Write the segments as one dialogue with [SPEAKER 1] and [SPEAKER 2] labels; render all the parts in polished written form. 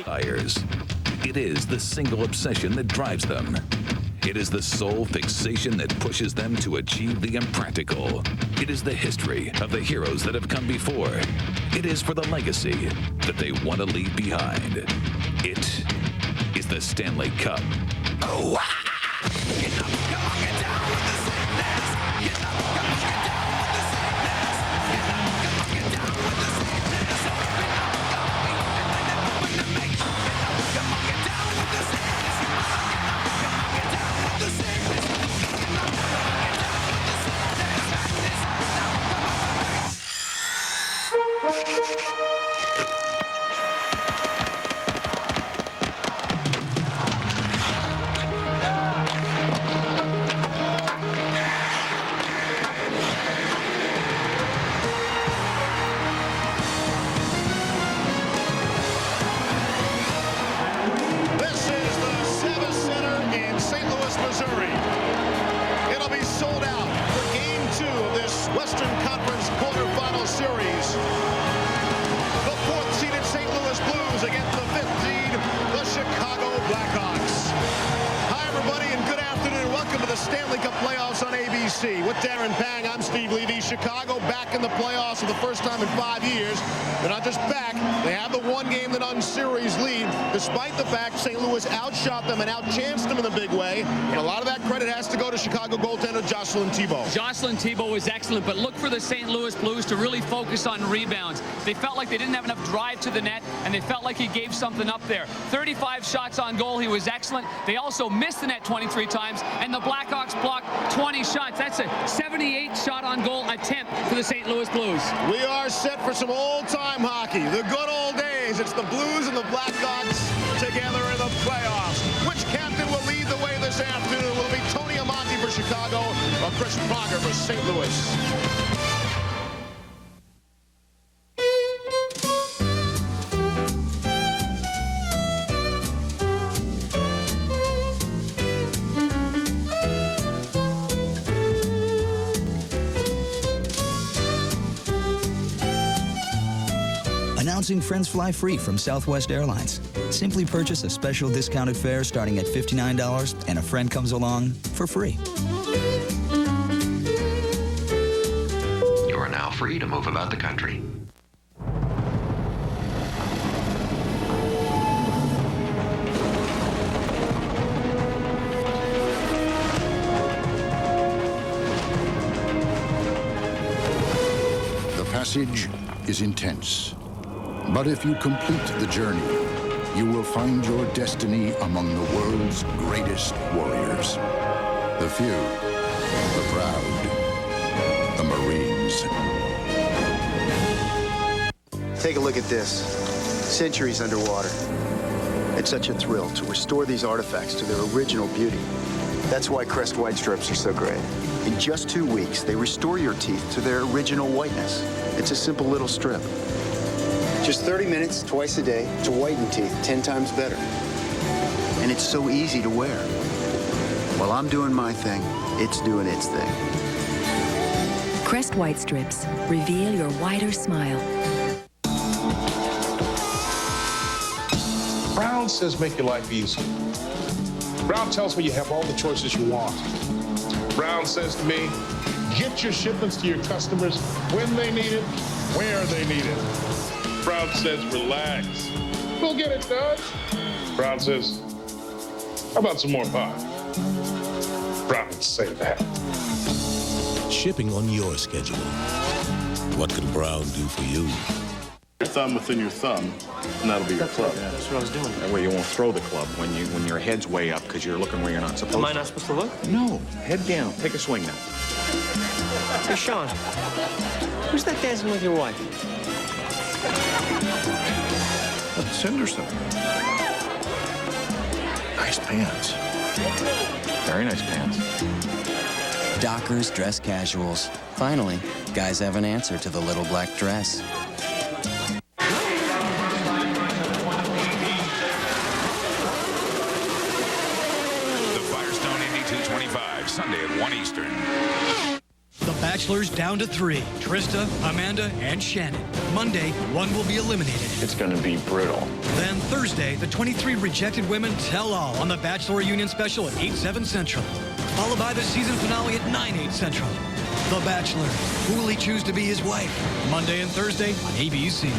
[SPEAKER 1] desires. It is the single obsession that drives them. It is the sole fixation that pushes them to achieve the impractical. It is the history of the heroes that have come before. It is for the legacy that they want to leave behind. It is the Stanley Cup. Oh, get up, come on, get down with the sickness. Get up, come on, get down with the sickness. Get up, come on, get down with the sickness. Open up, come on, and then it open to me. Get up, come on, get down with the sickness. Get up, come on, get down with the sickness. Get up, come on, get down with the sickness. Madness, now come on.
[SPEAKER 2] Western Conference Quarterfinals Series. The 4th-seeded St. Louis Blues against the 5th seed, the Chicago Blackhawks. Hi, everybody, and good afternoon. Welcome to the Stanley Cup playoffs on ABC. With Darren Pang, I'm Steve Levy. Chicago back in the playoffs for the first time in 5 years. They're not just back, they have the one-game-to-none series lead, despite the fact St. Louis outshot them and outchanced them in the big way. And a lot of that credit has to go to Chicago goaltender Jocelyn Thibault.
[SPEAKER 3] Jocelyn Thibault was excellent, but look for the St. Louis Blues to really focus on rebounds. They felt like they didn't have enough drive to the net, and they felt like he gave something up there. 35 shots on goal. He was excellent. They also missed the net 23 times, and the Blackhawks blocked 20 shots. That's a 78 shot on goal attempt for the St. Louis Blues.
[SPEAKER 2] We are set for some old-time hockey. The good old days. It's the Blues and the Blackhawks together in the playoffs. Which captain will lead the way this afternoon? Will it be Tony Amonte for Chicago or Chris Pronger for St. Louis?
[SPEAKER 4] Announcing Friends Fly Free from Southwest Airlines. Simply purchase a special discounted fare starting at $59 and a friend comes along for free.
[SPEAKER 5] You are now free to move about the country.
[SPEAKER 6] The passage is intense. But if you complete the journey, you will find your destiny among the world's greatest warriors. The few, the proud, the Marines.
[SPEAKER 7] Take a look at this. Centuries underwater. It's such a thrill to restore these artifacts to their original beauty. That's why Crest White Strips are so great. In just 2 weeks, they restore your teeth to their original whiteness. It's a simple little strip. Just 30 minutes, twice a day, to whiten teeth 10 times better. And it's so easy to wear. While I'm doing my thing, it's doing its thing.
[SPEAKER 8] Crest White Strips. Reveal your wider smile.
[SPEAKER 9] Brown says make your life easy. Brown tells me you have all the choices you want. Brown says to me, get your shipments to your customers when they need it, where they need it. Brown says, relax. We'll get it done. Brown says, how about some more pie? Brown would say that.
[SPEAKER 10] Shipping on your schedule. What can Brown do for you?
[SPEAKER 11] Your thumb within your thumb, and that'll be your club.
[SPEAKER 12] Yeah, that's what I was doing.
[SPEAKER 13] That way you won't throw the club when your head's way up because you're looking where you're not supposed to.
[SPEAKER 12] Am I not supposed to look?
[SPEAKER 13] No. Head down. Take a swing now.
[SPEAKER 12] Hey, Sean. Who's that dancing with your wife?
[SPEAKER 11] That's Henderson.
[SPEAKER 13] Nice pants. Very nice pants.
[SPEAKER 14] Dockers dress casuals. Finally, guys have an answer to the little black dress.
[SPEAKER 1] The Firestone Indy 225, Sunday at 1 Eastern.
[SPEAKER 15] The Bachelor Bachelors down to 3. Trista, Amanda, and Shannon. Monday, one will be eliminated.
[SPEAKER 16] It's going to be brutal.
[SPEAKER 15] Then Thursday, the 23 rejected women tell all on the Bachelor Reunion Special at 8/7 Central. Followed by the season finale at 9/8 Central. The Bachelor. Who will he choose to be his wife? Monday and Thursday on ABC.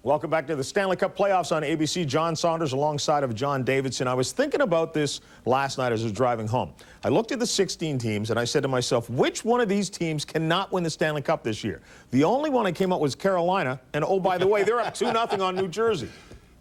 [SPEAKER 2] Welcome back to the Stanley Cup playoffs on ABC. John Saunders alongside of John Davidson. I was thinking about this last night as I was driving home. I looked at the 16 teams and I said to myself, which one of these teams cannot win the Stanley Cup this year? The only one I came up with was Carolina. And oh, by the way, they're up 2-0 on New Jersey.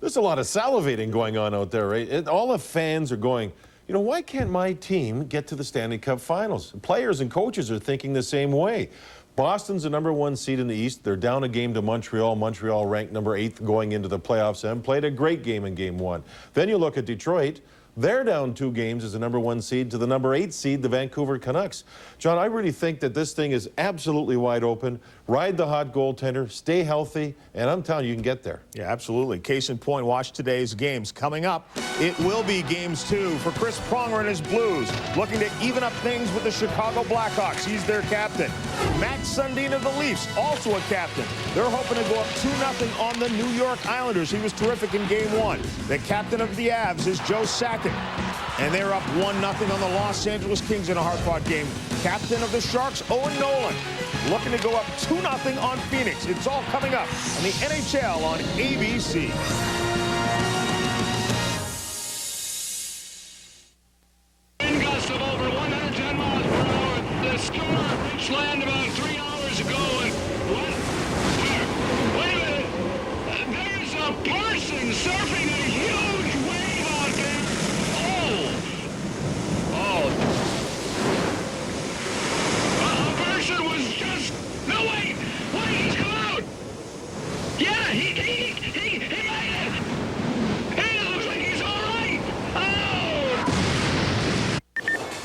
[SPEAKER 17] There's a lot of salivating going on out there, right? All the fans are going, you know, why can't my team get to the Stanley Cup finals? Players and coaches are thinking the same way. Boston's the #1 seed in the East. They're down a game to Montreal. Montreal ranked number 8 going into the playoffs and played a great game in Game 1. Then you look at Detroit. They're down 2 games as the #1 seed to the number 8 seed, the Vancouver Canucks. John, I really think that this thing is absolutely wide open. Ride the hot goaltender, stay healthy, and I'm telling you, you can get there.
[SPEAKER 2] Yeah, absolutely. Case in point, watch today's games. Coming up, it will be Games 2 for Chris Pronger and his Blues, looking to even up things with the Chicago Blackhawks. He's their captain. Max Sundin of the Leafs, also a captain. They're hoping to go up 2-0 on the New York Islanders. He was terrific in Game 1. The captain of the Avs is Joe Sakic, and they're up 1-0 on the Los Angeles Kings in a hard-fought game. Captain of the Sharks, Owen Nolan, looking to go up 2-0 on Phoenix. It's all coming up on the NHL on ABC.
[SPEAKER 18] Wind gusts of over 110 miles per hour. The storm reached land about 3 hours ago. And what? Wait a minute. There's a person surfing a huge wave out there. A person was just... No, wait! Wait, he's come out! Yeah, he made it! Hey, it looks like he's all right! Oh!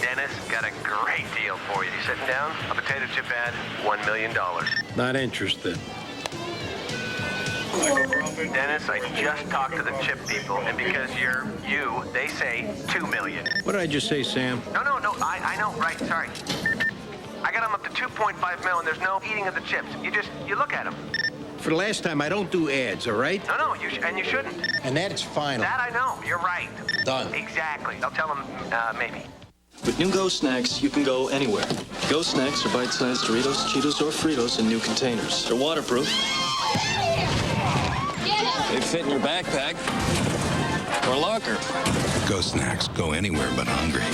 [SPEAKER 19] Dennis, got a great deal for you. You sitting down? A potato chip ad, $1 million.
[SPEAKER 20] Not interested.
[SPEAKER 19] Dennis, I just talked to the chip people, and because you're you, they say $2 million.
[SPEAKER 20] What did I just say, Sam?
[SPEAKER 19] No, I know, right, sorry. I got them up to 2.5 mil, and there's no eating of the chips. You look at them.
[SPEAKER 20] For the last time, I don't do ads, all right?
[SPEAKER 19] No, you shouldn't.
[SPEAKER 20] And that's final.
[SPEAKER 19] That I know, you're right.
[SPEAKER 20] Done.
[SPEAKER 19] Exactly. I'll tell them, maybe.
[SPEAKER 21] With new Go Snacks, you can go anywhere. Go Snacks are bite-sized Doritos, Cheetos, or Fritos in new containers. They're waterproof. They fit in your backpack or locker.
[SPEAKER 10] Go Snacks, go anywhere but hungry.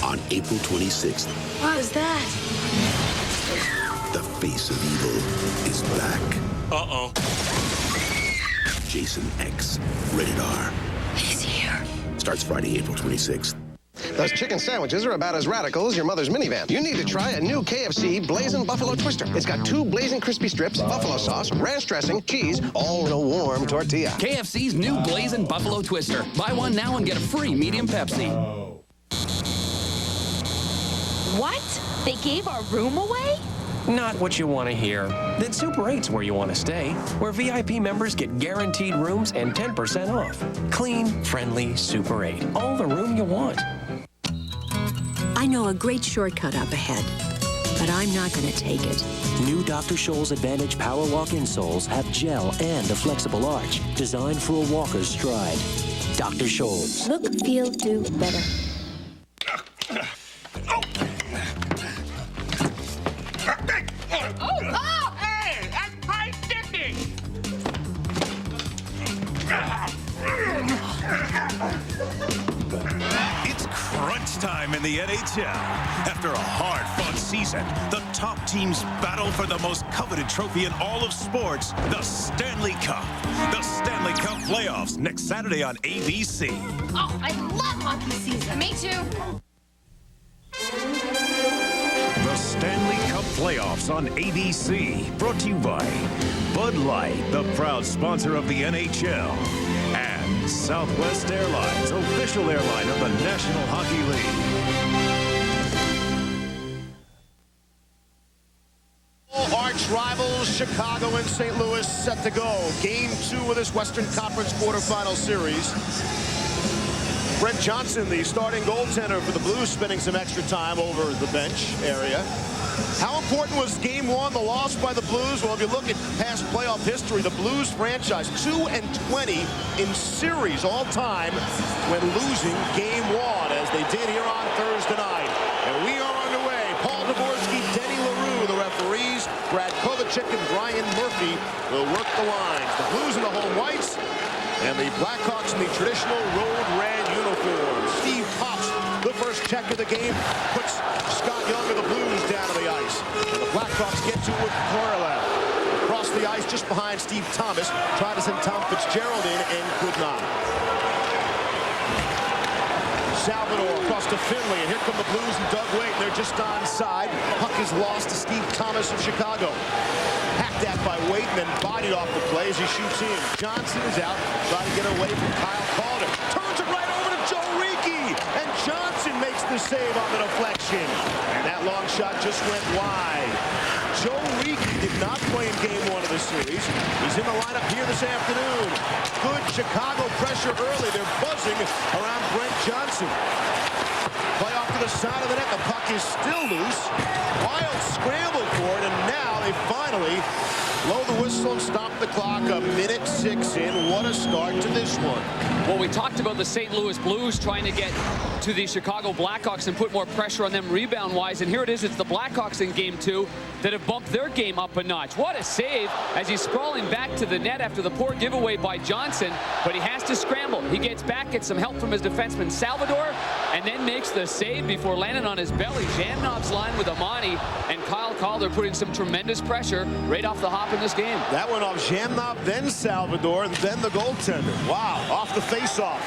[SPEAKER 22] On April 26th,
[SPEAKER 8] What is that?
[SPEAKER 22] the face of evil is back.
[SPEAKER 10] Uh-oh.
[SPEAKER 22] Jason X, rated R.
[SPEAKER 8] He's here.
[SPEAKER 22] Starts Friday, April 26th.
[SPEAKER 23] Those chicken sandwiches are about as radical as your mother's minivan. You need to try a new KFC Blazing Buffalo Twister. It's got 2 blazing crispy strips, buffalo sauce, ranch dressing, cheese, all in a warm tortilla.
[SPEAKER 24] KFC's new Blazing Buffalo Twister. Buy one now and get a free medium Pepsi.
[SPEAKER 25] What? They gave our room away?
[SPEAKER 12] Not what you want to hear. Then Super 8's where you want to stay, where VIP members get guaranteed rooms and 10% off. Clean, friendly Super 8. All the room you want.
[SPEAKER 8] I know a great shortcut up ahead, but I'm not going to take it.
[SPEAKER 26] New Dr. Scholl's Advantage Power Walk insoles have gel and a flexible arch, designed for a walker's stride. Dr. Scholl's.
[SPEAKER 8] Look, feel, do better.
[SPEAKER 18] Hey, that's quite sticky!
[SPEAKER 1] It's crunch time in the NHL. After a hard-fought season, the top teams battle for the most coveted trophy in all of sports, the Stanley Cup. The Stanley Cup playoffs next Saturday on ABC.
[SPEAKER 25] Oh, I love hockey season. Me too.
[SPEAKER 1] The Stanley Cup playoffs on ABC, brought to you by Bud Light, the proud sponsor of the NHL, and Southwest Airlines, official airline of the National Hockey League.
[SPEAKER 2] Arch rivals Chicago and St. Louis set to go. Game 2 of this Western Conference quarterfinal series. Brent Johnson, the starting goaltender for the Blues, spending some extra time over the bench area. How important was game one, the loss by the Blues? Well, if you look at past playoff history, the Blues franchise 2-20 in series all time when losing game one, as they did here on Thursday night. And we are underway. Paul Dvorsky, Denny LaRue, the referees. Brad Kovacic and Brian Murphy will work the lines. The Blues in the home whites and the Blackhawks in the traditional road red uniforms. Steve Pops, the first check of the game, puts Scott Young of the Blues down to the ice. And the Blackhawks get to it with Korolev. Across the ice just behind Steve Thomas. Tried to send Tom Fitzgerald in and could not. Salvador across to Finley, and here come the Blues and Doug Waite. They're just onside. Puck is lost to Steve Thomas of Chicago. Hacked at by Waite and then bodied off the play as he shoots in. Johnson is out, trying to get away from Kyle Calder. Turns it right over to Joe Ricci, and Johnson makes the save on the deflection. And that long shot just went wide. Joe Ricci did not play in game one of the series. He's in the lineup here this afternoon. Good Chicago pressure early. They're buzzing around Brent Johnson. Play off to the side of the net. The puck is still loose. Wild scramble for it, and now they finally blow the whistle and stop the clock. A minute 6 in. What a start to this one.
[SPEAKER 3] Well, we talked about the St. Louis Blues trying to get to the Chicago Blackhawks and put more pressure on them rebound-wise. And here it is. It's the Blackhawks in game 2 that have bumped their game up a notch. What a save as he's sprawling back to the net after the poor giveaway by Johnson. But he has to scramble. He gets back, gets some help from his defenseman Salvador, and then makes the save before landing on his belly. Zhamnov's line with Amani and Kyle Calder putting some tremendous pressure right off the hop in this game.
[SPEAKER 2] That went off Zhamnov, then Salvador, and then the goaltender. Wow, off the face-off.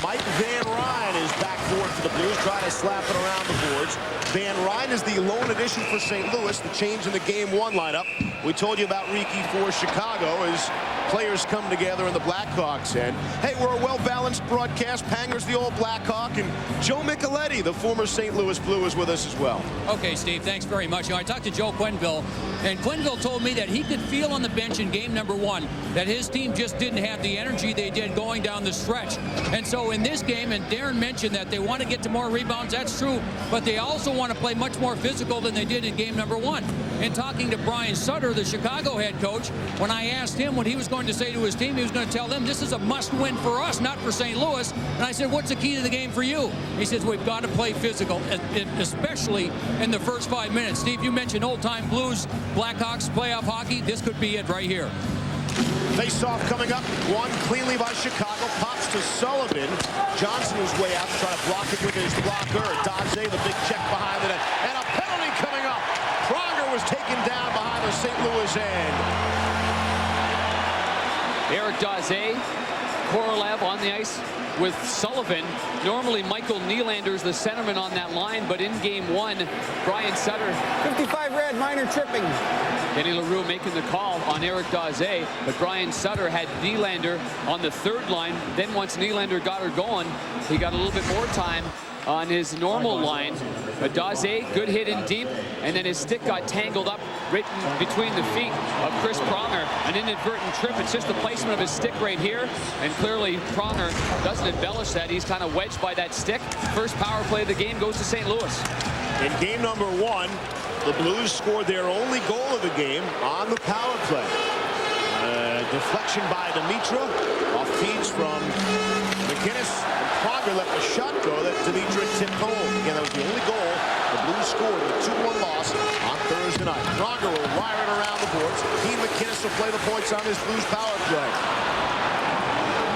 [SPEAKER 2] Mike Van Ryn is back forward for the Blues, trying to slap it around the boards. Van Ryn is the lone addition for St. Louis, the change in the game one lineup. We told you about Ricci for Chicago as players come together in the Blackhawks. And hey, we're a well-balanced broadcast. Panger's the old Blackhawk, and Joe Micheletti, the former St. Louis Blue, is with us as well.
[SPEAKER 4] Okay, Steve, thanks very much. You know, I talked to Joe Quenneville, and Quenneville told me that he could feel on the bench in game number 1 that his team just didn't have the energy they did going down the stretch. And so in this game, and Darren mentioned that they want to get to more rebounds, that's true, but they also want to play much more physical than they did in game number 1. And talking to Brian Sutter, the Chicago head coach, when I asked him what he was going to say to his team, he was going to tell them this is a must-win for us, not for St. Louis. And I said, what's the key to the game for you? He says, we've got to play physical, especially in the first 5 minutes. Steve, you mentioned old-time Blues, Blackhawks, playoff hockey. This could be it right here.
[SPEAKER 2] Face-off coming up, won cleanly by Chicago. Pops to Sullivan. Johnson was way out to try to block it with his blocker. Daze, the big check behind the net. And a penalty coming up. Pronger was taken down behind the St. Louis end.
[SPEAKER 3] Eric Daze, Korolev on the ice with Sullivan. Normally Michael Nylander's the centerman on that line, but in game 1, Brian Sutter.
[SPEAKER 5] 55 red, minor tripping.
[SPEAKER 3] Denny LaRue making the call on Eric Daze, but Brian Sutter had Nylander on the third line. Then once Nylander got her going, he got a little bit more time on his normal line. But Daze, good hit in deep, and then his stick got tangled up right between the feet of Chris Pronger. An inadvertent trip. It's just the placement of his stick right here, and clearly Pronger doesn't embellish that. He's kind of wedged by that stick. First power play of the game goes to St. Louis.
[SPEAKER 2] In game number 1, the Blues scored their only goal of the game on the power play. Deflection by Dimitra, off feeds from McInnes. Pronger let the shot go that Dimitra tipped home. Again, that was the only goal the Blues scored in a 2-1 loss on Thursday night. Pronger will wire it around the boards. He and McInnes will play the points on this Blues power play.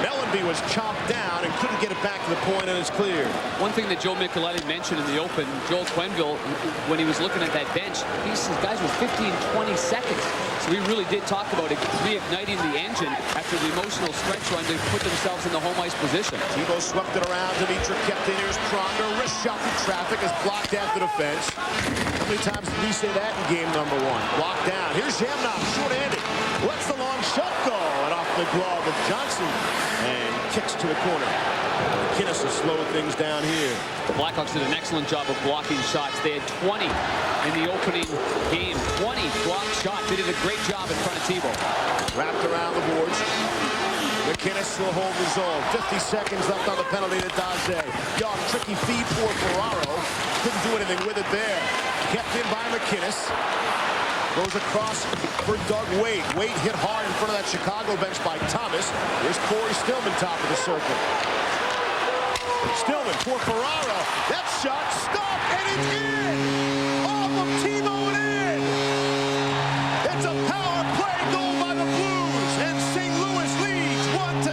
[SPEAKER 2] Mellenby was chopped down and couldn't get it back to the point, and it's cleared.
[SPEAKER 3] One thing that Joe Micheletti mentioned in the open, Joel Quenneville, when he was looking at that bench, he says guys with 15, 20 seconds. So we really did talk about it, reigniting the engine after the emotional stretch run to put themselves in the home ice position.
[SPEAKER 2] Tebow swept it around. Dimitra kept in. Here's Pronger. Wrist shot through traffic is blocked at the defense. How many times did we say that in game number 1? Blocked down. Here's Zhamnov, short-handed. Lets the long shot go. And off the glove of Johnson. And kicks to the corner. McInnes has slowed things down here.
[SPEAKER 3] The Blackhawks did an excellent job of blocking shots. They had 20 in the opening game. 20 blocked shots. They did a great job in front of Tebow.
[SPEAKER 2] Wrapped around the boards. McKinnis will hold his own. 50 seconds left on the penalty to Daze. Young, tricky feed for Ferraro. Couldn't do anything with it there. Kept in by McKinnis. Goes across for Doug Wade. Wade hit hard in front of that Chicago bench by Thomas. Here's Corey Stillman, top of the circle. Stillman for Ferraro. That shot stopped, and it's in! Off of Tebow and in! It's a power play goal by the Blues, and St. Louis leads 1-0.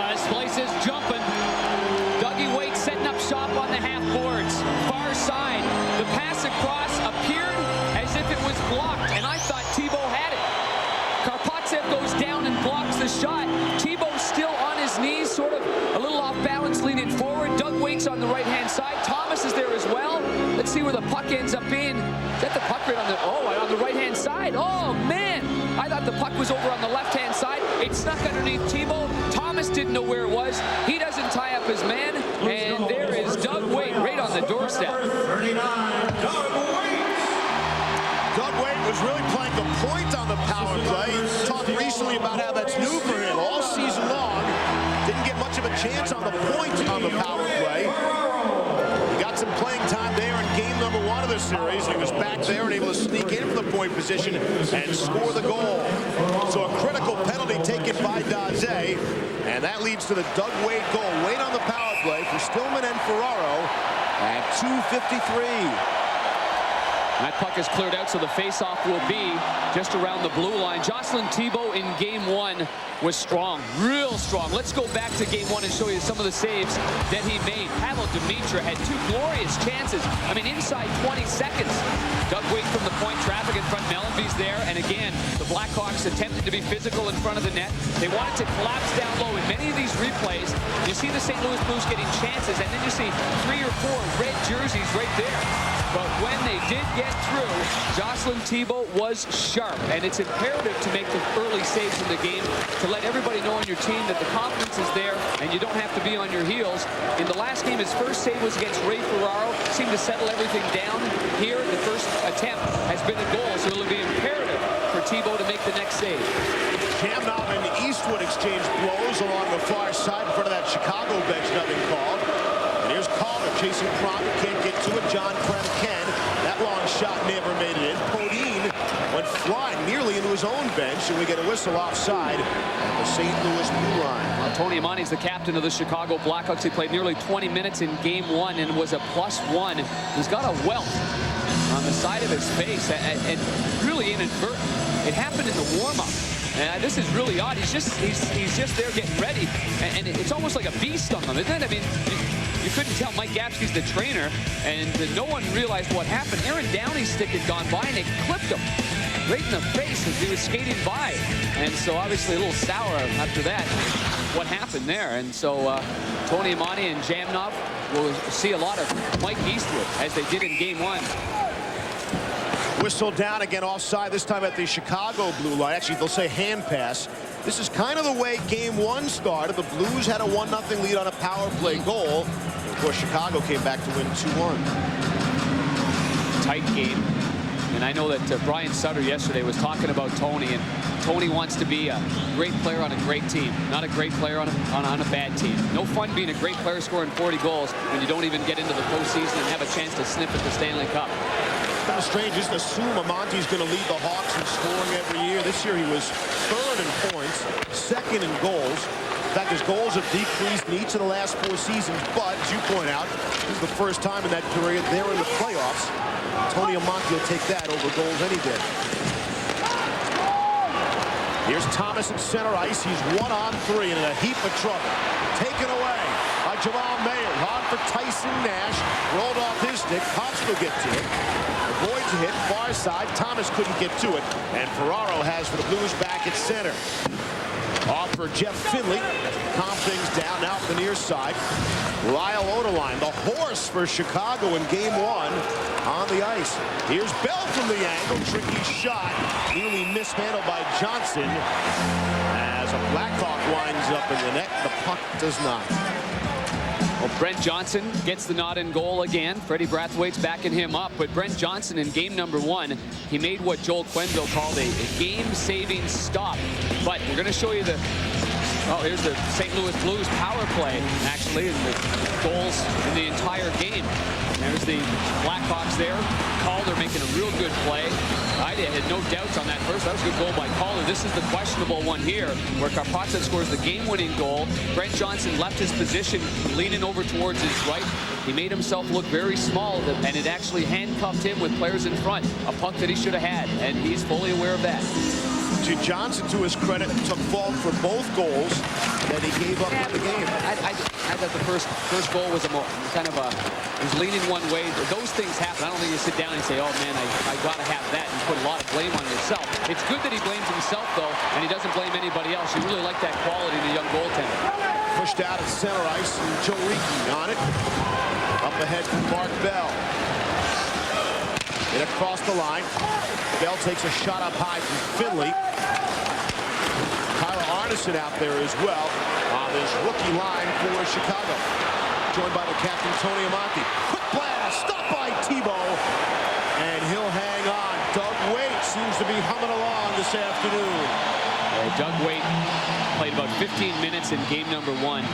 [SPEAKER 3] This place is jumping. Dougie Wade setting up shop on the half boards. Far side. The pass across appeared as if it was blocked, and I thought Tebow had it. Karpatsev goes down and blocks the shot. Tebow's still on his knees, sort of a little off balance, leaning forward. Doug Wade's on the right-hand side. Thomas is there as well. Let's see where the puck ends up being. Is that the puck right on the right-hand side? Oh, man! I thought the puck was over on the left-hand side. It snuck underneath Tebow. Thomas didn't know where it was. He doesn't tie up his man, and there is Doug Wade right on the doorstep.
[SPEAKER 2] 39, Doug Wade. Doug Wade was really playing the point on the power play. He talked recently about how that's new for him all season long. Didn't get much of a chance on the point on the power play. He got some playing time there in game number 1 of the series. He was back there and able to sneak in from the point position and score the goal. So a critical penalty taken by Daze, and that leads to the Doug Wade goal. Wade on the power play for Stillman and Ferraro at 2:53.
[SPEAKER 3] That puck is cleared out, so the face-off will be just around the blue line. Jocelyn Tebow in game 1 was strong, real strong. Let's go back to game 1 and show you some of the saves that he made. Pavel Demitra had 2 glorious chances. I mean, inside 20 seconds. Doug Wade from the point, traffic in front. Mellenby's there, and again, the Blackhawks attempted to be physical in front of the net. They wanted to collapse down low. In many of these replays, you see the St. Louis Blues getting chances, and then you see 3 or 4 red jerseys right there. But when they did get through, Jocelyn Tebow was sharp, and it's imperative to make the early saves in the game to let everybody know on your team that the confidence is there and you don't have to be on your heels. In the last game, his first save was against Ray Ferraro. Seemed to settle everything down. Here, the first attempt has been a goal, so it'll be imperative for Tebow to make the next save.
[SPEAKER 2] Zhamnov and Eastwood exchange blows along the far side in front of that Chicago bench, nothing called. And here's Calder chasing Crocker, can't get to it. John Krem can. That long shot never made it in. Podine went flying nearly into his own bench, and we get a whistle offside at the St. Louis blue line.
[SPEAKER 3] Well, Tony Amonte's the captain of the Chicago Blackhawks. He played nearly 20 minutes in game 1 and was a +1. He's got a welt on the side of his face, and really inadvertent. It happened in the warm-up. And this is really odd. He's just there getting ready, and it's almost like a bee stung him, isn't it? I mean, you couldn't tell. Mike Gapsky's the trainer, and no one realized what happened. Aaron Downey's stick had gone by, and it clipped him right in the face as he was skating by. And so obviously a little sour after that, what happened there. And so Tony Amonte and Zhamnov will see a lot of Mike Eastwood as they did in game 1.
[SPEAKER 2] Whistle down again, offside, this time at the Chicago blue line. Actually, they'll say hand pass. This is kind of the way game 1 started. The Blues had a 1-0 lead on a power play goal. And of course, Chicago came back to win 2-1.
[SPEAKER 3] Tight game. And I know that Brian Sutter yesterday was talking about Tony, and Tony wants to be a great player on a great team, not a great player on a bad team. No fun being a great player scoring 40 goals when you don't even get into the postseason and have a chance to sniff at the Stanley Cup.
[SPEAKER 2] Kind of strange, just assume Amonte's going to lead the Hawks in scoring every year. This year he was 3rd in points, 2nd in goals. In fact, his goals have decreased in each of the last 4 seasons, but as you point out, this is the first time in that period they're in the playoffs. Tony Amonte will take that over goals any day. Here's Thomas at center ice. He's 1-on-3 and in a heap of trouble. Taken away by Jamal Mayer. On for Tyson Nash. Rolled off his stick. Hops will get to it. Avoids a hit. Far side. Thomas couldn't get to it. And Ferraro has for the Blues back at center. Off for Jeff Finley. Calm things down now for the near side. Lyle Oderline, the horse for Chicago in game 1 on the ice. Here's Bell from the angle. Tricky shot. Nearly mishandled by Johnson. As a Blackhawk winds up in the net, the puck does not.
[SPEAKER 3] Well, Brent Johnson gets the nod in goal again. Freddie Brathwaite's backing him up. But Brent Johnson in game number 1, he made what Joel Quenneville called a game-saving stop. But we're going to show you the... Oh, here's the St. Louis Blues power play, actually, and the goals in the entire game. There's the Blackhawks there. Calder making a real good play. I had no doubts on that first. That was a good goal by Calder. This is the questionable one here, where Karpatsev scores the game-winning goal. Brent Johnson left his position, leaning over towards his right. He made himself look very small, and it actually handcuffed him with players in front. A puck that he should have had, and he's fully aware of that.
[SPEAKER 2] To Johnson, to his credit, took fault for both goals that he gave up in the game.
[SPEAKER 3] I thought the first goal was a more kind of a, he was leaning one way. Those things happen. I don't think you sit down and say, oh man, I got to have that, and put a lot of blame on yourself. It's good that he blames himself though, and he doesn't blame anybody else. You really like that quality in a young goaltender.
[SPEAKER 2] Pushed out at center ice, and Joe Riki on it. Up ahead from Mark Bell. And across the line. Bell takes a shot up high from Finley. Tyler Arneson out there as well on this rookie line for Chicago. Joined by the captain, Tony Amonte. Quick blast, stopped by Tebow. And he'll hang on. Doug Waite seems to be humming along this afternoon.
[SPEAKER 3] Doug Waite played about 15 minutes in game number 1.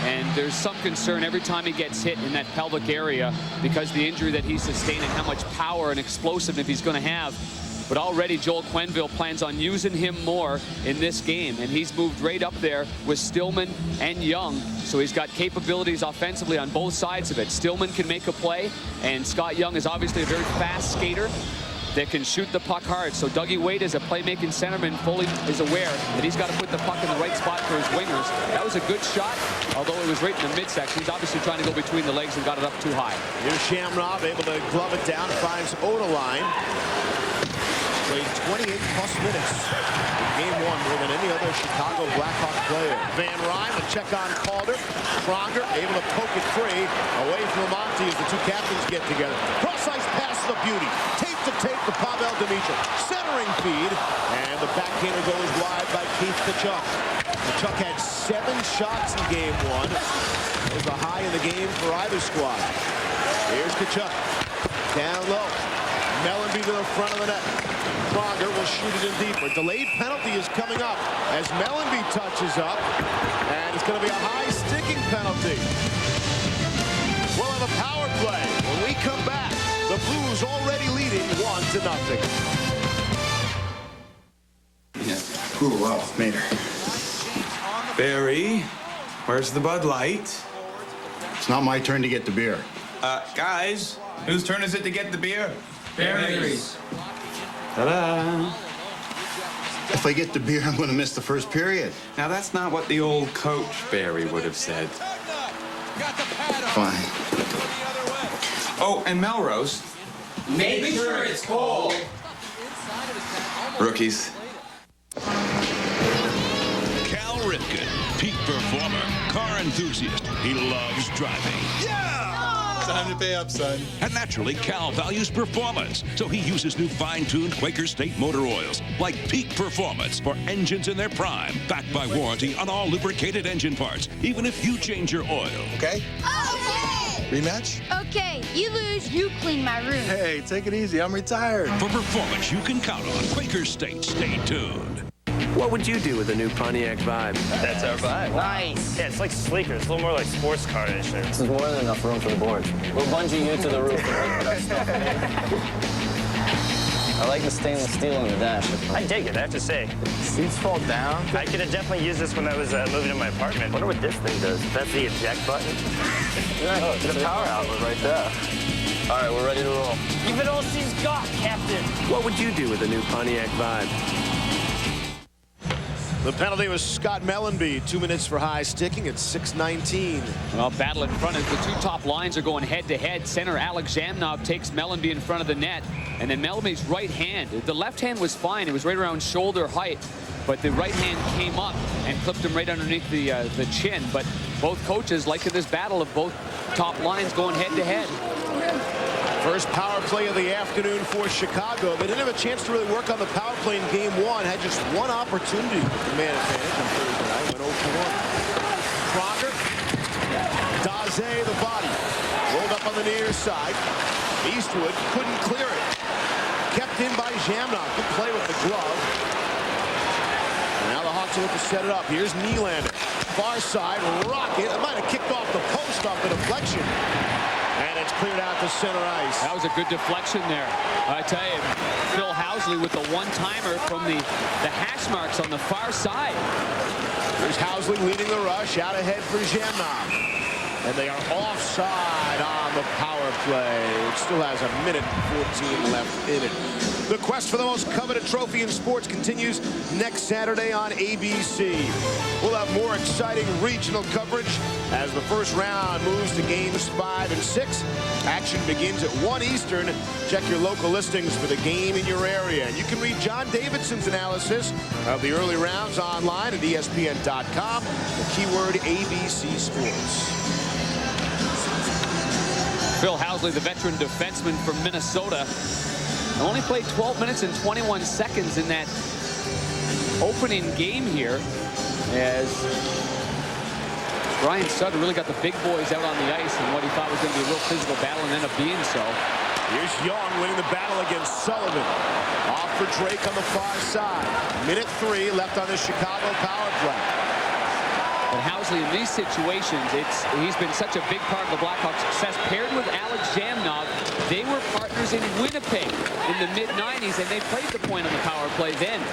[SPEAKER 3] And there's some concern every time he gets hit in that pelvic area because the injury that he sustained and how much power and explosiveness he's going to have. But already Joel Quenneville plans on using him more in this game. And he's moved right up there with Stillman and Young. So he's got capabilities offensively on both sides of it. Stillman can make a play, and Scott Young is obviously a very fast skater that can shoot the puck hard. So Dougie Waite, as a playmaking centerman, fully is aware that he's got to put the puck in the right spot for his wingers. That was a good shot, although it was right in the midsection. He's obviously trying to go between the legs and got it up too high.
[SPEAKER 2] Here's Zhamnov, able to glove it down, finds Odeline. Played 28-plus minutes in game 1, more than any other Chicago Blackhawks player. Van Ryn, a check on Calder. Pronger able to poke it free away from Monty as the two captains get together. Cross-ice pass is a beauty. Tape to tape to Pavel Demitra. Centering feed, and the backhander goes wide by Keith Tkachuk. Tkachuk had 7 shots in game 1. It was the high in the game for either squad. Here's Tkachuk. Down low. Mellenby to the front of the net. Pronger will shoot it in deeper. Delayed penalty is coming up as Mellenby touches up, and it's going to be a high sticking penalty. We'll have a power play when we come back. The Blues already leading 1-0.
[SPEAKER 6] Yeah. Cool off, Mater. Barry, where's the Bud Light?
[SPEAKER 20] It's not my turn to get the beer.
[SPEAKER 6] Guys, whose turn is it to get the beer?
[SPEAKER 20] Barry's.
[SPEAKER 6] Ta-da!
[SPEAKER 20] If I get the beer, I'm going to miss the first period.
[SPEAKER 6] Now, that's not what the old coach Barry would have said.
[SPEAKER 20] Fine.
[SPEAKER 6] Oh, and Melrose.
[SPEAKER 7] Make sure it's cold.
[SPEAKER 6] Rookies.
[SPEAKER 1] Cal Ripken, peak performer, car enthusiast. He loves driving.
[SPEAKER 6] Time to pay up, son.
[SPEAKER 1] And naturally, Cal values performance, so he uses new fine-tuned Quaker State motor oils, like Peak Performance, for engines in their prime, backed by warranty on all lubricated engine parts, even if you change your oil.
[SPEAKER 6] Okay?
[SPEAKER 9] Okay!
[SPEAKER 6] Rematch?
[SPEAKER 9] Okay, you lose, you clean my room.
[SPEAKER 6] Hey, take it easy. I'm retired.
[SPEAKER 1] For performance you can count on, Quaker State. Stay tuned.
[SPEAKER 12] What would you do with a new Pontiac Vibe?
[SPEAKER 11] That's our vibe.
[SPEAKER 9] Nice.
[SPEAKER 11] Yeah, it's like sleeker. It's a little more like sports car-ish.
[SPEAKER 7] This is more than enough room for the board. We'll bungee you to the roof. I like the stainless steel on the dash.
[SPEAKER 11] I dig it, I have to say.
[SPEAKER 7] Seats fall down.
[SPEAKER 11] I could have definitely used this when I was moving to my apartment. I wonder what this thing does. That's the eject button.
[SPEAKER 7] Oh, it's a power outlet right there. All right, we're ready to roll.
[SPEAKER 11] Give it all she's got, Captain.
[SPEAKER 12] What would you do with a new Pontiac Vibe?
[SPEAKER 2] The penalty was Scott Mellenby. 2 minutes for high sticking at 6:19.
[SPEAKER 3] Well, battle in front as the two top lines are going head-to-head. Center Alex Zhamnov takes Mellenby in front of the net. And then Mellenby's right hand. The left hand was fine. It was right around shoulder height. But the right hand came up and clipped him right underneath the chin. But both coaches like this battle of both top lines going head-to-head.
[SPEAKER 2] First power play of the afternoon for Chicago. They didn't have a chance to really work on the power play in game 1. Had just one opportunity for man advantage on Thursday night. Went 0 for 1. Pronger. Daze, the body. Rolled up on the near side. Eastwood couldn't clear it. Kept in by Zhamnov. Good play with the glove. And now the Hawks will look to set it up. Here's Nylander. Far side, rocket. It might have kicked off the post off the deflection. And it's cleared out to center ice.
[SPEAKER 3] That was a good deflection there. I tell you, Phil Housley with the one-timer from the hash marks on the far side.
[SPEAKER 2] Here's Housley leading the rush. Out ahead for Zhamnov. And they are offside on the power play. It still has a minute and 14 left in it. The quest for the most coveted trophy in sports continues next Saturday on ABC. We'll have more exciting regional coverage as the first round moves to games 5 and 6. Action begins at 1 Eastern. Check your local listings for the game in your area. And you can read John Davidson's analysis of the early rounds online at ESPN.com. The keyword ABC Sports.
[SPEAKER 3] Phil Housley, the veteran defenseman from Minnesota, only played 12 minutes and 21 seconds in that opening game here, as Brian Sutter really got the big boys out on the ice in what he thought was going to be a real physical battle, and ended up being so.
[SPEAKER 2] Here's Young winning the battle against Sullivan. Off for Drake on the far side. Minute 3 left on the Chicago power play.
[SPEAKER 3] But Housley, in these situations, he's been such a big part of the Blackhawks' success. Paired with Alex Zhamnov, they were partners in Winnipeg in the mid-90s, and they played the point on the power play then.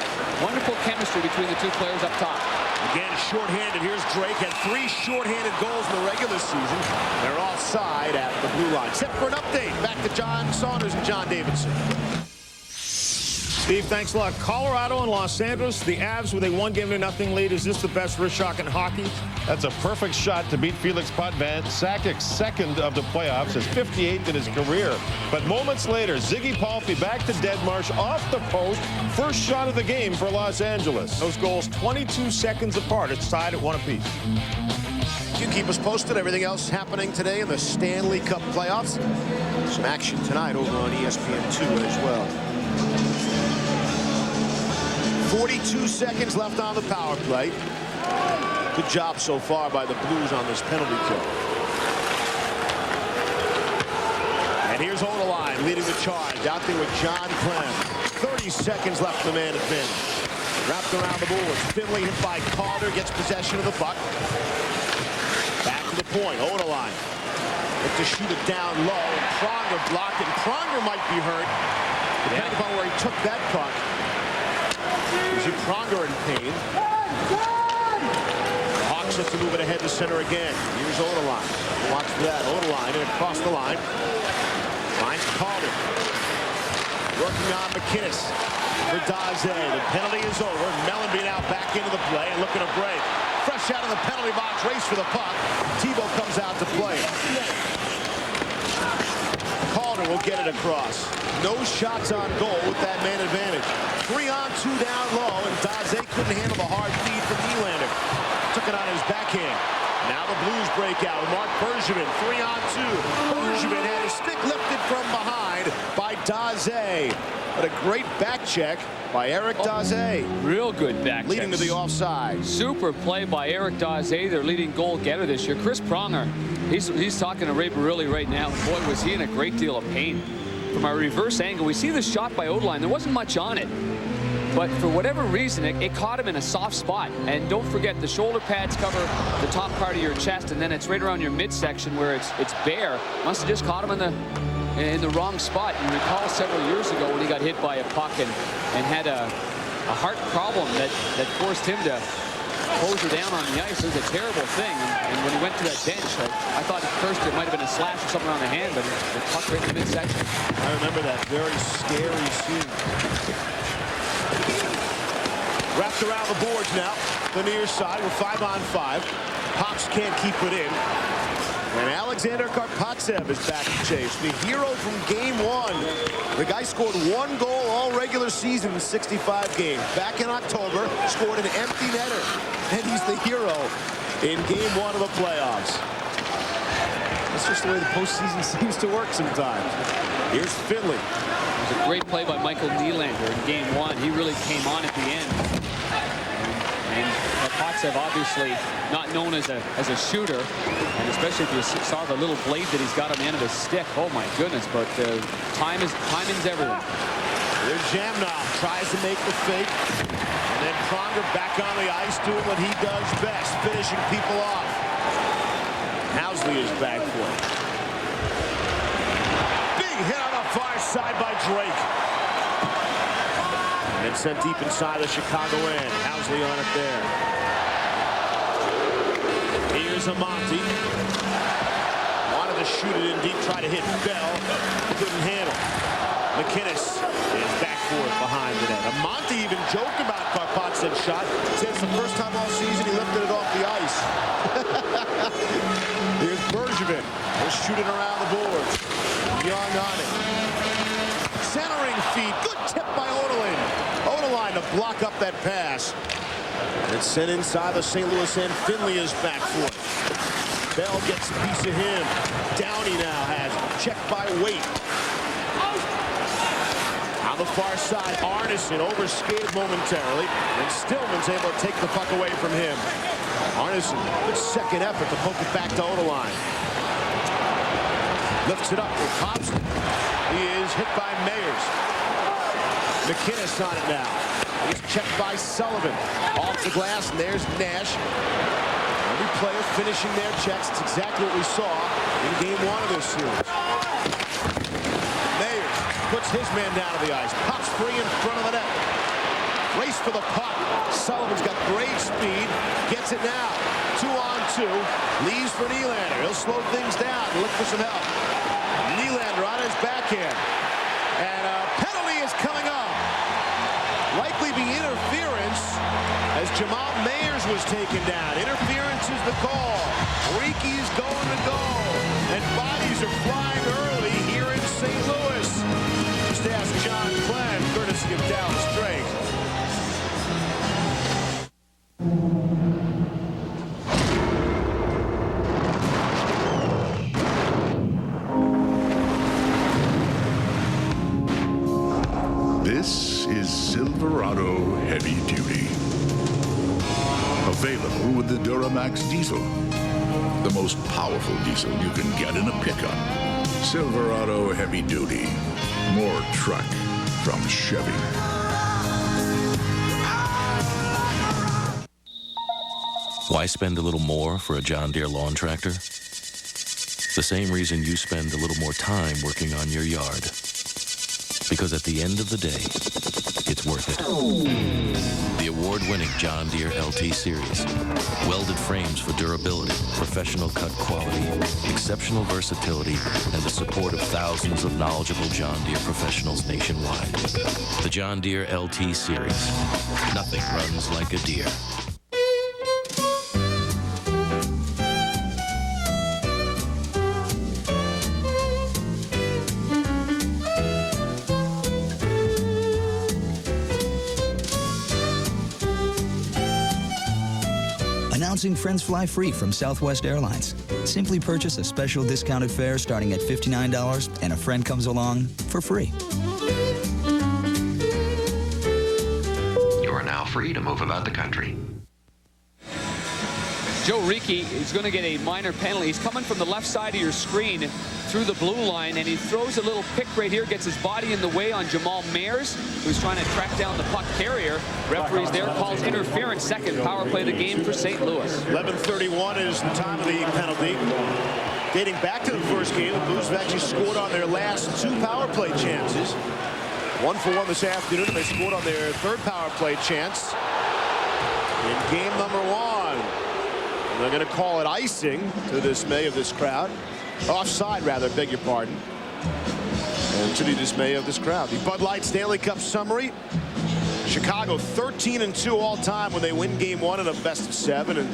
[SPEAKER 3] Wonderful chemistry between the two players up top.
[SPEAKER 2] Again, shorthanded. Here's Drake. Had 3 shorthanded goals in the regular season. They're offside at the blue line. Set for an update. Back to John Saunders and John Davidson.
[SPEAKER 13] Steve, thanks a lot. Colorado and Los Angeles, the Avs with a 1-0 lead. Is this the best wrist shot in hockey?
[SPEAKER 14] That's a perfect shot to beat Felix Potvin. Sakic's second of the playoffs, his 58th in his career. But moments later, Ziggy Palffy back to Deadmarsh off the post. First shot of the game for Los Angeles.
[SPEAKER 13] Those goals 22 seconds apart. It's tied at 1 apiece.
[SPEAKER 2] You keep us posted. Everything else happening today in the Stanley Cup playoffs. Some action tonight over on ESPN2 as well. 42 seconds left on the power play. Good job so far by the Blues on this penalty kill. And here's Odeline leading the charge out there with John Clem. 30 seconds left in the man advantage. Wrapped around the boards. Finley hit by Calder, gets possession of the puck. Back to the point. Odeline look to shoot it down low. And Pronger blocked it. Pronger might be hurt, depending upon where he took that puck. You see Pronger in pain. The Hawks look to move it ahead to center again. Here's Odeline. Watch that. Odeline and across the line. Finds Calder. Working on McKinnis for Daze. The penalty is over. Mellon being out back into the play and looking to break. Fresh out of the penalty box, race for the puck. Tebow comes out to play. Calder will get it across. No shots on goal with that man advantage. 3-on-2 down low, and Daze couldn't handle the hard feed from Nylander. Took it on his backhand. Now the Blues break out. Mark Bergevin, 3-on-2. Bergevin had his stick lifted from behind by Daze. But a great back check by Eric Daze.
[SPEAKER 3] Real good back check.
[SPEAKER 2] Leading to the offside.
[SPEAKER 3] Super play by Eric Daze, their leading goal getter this year. Chris Pronger, he's talking to Ray Barilli right now. Boy, was he in a great deal of pain. From our reverse angle, we see the shot by Odeline. There wasn't much on it. But for whatever reason, it caught him in a soft spot. And don't forget, the shoulder pads cover the top part of your chest, and then it's right around your midsection where it's bare. Must have just caught him in the wrong spot. You recall several years ago when he got hit by a puck and had a heart problem that forced him to close her down on the ice. It was a terrible thing. And when he went to that bench, I thought at first it might have been a slash or something on the hand, but it puck right in the midsection.
[SPEAKER 2] I remember that very scary scene. Wrapped around the boards now. The near side with 5-on-5. Hawks can't keep it in. And Alexander Karpatsev is back to chase. The hero from game 1. The guy scored 1 goal all regular season in 65 games. Back in October, scored an empty netter. And he's the hero in game 1 of the playoffs. That's just the way the postseason seems to work sometimes. Here's Finley.
[SPEAKER 3] It was a great play by Michael Nylander in game 1. He really came on at the end. And Potsev obviously not known as a shooter, and especially if you saw the little blade that he's got on the end of his stick. Oh my goodness! But timing's everything.
[SPEAKER 13] There's Zhamnov, tries to make the fake, and then Pronger back on the ice doing what he does best, finishing people off. Housley is back for it. Big hit on the far side by Drake. And it's sent deep inside the Chicago end. Housley on it there. Here's Amonte. Wanted to shoot it in deep, try to hit Bell. Couldn't handle. McInnes is back for it behind the net. Amonte even joked about Potsev's shot. Says the first time all season he lifted it off the ice. Here's Bergevin. They're shooting around the boards. Young on it. Centering feed. Good tip by Oderline. Oderline to block up that pass. And it's sent inside the St. Louis end. Finley is back for it. Bell gets a piece of him. Downey now has it. Checked by Waite. On the far side, Arneson overskated momentarily, and Stillman's able to take the puck away from him. Arneson, good second effort to poke it back to Oderline. Lifts it up for Thompson. He is hit by Meyers. McInnes on it now. He's checked by Sullivan. Off the glass, and there's Nash. Every player finishing their checks. It's exactly what we saw in game 1 of this series. Meyers puts his man down to the ice. Puck's free in front of the net. Race for the puck. Sullivan's got great speed. Gets it now. 2-on-2. Leaves for Nylander. He'll slow things down. Look for some help. Nylander on his backhand. And a penalty is coming up. Likely be interference as Jamal Meyers was taken down. Interference is the call. Riki's going to goal. And bodies are flying early here in St. Louis. Just ask John Glenn, courtesy of Dallas Drake.
[SPEAKER 22] This is Silverado Heavy Duty. Available with the Duramax diesel. The most powerful diesel you can get in a pickup. Silverado Heavy Duty. More truck from Chevy.
[SPEAKER 10] Why spend a little more for a John Deere lawn tractor? The same reason you spend a little more time working on your yard. Because at the end of the day, it's worth it. The award-winning John Deere LT Series. Welded frames for durability, professional cut quality, exceptional versatility, and the support of thousands of knowledgeable John Deere professionals nationwide. The John Deere LT Series. Nothing runs like a Deere.
[SPEAKER 15] Announcing Friends Fly Free from Southwest Airlines. Simply purchase a special discounted fare starting at $59 and a friend comes along for free.
[SPEAKER 16] You are now free to move about the country.
[SPEAKER 3] Joe Riki is going to get a minor penalty. He's coming from the left side of your screen through the blue line, and he throws a little pick right here, gets his body in the way on Jamal Meyers, who's trying to track down the puck carrier. Referees there calls interference. Second power play of the game for St. Louis.
[SPEAKER 13] 11:31 is the time of the penalty. Dating back to the first game, the Blues have actually scored on their last 2 power play chances. 1-for-1 this afternoon, and they scored on their 3rd power play chance in game number 1. They're going to call it icing to the dismay of this crowd. Offside, rather, beg your pardon. And to the dismay of this crowd. The Bud Light Stanley Cup summary. Chicago 13-2 all time when they win game 1 in a best of 7. And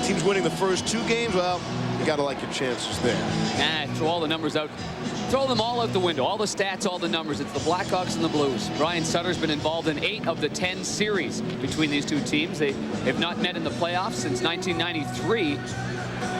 [SPEAKER 13] teams winning the first 2 games, well, you got to like your chances there.
[SPEAKER 3] Throw all the numbers out. Throw them all out the window. All the stats, all the numbers. It's the Blackhawks and the Blues. Brian Sutter's been involved in 8 of the 10 series between these 2 teams. They have not met in the playoffs since 1993.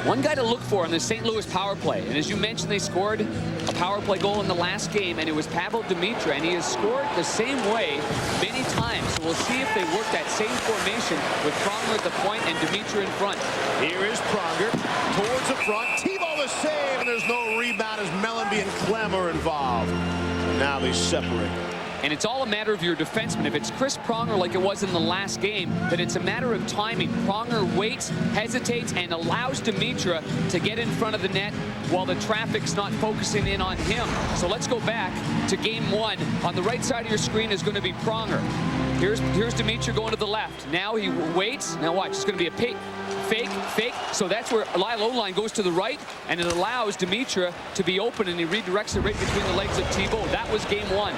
[SPEAKER 3] One guy to look for in the St. Louis power play. And as you mentioned, they scored a power play goal in the last game, and it was Pavel Demitra, and he has scored the same way many times. So we'll see if they work that same formation with Pronger at the point and Demitra in front.
[SPEAKER 13] Here is Pronger towards the front. Tebow the save, and there's no rebound as Mellenby and Clem are involved. Now they separate.
[SPEAKER 3] And it's all a matter of your defenseman. If it's Chris Pronger like it was in the last game, then it's a matter of timing. Pronger waits, hesitates, and allows Demitra to get in front of the net while the traffic's not focusing in on him. So let's go back to game one. On the right side of your screen is going to be Pronger. Here's Demitra going to the left. Now he waits. Now watch, it's going to be a fake. So that's where Lyle Oline goes to the right, and it allows Demitra to be open, and he redirects it right between the legs of Tebow. That was game one.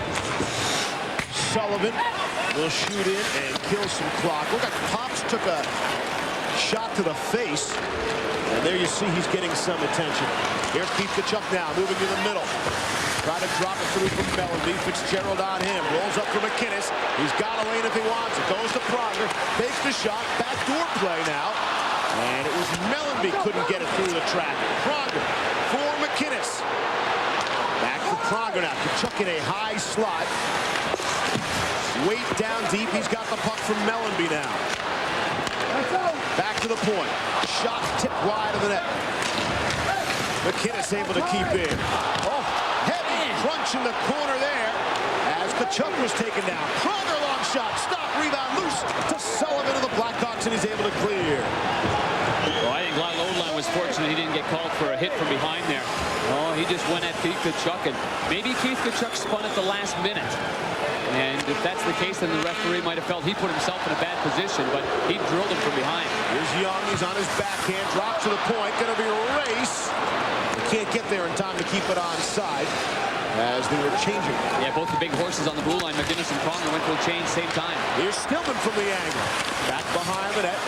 [SPEAKER 13] Sullivan will shoot in and kill some clock. Look at Pops took a shot to the face, and there you see he's getting some attention. Here's Keith Tkachuk now moving to the middle. Try to drop it through from Mellenby. Fitzgerald on him. Rolls up for McInnes. He's got a lane if he wants it. Goes to Pronger. Takes the shot. Backdoor play now. And it was Mellenby couldn't get it through the traffic. Pronger for McInnes. Back to Pronger now. Tkachuk in a high slot. Weight down deep. He's got the puck from Mellenby now. Back to the point. Shot tipped wide of the net. McInnes able to keep in. Oh, heavy crunch in the corner there as Tkachuk was taken down. Pronger long shot. Stop. Rebound loose to Sullivan of the Blackhawks, and he's able to clear.
[SPEAKER 3] Well, I think Lyle Oline was fortunate he didn't get called for a hit from behind there. Oh, he just went at Keith Tkachuk, and maybe Keith Tkachuk spun at the last minute. And if that's the case, then the referee might have felt he put himself in a bad position, but he drilled him from behind.
[SPEAKER 13] Here's Young. He's on his backhand. Drops to the point. Going to be a race. He can't get there in time to keep it onside as they were changing.
[SPEAKER 3] Yeah, both the big horses on the blue line, McInnes and Pronger, went for a change same time.
[SPEAKER 13] Here's Stillman from the angle. Back behind the net.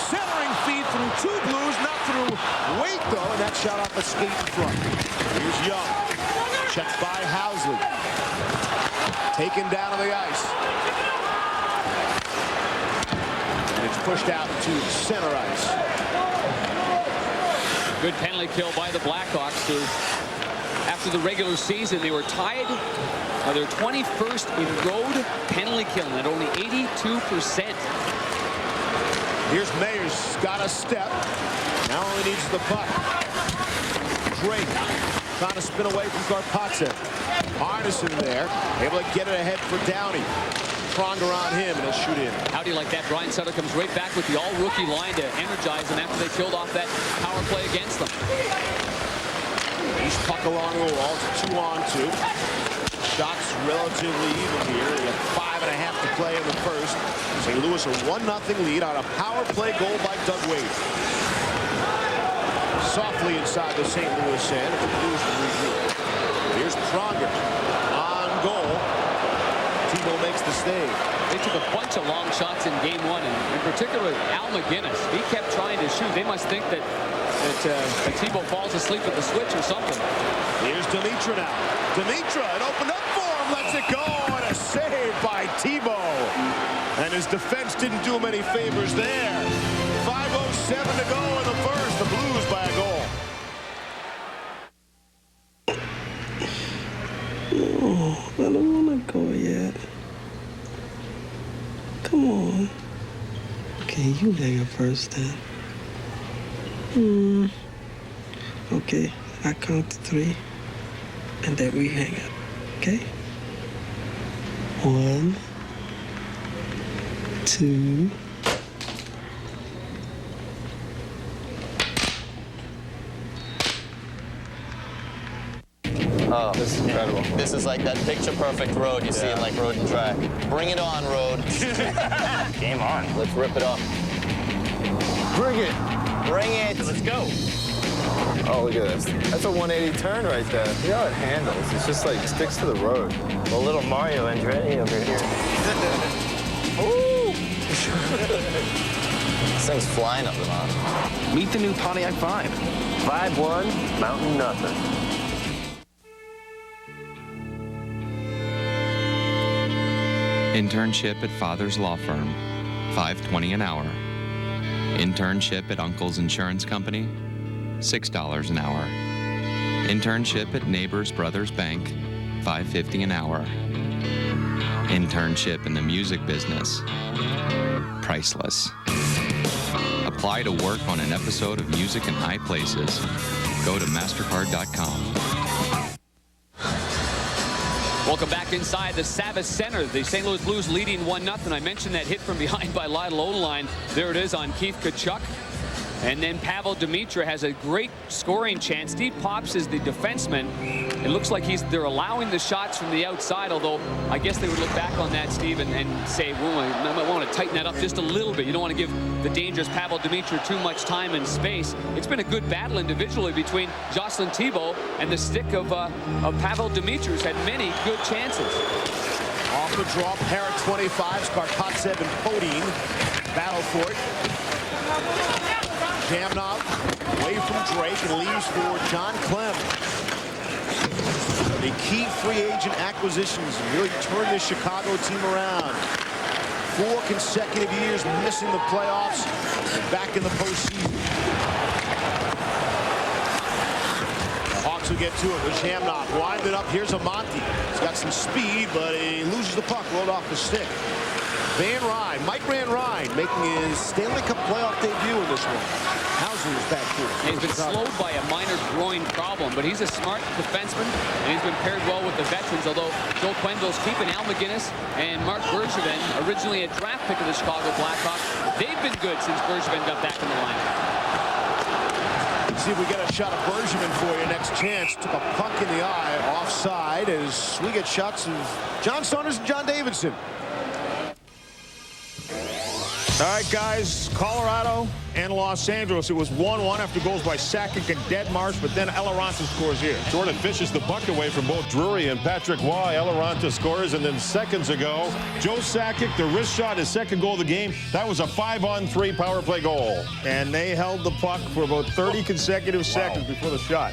[SPEAKER 13] Centering feed through two Blues, not through weight, though, and that shot off a skate in front. Here's Young. Checked by Housley. Taken down to the ice. And it's pushed out to center ice.
[SPEAKER 3] Good penalty kill by the Blackhawks, who, after the regular season, they were tied for their 21st in road penalty killing at only 82%.
[SPEAKER 13] Here's Mayers, got a step. Now only needs the puck. Drake trying to spin away from Karpatsev. Arneson there, able to get it ahead for Downey. Pronger on him, and he'll shoot in.
[SPEAKER 3] How do you like that? Brian Sutter comes right back with the all-rookie line to energize them after they killed off that power play against them.
[SPEAKER 13] He's puck along the wall. It's 2-on-2. Shots relatively even here. We have 5.5 to play in the first. St. Louis a 1-0 lead on a power play goal by Doug Wade. Softly inside the St. Louis end. Here's Pronger on goal. Tebow makes the save.
[SPEAKER 3] They took a bunch of long shots in game one, and in particular Al McInnes. He kept trying to shoot. They must think that Tebow falls asleep at the switch or something.
[SPEAKER 13] Here's Demitra now. Demitra, it opened up for him, lets it go, and a save by Tebow. And his defense didn't do him any favors there. 5:07 to go in the first. The Blues by a goal.
[SPEAKER 17] No, I don't want to go yet. Come on. Okay, you hang up first then. Okay, I count to 3, and then we hang up, okay? 1, 2.
[SPEAKER 7] Oh, this is incredible. This is like that picture-perfect road you see in like Road and Track. Bring it on, road. Game on. Let's rip it up.
[SPEAKER 6] Bring it.
[SPEAKER 7] Bring it. Let's go.
[SPEAKER 6] Oh, look at this. That's a 180 turn right there. See how it handles. It's just like sticks to the road.
[SPEAKER 7] A little Mario Andretti over here.
[SPEAKER 6] Ooh!
[SPEAKER 7] This thing's flying up the mountain.
[SPEAKER 19] Meet the new Pontiac Vibe.
[SPEAKER 7] Vibe 1, mountain nothing.
[SPEAKER 21] Internship at Father's Law Firm, $5.20 an hour. Internship at Uncle's Insurance Company, $6 an hour. Internship at Neighbors Brothers Bank, $5.50 an hour. Internship in the music business, priceless. Apply to work on an episode of Music in High Places. Go to mastercard.com.
[SPEAKER 3] Welcome back inside the Savas Center. The St. Louis Blues leading 1-0. I mentioned that hit from behind by Lyle Odeline. There it is on Keith Tkachuk. And then Pavel Demitra has a great scoring chance. Steve Pops is the defenseman. It looks like they're allowing the shots from the outside, although I guess they would look back on that, Steve, and say, well, I might want to tighten that up just a little bit. You don't want to give the dangerous Pavel Demitra too much time and space. It's been a good battle individually between Jocelyn Thibault and the stick of Pavel Demitra, who's had many good chances.
[SPEAKER 13] Off the draw, pair of 25s, Karpatsev and Podine battle for it. Zhamnov away from Drake and leaves for John Clem. The key free agent acquisitions really turned this Chicago team around. 4 consecutive years missing the playoffs and back in the postseason. The Hawks will get to it with Zhamnov. Winding up, here's Amonte. He's got some speed, but he loses the puck, rolled off the stick. Mike Van Ryn making his Stanley Cup playoff debut in this one. Hauser is back here.
[SPEAKER 3] He's been slowed by a minor groin problem, but he's a smart defenseman, and he's been paired well with the veterans, although Joel Quenneville's keeping Al McGinnis and Mark Bergevin, originally a draft pick of the Chicago Blackhawks. They've been good since Bergevin got back in the lineup.
[SPEAKER 13] Let's see if we get a shot of Bergevin for you next chance. Took a puck in the eye, offside, as we get shots of John Saunders and John Davidson.
[SPEAKER 8] All right, guys, Colorado and Los Angeles. It was 1-1 after goals by Sakic and Deadmarsh, but then Eloranta scores here.
[SPEAKER 14] Jordan fishes the puck away from both Drury and Patrick Waugh. Eloranta scores, and then seconds ago, Joe Sakic, the wrist shot, his second goal of the game. That was a 5-on-3 power play goal.
[SPEAKER 8] And they held the puck for about 30 consecutive seconds before the shot.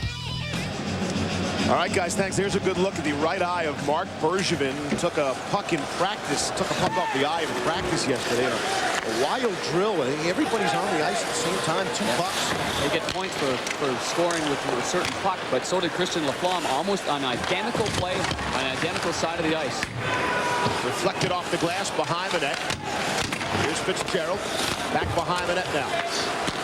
[SPEAKER 13] All right, guys, thanks. There's a good look at the right eye of Mark Bergevin. Took a puck in practice, took a puck off the eye in practice yesterday. A wild drill. I think everybody's on the ice at the same time. 2 pucks.
[SPEAKER 3] They get points for scoring with a certain puck, but so did Christian Laflamme, almost an identical play on an identical side of the ice.
[SPEAKER 13] Reflected off the glass behind the net. Here's Fitzgerald. Back behind the net now.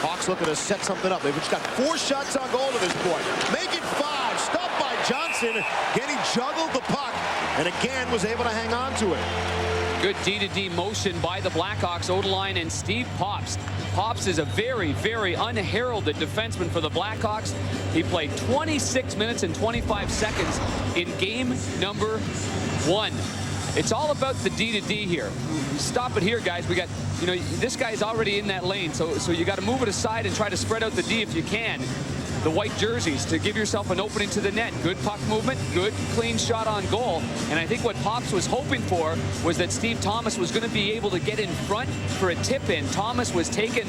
[SPEAKER 13] Hawks looking to set something up. They've just got 4 shots on goal to this point. Make it 5. Stopped by Johnson. Again, he juggled the puck and again was able to hang on to it.
[SPEAKER 3] Good D-to-D motion by the Blackhawks, Odeline and Steve Pops. Pops is a very, very unheralded defenseman for the Blackhawks. He played 26 minutes and 25 seconds in game number 1. It's all about the D-to-D here. Stop it here, guys. We got, this guy's already in that lane, so you got to move it aside and try to spread out the D if you can. The white jerseys to give yourself an opening to the net. Good puck movement, good clean shot on goal. And I think what Pops was hoping for was that Steve Thomas was going to be able to get in front for a tip-in. Thomas was taken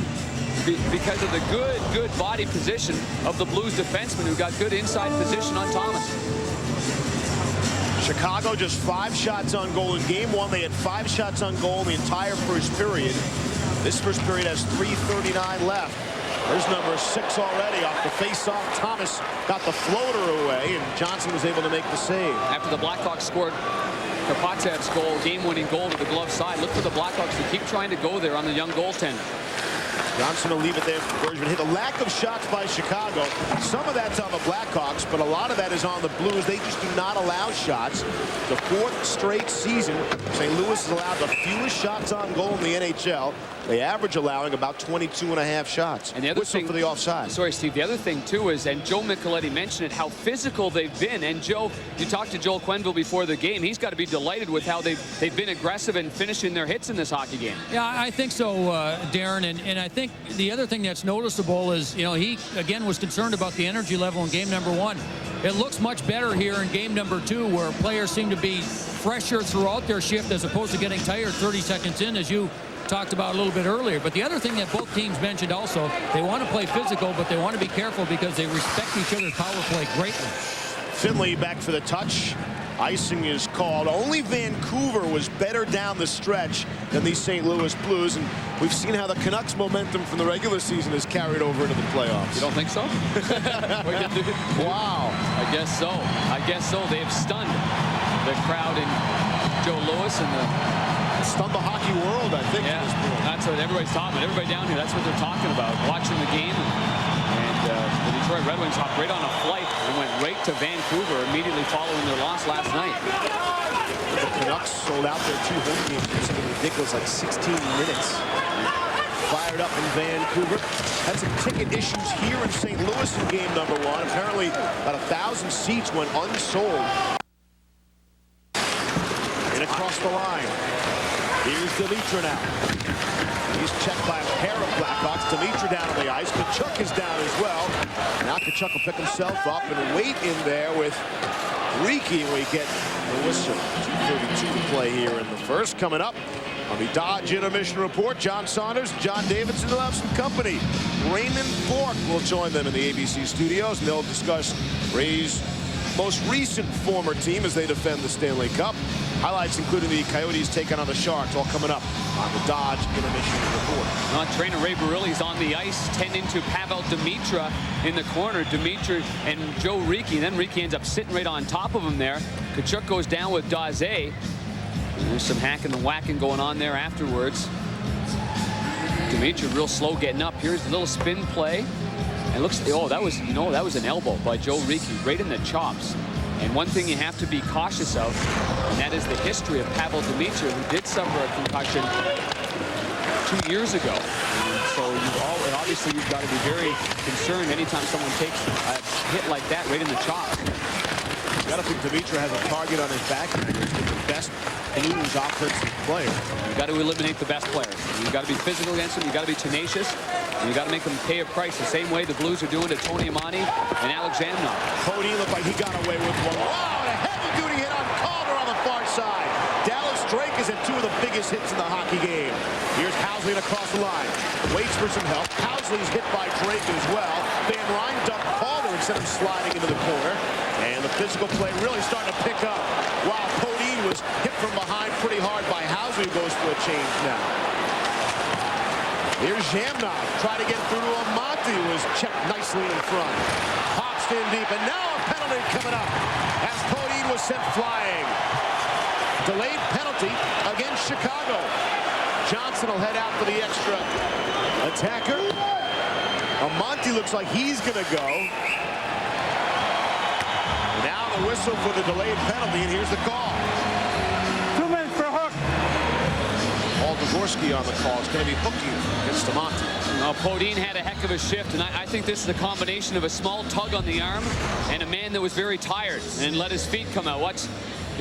[SPEAKER 3] because of the good body position of the Blues defenseman who got good inside position on Thomas.
[SPEAKER 13] Chicago just 5 shots on goal in game 1. They had 5 shots on goal in the entire first period. This first period has 3:39 left. There's number 6 already off the face-off. Thomas got the floater away, and Johnson was able to make the save.
[SPEAKER 3] After the Blackhawks scored Karpatsev's goal, game-winning goal to the glove side, look for the Blackhawks to keep trying to go there on the young goaltender.
[SPEAKER 13] Johnson will leave it there for Bergevin. Hit a lack of shots by Chicago. Some of that's on the Blackhawks, but a lot of that is on the Blues. They just do not allow shots. The 4th straight season, St. Louis has allowed the fewest shots on goal in the NHL. They average allowing about 22.5 shots.
[SPEAKER 3] And the other
[SPEAKER 13] thing for the offside.
[SPEAKER 3] Sorry, Steve. The other thing too is, and Joe Micheletti mentioned it, how physical they've been. And Joe, you talked to Joel Quenneville before the game. He's got to be delighted with how they've been aggressive in finishing their hits in this hockey game.
[SPEAKER 4] Yeah, I think so, Darren. And I think the other thing that's noticeable is, he again was concerned about the energy level in game number 1. It looks much better here in game number 2, where players seem to be fresher throughout their shift as opposed to getting tired 30 seconds in, as you talked about a little bit earlier. But the other thing that both teams mentioned also, they want to play physical, but they want to be careful because they respect each other's power play greatly.
[SPEAKER 13] Finley back for the touch. Icing is called. Only Vancouver was better down the stretch than the St. Louis Blues, and we've seen how the Canucks momentum from the regular season is carried over into the playoffs.
[SPEAKER 3] You don't think so?
[SPEAKER 13] Wow.
[SPEAKER 3] I guess so. I guess so. They have stunned the crowd in Joe Louis and
[SPEAKER 13] stunned the hockey world, I think.
[SPEAKER 3] Yeah, that's what everybody's talking about. Everybody down here, that's what they're talking about. Watching the game. The Detroit Red Wings hopped right on a flight and went right to Vancouver immediately following their loss last night.
[SPEAKER 13] The Canucks sold out their 2 home games for something ridiculous like 16 minutes. Fired up in Vancouver. Had some ticket issues here in St. Louis in game number 1. Apparently about 1,000 seats went unsold. And across the line. Here's Dimitra now. He's checked by a pair of Blackhawks. Dimitra down on the ice. Tkachuk is down as well. Now Tkachuk will pick himself up and wait in there with Riki. We get the whistle. 2:32 to play here in the first. Coming up on the Dodge Intermission Report, John Saunders, John Davidson will have some company. Raymond Bourque will join them in the ABC studios, and they'll discuss Ray's most recent former team as they defend the Stanley Cup. Highlights including the Coyotes taking on the Sharks, all coming up on the Dodge Intermission Report.
[SPEAKER 3] Trainer Ray Barilli's on the ice, tending to Pavel Dimitra in the corner. Dimitra and Joe Riki. Then Riki ends up sitting right on top of him there. Tkachuk goes down with Daze. There's some hacking and whacking going on there afterwards. Dimitra real slow getting up. Here's the little spin play. And looks, oh, that was, that was an elbow by Joe Riki, right in the chops. And one thing you have to be cautious of, and that is the history of Pavel Dimitra, who did suffer a concussion 2 years ago. And so obviously you've got to be very concerned anytime someone takes a hit like that right in the chops.
[SPEAKER 13] You got to think Dimitra has a target on his back. He's the best Blues offensive player.
[SPEAKER 3] You got to eliminate the best players. You got to be physical against them. You got to be tenacious. And you got to make them pay a price the same way the Blues are doing to Tony Amani and Alex Zhamnov.
[SPEAKER 13] Cody looked like he got away with one. Wow, and a heavy-duty hit on Calder on the far side. Dallas Drake is at 2 of the biggest hits in the hockey game. Here's Housley across the line. Waits for some help. Housley's hit by Drake as well. Van Ryn ducked Calder and sent him sliding into the corner. And the physical play really starting to pick up. While Podine was hit from behind pretty hard by Housley, who goes for a change now. Here's Zhamnov. Try to get through to Amati, who was checked nicely in front. Hops in deep, and now a penalty coming up as Podine was sent flying. Delayed penalty against Chicago. Johnson will head out for the extra attacker. Amati looks like he's going to go. Now the whistle for the delayed penalty, and here's the call.
[SPEAKER 5] 2 minutes for Hook.
[SPEAKER 13] Paul Dvorsky on the call. It's going to be hooking against Amati.
[SPEAKER 3] Podine had a heck of a shift, and I think this is a combination of a small tug on the arm and a man that was very tired and let his feet come out.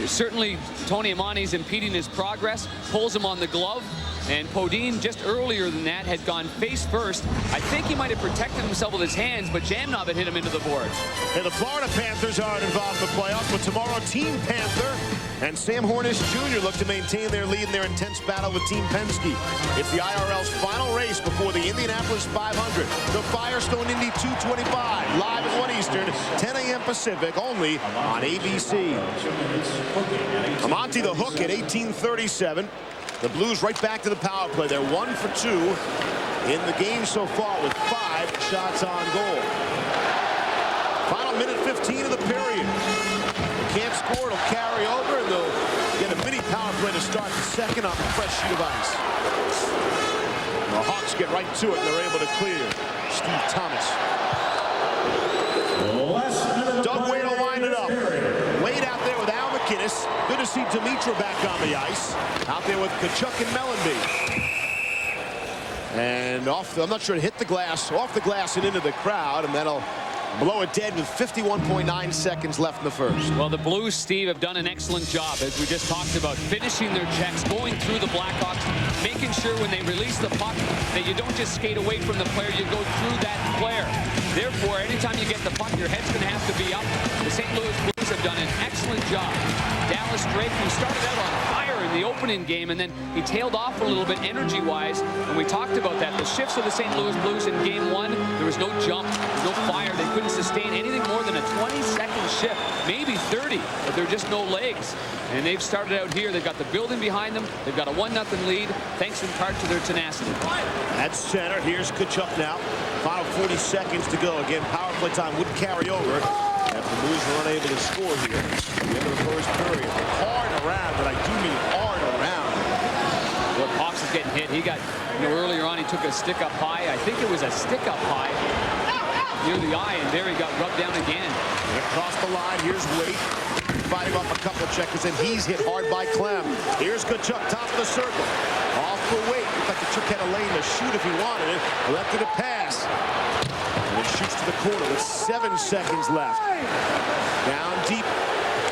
[SPEAKER 3] Certainly Tony Amani's impeding his progress, pulls him on the glove, and Podine just earlier than that had gone face first. I think he might have protected himself with his hands, but Zhamnov had hit him into the boards.
[SPEAKER 13] And the Florida Panthers aren't involved in the playoffs, but tomorrow Team Panther and Sam Hornish Jr. look to maintain their lead in their intense battle with Team Penske. It's the IRL's final race before the Indianapolis 500. The Firestone Indy 225, live at 1 Eastern, 10 a.m. Pacific, only on ABC. Amati the hook at 18:37. The Blues right back to the power play. They're 1 for 2 in the game so far with 5 shots on goal. Final minute 15 of the period. They can't score, it'll carry over, and they'll get a mini power play to start the second on a fresh sheet of ice. The Hawks get right to it, and they're able to clear. Steve Thomas. Doug Wade will wind it up. Wade out there with Al McInnes. Good to see Dimitra back on the ice. Out there with Tkachuk and Mellenby. And I'm not sure it hit the glass, off the glass and into the crowd, and that'll blow it dead with 51.9 seconds left in the first.
[SPEAKER 3] Well, the Blues, Steve, have done an excellent job, as we just talked about, finishing their checks, going through the Blackhawks, making sure when they release the puck that you don't just skate away from the player, you go through that player. Therefore, anytime you get the puck, your head's going to have to be up. The St. Louis Blues have done an excellent job. Dallas Drake, who started out on fire in the opening game, and then he tailed off a little bit energy-wise, and we talked about that. The shifts of the St. Louis Blues in Game 1, there was no jump, no fire. They couldn't sustain anything more than a 20-second shift, maybe 30, but there are just no legs. And they've started out here. They've got the building behind them. They've got a 1-0 lead, thanks in part to their tenacity.
[SPEAKER 13] At center, here's Tkachuk now. Final 40 seconds to go. Again, power play time would carry over. And the Blues were unable to score here at the end of the first period. Hard around, but I do mean hard around.
[SPEAKER 3] Well, Hawks is getting hit. He got, earlier on he took a stick up high. I think it was a stick up high near the eye, and there he got rubbed down again.
[SPEAKER 13] And across the line, here's Waite fighting off a couple checkers, and he's hit hard by Clem. Here's Tkachuk, top of the circle. Off for Waite. Looked like Tkachuk had a lane to shoot if he wanted it. Left it a pass. And it shoots to the corner with 7 seconds left. Down deep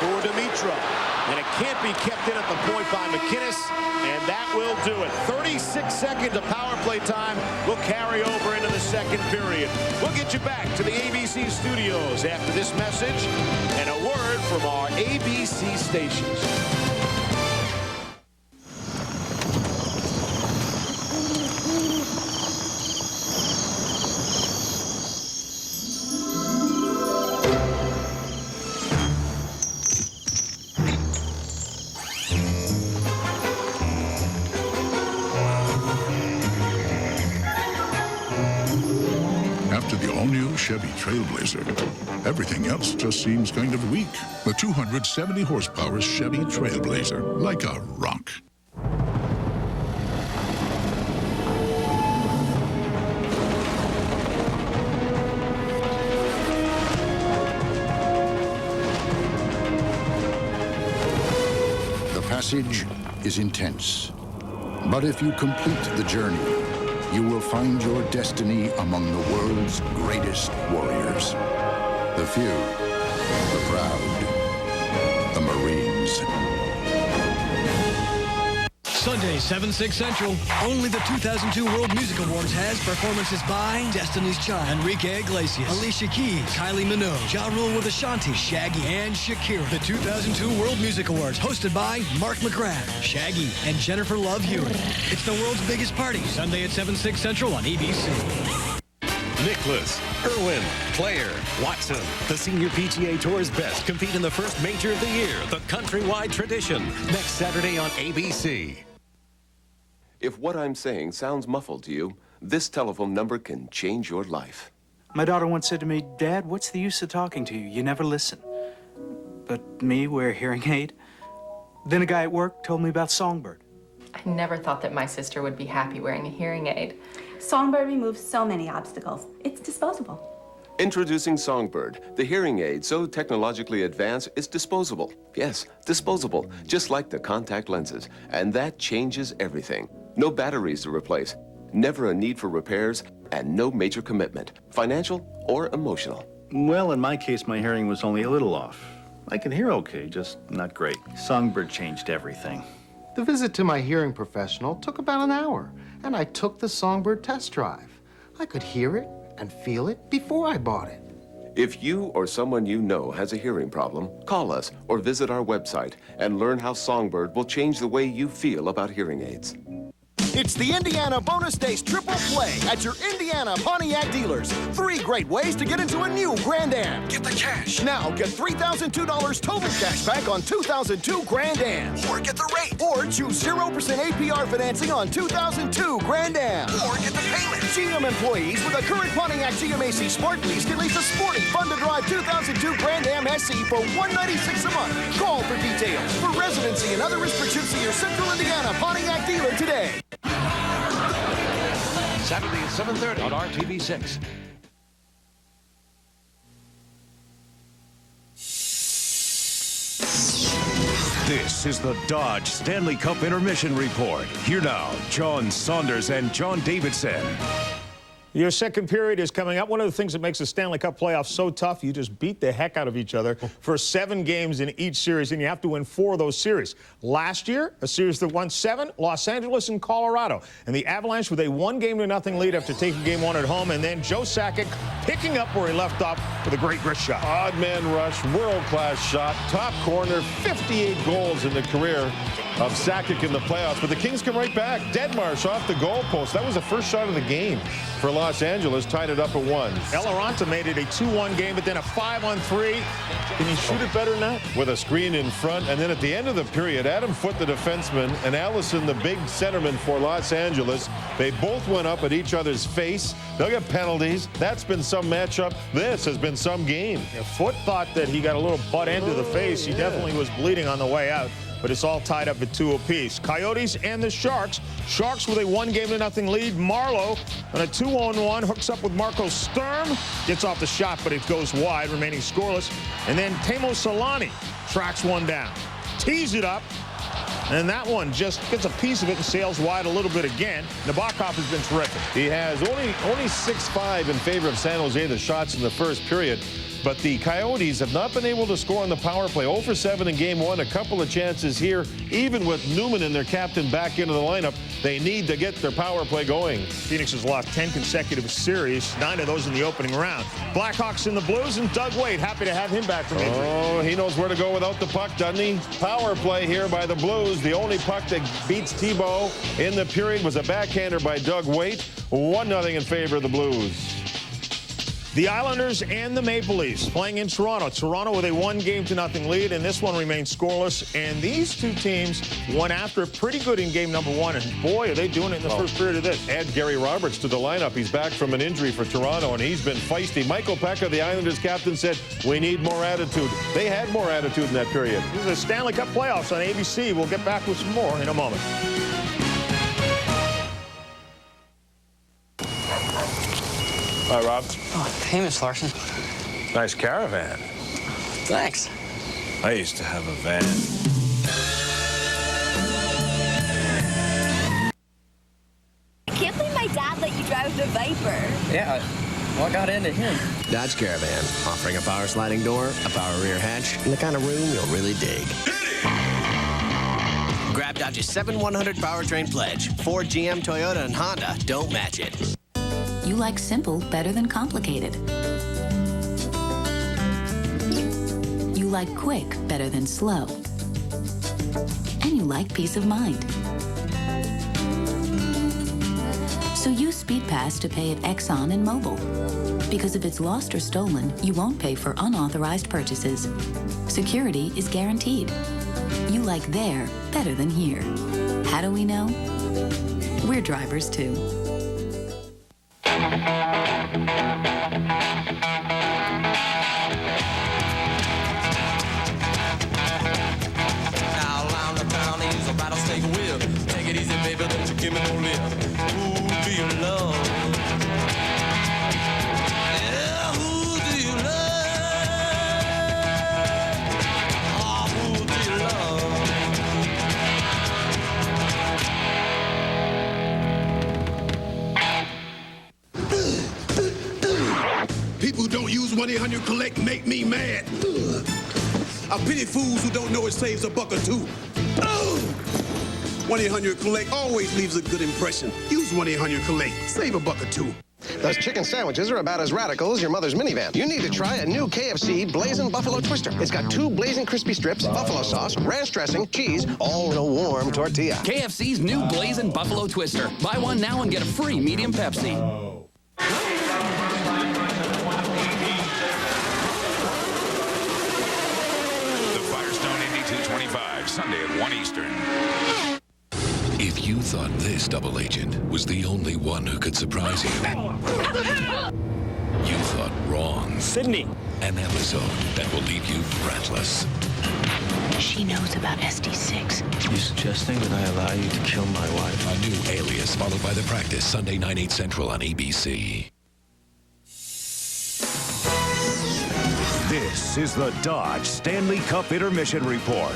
[SPEAKER 13] for Dimitrov. And it can't be kept in at the point by McInnes. And that will do it. 36 seconds of power play time will carry over into the second period. We'll get you back to the ABC studios after this message and a word from our ABC stations.
[SPEAKER 22] After the all-new Chevy Trailblazer, everything else just seems kind of weak. The 270 horsepower Chevy Trailblazer, like a rock. The passage is intense, but if you complete the journey, you will find your destiny among the world's greatest warriors. The few, the proud, the Marines.
[SPEAKER 18] Sunday, 7/6 Central. Only the 2002 World Music Awards has performances by Destiny's Child, Enrique Iglesias, Alicia Keys, Kylie Minogue, Ja Rule with Ashanti, Shaggy, and Shakira. The 2002 World Music Awards, hosted by Mark McGrath, Shaggy, and Jennifer Love Hewitt. It's the world's biggest party. Sunday at 7/6 Central on ABC.
[SPEAKER 19] Nicholas, Irwin, Claire, Watson. The Senior PGA Tour's best compete in the first major of the year, the Countrywide Tradition, next Saturday on ABC.
[SPEAKER 23] If what I'm saying sounds muffled to you, this telephone number can change your life.
[SPEAKER 24] My daughter once said to me, "Dad, what's the use of talking to you? You never listen." But me, wear a hearing aid. Then a guy at work told me about Songbird.
[SPEAKER 25] I never thought that my sister would be happy wearing a hearing aid.
[SPEAKER 26] Songbird removes so many obstacles. It's disposable.
[SPEAKER 23] Introducing Songbird, the hearing aid so technologically advanced it's disposable. Yes, disposable, just like the contact lenses. And that changes everything. No batteries to replace, never a need for repairs, and no major commitment, financial or emotional.
[SPEAKER 27] Well, in my case, my hearing was only a little off. I can hear okay, just not great. Songbird changed everything.
[SPEAKER 28] The visit to my hearing professional took about an hour, and I took the Songbird test drive. I could hear it and feel it before I bought it.
[SPEAKER 23] If you or someone you know has a hearing problem, call us or visit our website and learn how Songbird will change the way you feel about hearing aids.
[SPEAKER 29] It's the Indiana Bonus Days Triple Play at your Indiana Pontiac dealers. 3 great ways to get into a new Grand Am. Get the cash. Now get $3,002 total cash back on 2002 Grand Am. Or get the rate. Or choose 0% APR financing on 2002 Grand Am. Or get the payment. GM employees with a current Pontiac GMAC Smart Lease can lease a sporty, fun-to-drive 2002 Grand Am SE for $196 a month. Call for details. For residency and other restrictions, see your Central Indiana Pontiac dealer today.
[SPEAKER 30] Saturday at 7:30 on RTV6.
[SPEAKER 31] This is the Dodge Stanley Cup Intermission Report. Here now, John Saunders and John Davidson.
[SPEAKER 8] Your second period is coming up. One of the things that makes the Stanley Cup playoffs so tough, you just beat the heck out of each other for 7 games in each series, and you have to win 4 of those series. Last year, a series that won 7, Los Angeles and Colorado. And the Avalanche with a 1-0 lead after taking game 1 at home, and then Joe Sakic picking up where he left off with a great wrist shot.
[SPEAKER 14] Odd man rush, world-class shot, top corner, 58 goals in the career. of Sakic in the playoffs, but the Kings come right back. Deadmarsh off the goalpost. That was the first shot of the game for Los Angeles, tied it up at 1.
[SPEAKER 8] Eloranta made it a 2-1 game, but then a 5-on-3. Can you shoot it better than that?
[SPEAKER 14] With a screen in front, and then at the end of the period, Adam Foote, the defenseman, and Allison, the big centerman for Los Angeles, they both went up at each other's face. They'll get penalties. That's been some matchup. This has been some game.
[SPEAKER 8] Yeah, Foote thought that he got a little butt end to the face. He definitely was bleeding on the way out, but it's all tied up at 2 apiece. Coyotes and the Sharks. Sharks with a 1-0 lead. Marlowe on a 2-on-1 hooks up with Marco Sturm. Gets off the shot, but it goes wide, remaining scoreless. And then Teemu Selanne tracks one down. Tees it up. And that one just gets a piece of it and sails wide a little bit again. Nabokov has been terrific.
[SPEAKER 14] He has only 6-5 in favor of San Jose, the shots in the first period. But the Coyotes have not been able to score on the power play. 0 for 7 in game 1. A couple of chances here. Even with Newman and their captain back into the lineup, they need to get their power play going.
[SPEAKER 8] Phoenix has lost 10 consecutive series, 9 of those in the opening round. Blackhawks in the Blues, and Doug Wade, happy to have him back from injury.
[SPEAKER 14] Oh, he knows where to go without the puck, doesn't he? Power play here by the Blues. The only puck that beats Tebow in the period was a backhander by Doug Wade. 1-0 in favor of the Blues.
[SPEAKER 8] The Islanders and the Maple Leafs playing in Toronto. Toronto with a 1-0 lead, and this one remains scoreless. And these two teams won after pretty good in game number 1, and boy, are they doing it in the first period of this.
[SPEAKER 14] Add Gary Roberts to the lineup. He's back from an injury for Toronto, and he's been feisty. Michael Pekka, the Islanders captain, said, we need more attitude. They had more attitude in that period.
[SPEAKER 8] This is the Stanley Cup playoffs on ABC. We'll get back with some more in a moment.
[SPEAKER 1] Hi, Rob.
[SPEAKER 2] Oh, hey, Miss Larson.
[SPEAKER 1] Nice caravan.
[SPEAKER 2] Thanks.
[SPEAKER 1] I used to have a van.
[SPEAKER 6] I can't believe my dad let you drive the Viper.
[SPEAKER 2] Yeah, what got into him?
[SPEAKER 9] Dad's Caravan, offering a power sliding door, a power rear hatch, and the kind of room you'll really dig. Grab Dodge's 7/100 powertrain pledge. Ford, GM, Toyota, and Honda don't match it.
[SPEAKER 10] You like simple better than complicated. You like quick better than slow. And you like peace of mind. So use SpeedPass to pay at Exxon and Mobil. Because if it's lost or stolen, you won't pay for unauthorized purchases. Security is guaranteed. You like there better than here. How do we know? We're drivers too.
[SPEAKER 11] People who don't use 1-800-COLLECT make me mad. I pity fools who don't know it saves a buck or two. 1-800-COLLECT always leaves a good impression. Use 1-800-COLLECT. Save a buck or two.
[SPEAKER 12] Those chicken sandwiches are about as radical as your mother's minivan. You need to try a new KFC Blazing Buffalo Twister. It's got 2 blazing crispy strips, buffalo sauce, ranch dressing, cheese, all in a warm tortilla.
[SPEAKER 15] KFC's new Blazing Buffalo Twister. Buy one now and get a free medium Pepsi.
[SPEAKER 16] The Firestone Indy 225, Sunday at 1 Eastern.
[SPEAKER 17] If you thought this double agent was the only one who could surprise you, you thought wrong.
[SPEAKER 20] Sydney.
[SPEAKER 17] An episode that will leave you breathless.
[SPEAKER 10] She knows about SD6.
[SPEAKER 27] You suggesting that I allow you to kill my wife?
[SPEAKER 17] A new Alias, followed by The Practice, Sunday 9, 8 Central on ABC.
[SPEAKER 31] This is the Dodge Stanley Cup Intermission Report.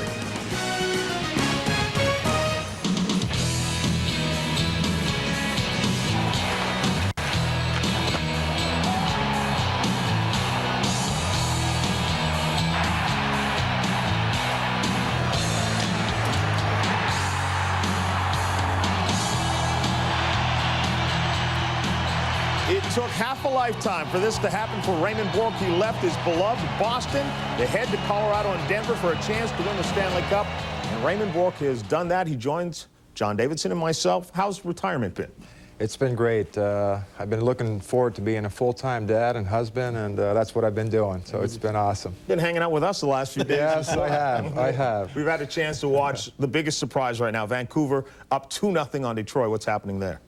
[SPEAKER 8] It took half a lifetime for this to happen for Raymond Bourque. He left his beloved Boston to head to Colorado and Denver for a chance to win the Stanley Cup. And Raymond Bourque has done that. He joins John Davidson and myself. How's retirement been?
[SPEAKER 3] It's been great. I've been looking forward to being a full-time dad and husband, and that's what I've been doing. So it's been awesome.
[SPEAKER 8] Been hanging out with us the last few days.
[SPEAKER 3] Yes, I have. I have.
[SPEAKER 8] We've had a chance to watch the biggest surprise right now. Vancouver up 2-0 on Detroit. What's happening there?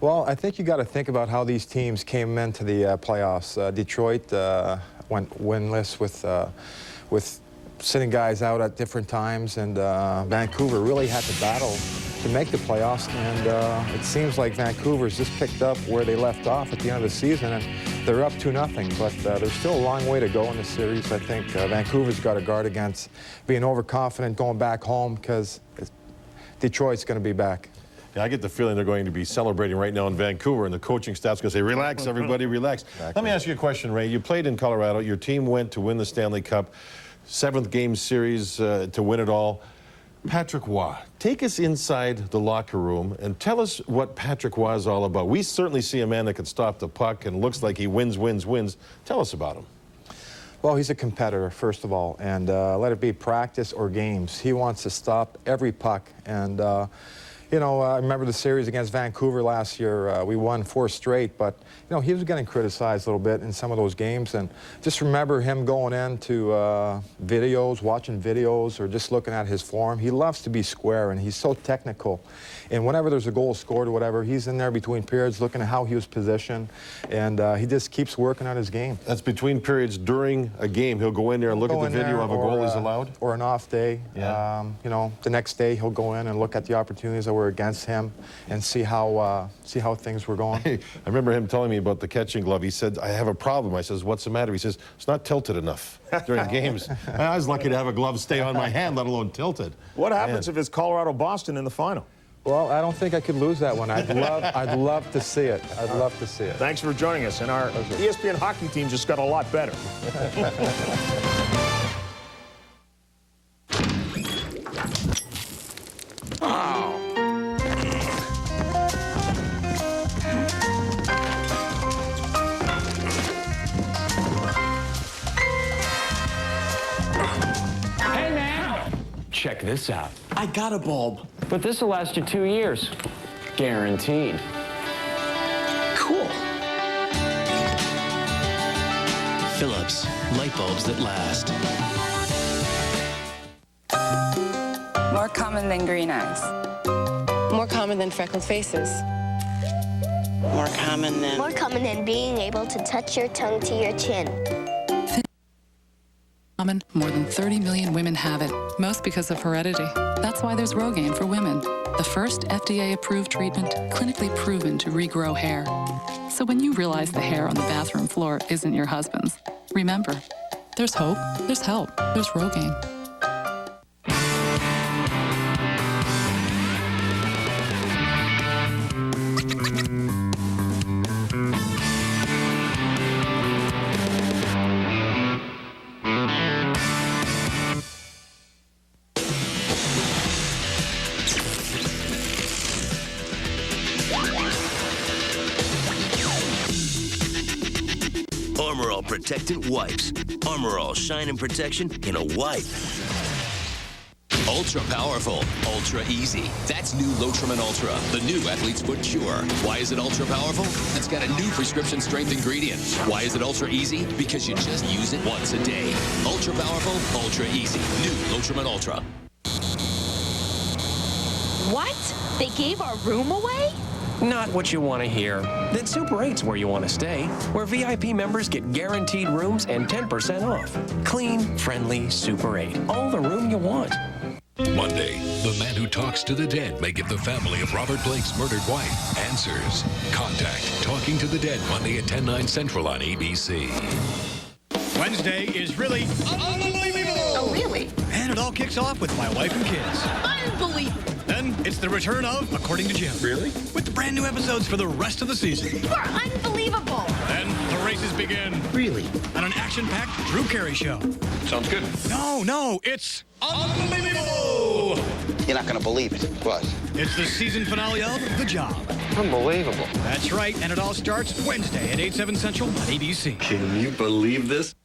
[SPEAKER 3] Well, I think you got to think about how these teams came into the playoffs. Detroit went winless with sitting guys out at different times, and Vancouver really had to battle to make the playoffs, and it seems like Vancouver's just picked up where they left off at the end of the season, and they're up 2-0, but there's still a long way to go in the series. I think Vancouver's got to guard against being overconfident going back home, because Detroit's going to be back.
[SPEAKER 14] Yeah, I get the feeling they're going to be celebrating right now in Vancouver, and the coaching staff's going to say, relax, everybody, relax. Exactly. Let me ask you a question, Ray. You played in Colorado. Your team went to win the Stanley Cup, 7th game series to win it all. Patrick Roy, take us inside the locker room and tell us what Patrick Roy is all about. We certainly see a man that can stop the puck and looks like he wins. Tell us about him.
[SPEAKER 3] Well, he's a competitor, first of all, and let it be practice or games. He wants to stop every puck, and you know, I remember the series against Vancouver last year. We won 4 straight, but, you know, he was getting criticized a little bit in some of those games. And just remember him going into videos, watching videos, or just looking at his form. He loves to be square, and he's so technical. And whenever there's a goal scored or whatever, he's in there between periods looking at how he was positioned, and he just keeps working on his game.
[SPEAKER 14] That's between periods during a game. He'll go in there and look at the video of a goal he's allowed?
[SPEAKER 3] Or an off day.
[SPEAKER 14] Yeah.
[SPEAKER 3] You know, the next day he'll go in and look at the opportunities that were against him and see how things were going.
[SPEAKER 14] I remember him telling me about the catching glove. He said, I have a problem. I says, what's the matter? He says, it's not tilted enough during games. I was lucky to have a glove stay on my hand, let alone tilted.
[SPEAKER 8] What happens if it's Colorado-Boston in the final?
[SPEAKER 3] Well, I don't think I could lose that one. I'd love to see it. I'd love to see it.
[SPEAKER 8] Thanks for joining us. And our ESPN hockey team just got a lot better.
[SPEAKER 4] Hey, man! Check this out.
[SPEAKER 2] I got a bulb.
[SPEAKER 4] But this will last you 2 years. Guaranteed.
[SPEAKER 2] Cool.
[SPEAKER 9] Philips, light bulbs that last.
[SPEAKER 5] More common than green eyes.
[SPEAKER 7] More common than freckled faces. More common than
[SPEAKER 6] being able to touch your tongue to your chin.
[SPEAKER 13] More than 30 million women have it, most because of heredity. That's why there's Rogaine for women, the first FDA-approved treatment clinically proven to regrow hair. So when you realize the hair on the bathroom floor isn't your husband's, remember, there's hope, there's help, there's Rogaine.
[SPEAKER 18] Armor All Protectant Wipes. Armor All Shine and Protection in a wipe.
[SPEAKER 19] Ultra powerful, ultra easy. That's new Lotramin Ultra, the new athlete's foot cure. Why is it ultra powerful? It's got a new prescription strength ingredient. Why is it ultra easy? Because you just use it once a day. Ultra powerful, ultra easy. New Lotramin Ultra.
[SPEAKER 20] What? They gave our room away?
[SPEAKER 21] Not what you want to hear. Then Super 8's where you want to stay, where VIP members get guaranteed rooms and 10% off. Clean, friendly Super 8. All the room you want.
[SPEAKER 17] Monday, the man who talks to the dead may give the family of Robert Blake's murdered wife answers. Contact Talking to the Dead Monday at 10/9 Central on ABC.
[SPEAKER 22] Wednesday is really unbelievable!
[SPEAKER 20] Oh, really?
[SPEAKER 22] And it all kicks off with my wife and kids.
[SPEAKER 20] Unbelievable!
[SPEAKER 22] Then it's the return of According to Jim. Really? With the brand new episodes for the rest of the season.
[SPEAKER 20] You're unbelievable!
[SPEAKER 22] Then the races begin. Really? On an action-packed Drew Carey show.
[SPEAKER 21] Sounds good.
[SPEAKER 22] No, it's unbelievable!
[SPEAKER 24] You're not going to believe it. What?
[SPEAKER 22] It's the season finale of The Job.
[SPEAKER 21] Unbelievable.
[SPEAKER 22] That's right, and it all starts Wednesday at 8, 7 Central on ABC.
[SPEAKER 1] Can you believe this?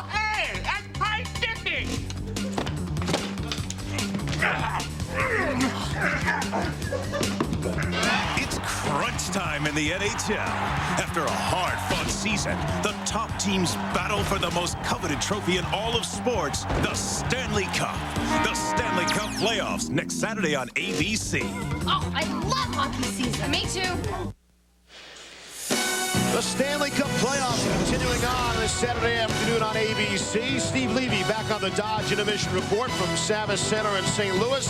[SPEAKER 16] Hey, that's high sticking.
[SPEAKER 31] It's crunch time in the NHL. After a hard-fought season, the top teams battle for the most coveted trophy in all of sports, the Stanley Cup. The Stanley Cup playoffs next Saturday on ABC.
[SPEAKER 20] Oh, I love hockey season. Me too.
[SPEAKER 8] The Stanley Cup playoffs continuing on this Saturday afternoon on ABC. Steve Levy back on the Dodge Intermission Report from Savas Center in St. Louis.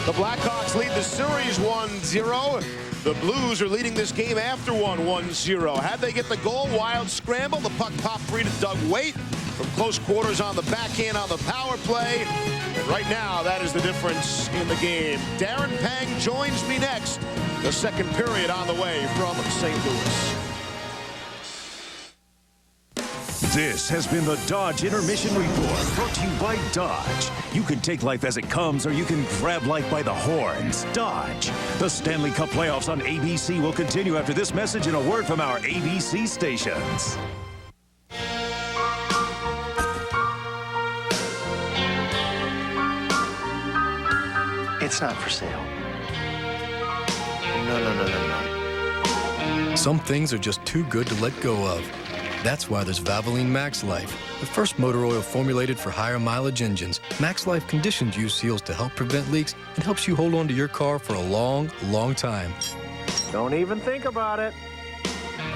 [SPEAKER 8] The Blackhawks lead the series 1-0. The Blues are leading this game after one 1-0. How'd they get the goal? Wild scramble. The puck popped free to Doug Waite from close quarters on the backhand on the power play. And right now, that is the difference in the game. Darren Pang joins me next. The second period on the way from St. Louis.
[SPEAKER 31] This has been the Dodge Intermission Report, brought to you by Dodge. You can take life as it comes, or you can grab life by the horns. Dodge. The Stanley Cup playoffs on ABC will continue after this message and a word from our ABC stations.
[SPEAKER 9] It's not for sale. No.
[SPEAKER 11] Some things are just too good to let go of. That's why there's Valvoline Max Life, the first motor oil formulated for higher mileage engines. Max Life conditions use seals to help prevent leaks and helps you hold on to your car for a long, long time.
[SPEAKER 21] Don't even think about it.